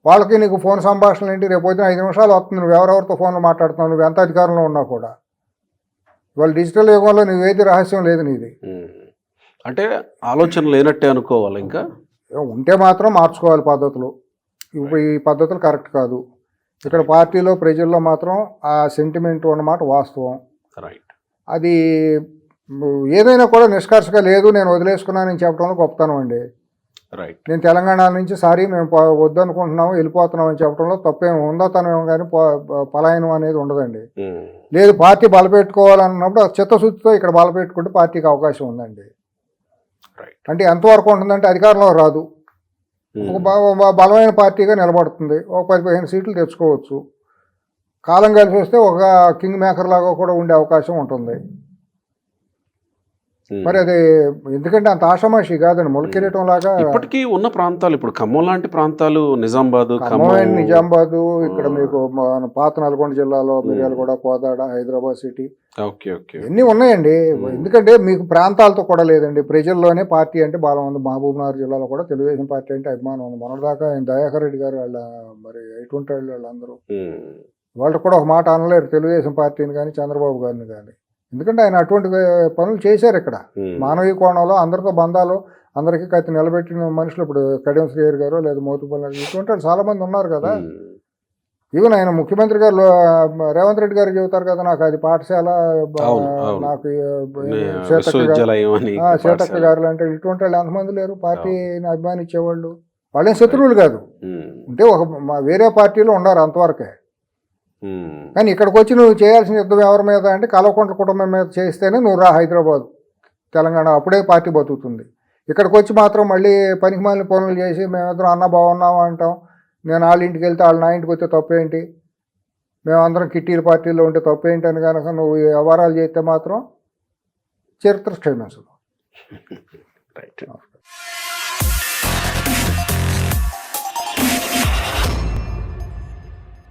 వాళ్ళకి నీకు ఫోన్ సంభాషణలు ఏంటి? రేపు పొద్దున 5 నిమిషాలు వస్తుంది నువ్వు ఎవరెవరితో ఫోన్లు మాట్లాడుతున్నావు, నువ్వు ఎంత అధికారంలో ఉన్నా కూడా. ఇవాళ డిజిటల్ యుగంలో నువ్వేది రహస్యం లేదు నీది. అంటే ఆలోచన లేనట్టే అనుకోవాలి. ఇంకా ఉంటే మాత్రం మార్చుకోవాలి పద్ధతులు. ఈ పద్ధతులు కరెక్ట్ కాదు. ఇక్కడ పార్టీలో ప్రజల్లో మాత్రం ఆ సెంటిమెంట్ అన్నమాట వాస్తవం. రైట్. అది ఏదైనా కూడా నిష్కర్షగా లేదు, నేను వదిలేసుకున్నానని చెప్పడంలో గొప్పతనం అండి. రైట్. నేను తెలంగాణ నుంచి సారీ మేము వద్దనుకుంటున్నాము వెళ్ళిపోతున్నాం అని చెప్పడంలో తప్పేమో ఉందతనం, కానీ పలాయనం అనేది ఉండదండి. లేదు పార్టీ బలపెట్టుకోవాలన్నప్పుడు చిత్తశుద్ధితో ఇక్కడ బలపెట్టుకుంటే పార్టీకి అవకాశం ఉందండి. అంటే ఎంతవరకు ఉంటుందంటే అధికారంలో రాదు, ఒక బలమైన పార్టీగా నిలబడుతుంది, ఒక 10-15 సీట్లు తెచ్చుకోవచ్చు. కాలం కలిసి వస్తే ఒక కింగ్ మేకర్ లాగా కూడా ఉండే అవకాశం ఉంటుంది. మరి అది ఎందుకంటే అంత ఆషామాషి కాదండి, ములకిరీటం లాగా. ఇప్పటికీ ఉన్న ప్రాంతాలు, ఇప్పుడు ఖమ్మం లాంటి ప్రాంతాలు, నిజామాబాద్, నిజామాబాదు, ఇక్కడ మీకు పాత నల్గొండ జిల్లాలో మిర్యాలగూడ, కోదాడ, హైదరాబాద్ సిటీ, ఇవన్నీ ఉన్నాయండి. ఎందుకంటే మీకు ప్రాంతాలతో కూడా లేదండి, ప్రజల్లోనే పార్టీ అంటే బలం ఉంది. మహబూబ్నగర్ జిల్లాలో కూడా తెలుగుదేశం పార్టీ అంటే అభిమానం ఉంది. మొన్నటిదాకా ఆయన దయాకర్ రెడ్డి గారు వాళ్ళ మరి ఎటువంటి వాళ్ళందరూ వాళ్ళు కూడా ఒక మాట అనలేరు తెలుగుదేశం పార్టీని కానీ చంద్రబాబు గారిని కానీ. ఎందుకంటే ఆయన అటువంటి పనులు చేశారు. ఇక్కడ మానవీయ కోణంలో అందరితో బంధాలు, అందరికీ కత్తి నిలబెట్టిన మనుషులు ఇప్పుడు కడియం శ్రీహరి గారు లేదా మోతుపల్లి ఇటువంటి వాళ్ళు చాలా మంది ఉన్నారు కదా. ఈవెన్ ఆయన ముఖ్యమంత్రి గారు రేవంత్ రెడ్డి గారు చెబుతారు కదా, నాకు అది పాఠశాల, నాకు సీతక్క గారు అంటే ఇటువంటి వాళ్ళు ఎంతమంది లేరు పార్టీని అభిమానించేవాళ్ళు. వాళ్ళేం శత్రువులు కాదు, ఉంటే ఒక వేరే పార్టీలో ఉన్నారు అంతవరకే. కానీ ఇక్కడికి వచ్చి నువ్వు చేయాల్సిన యుద్ధం ఎవరి మీద అంటే కల్వకుంట్ల కుటుంబం మీద చేస్తేనే నువ్వు రా హైదరాబాద్, తెలంగాణ, అప్పుడే పార్టీ బతుకుతుంది. ఇక్కడికి వచ్చి మాత్రం మళ్ళీ పనికిమాలిన పనులు చేసి మేమిద్దరం అన్న బాగున్నాము అంటాం, నేను వాళ్ళ ఇంటికి వెళ్తే వాళ్ళు నా ఇంటికి వస్తే తప్పేంటి, మేమందరం కిట్టీల పార్టీలో ఉంటే తప్పేంటి అని కనుక నువ్వు వ్యవహారాలు చేస్తే మాత్రం చరిత్ర క్షమించదు. రైట్.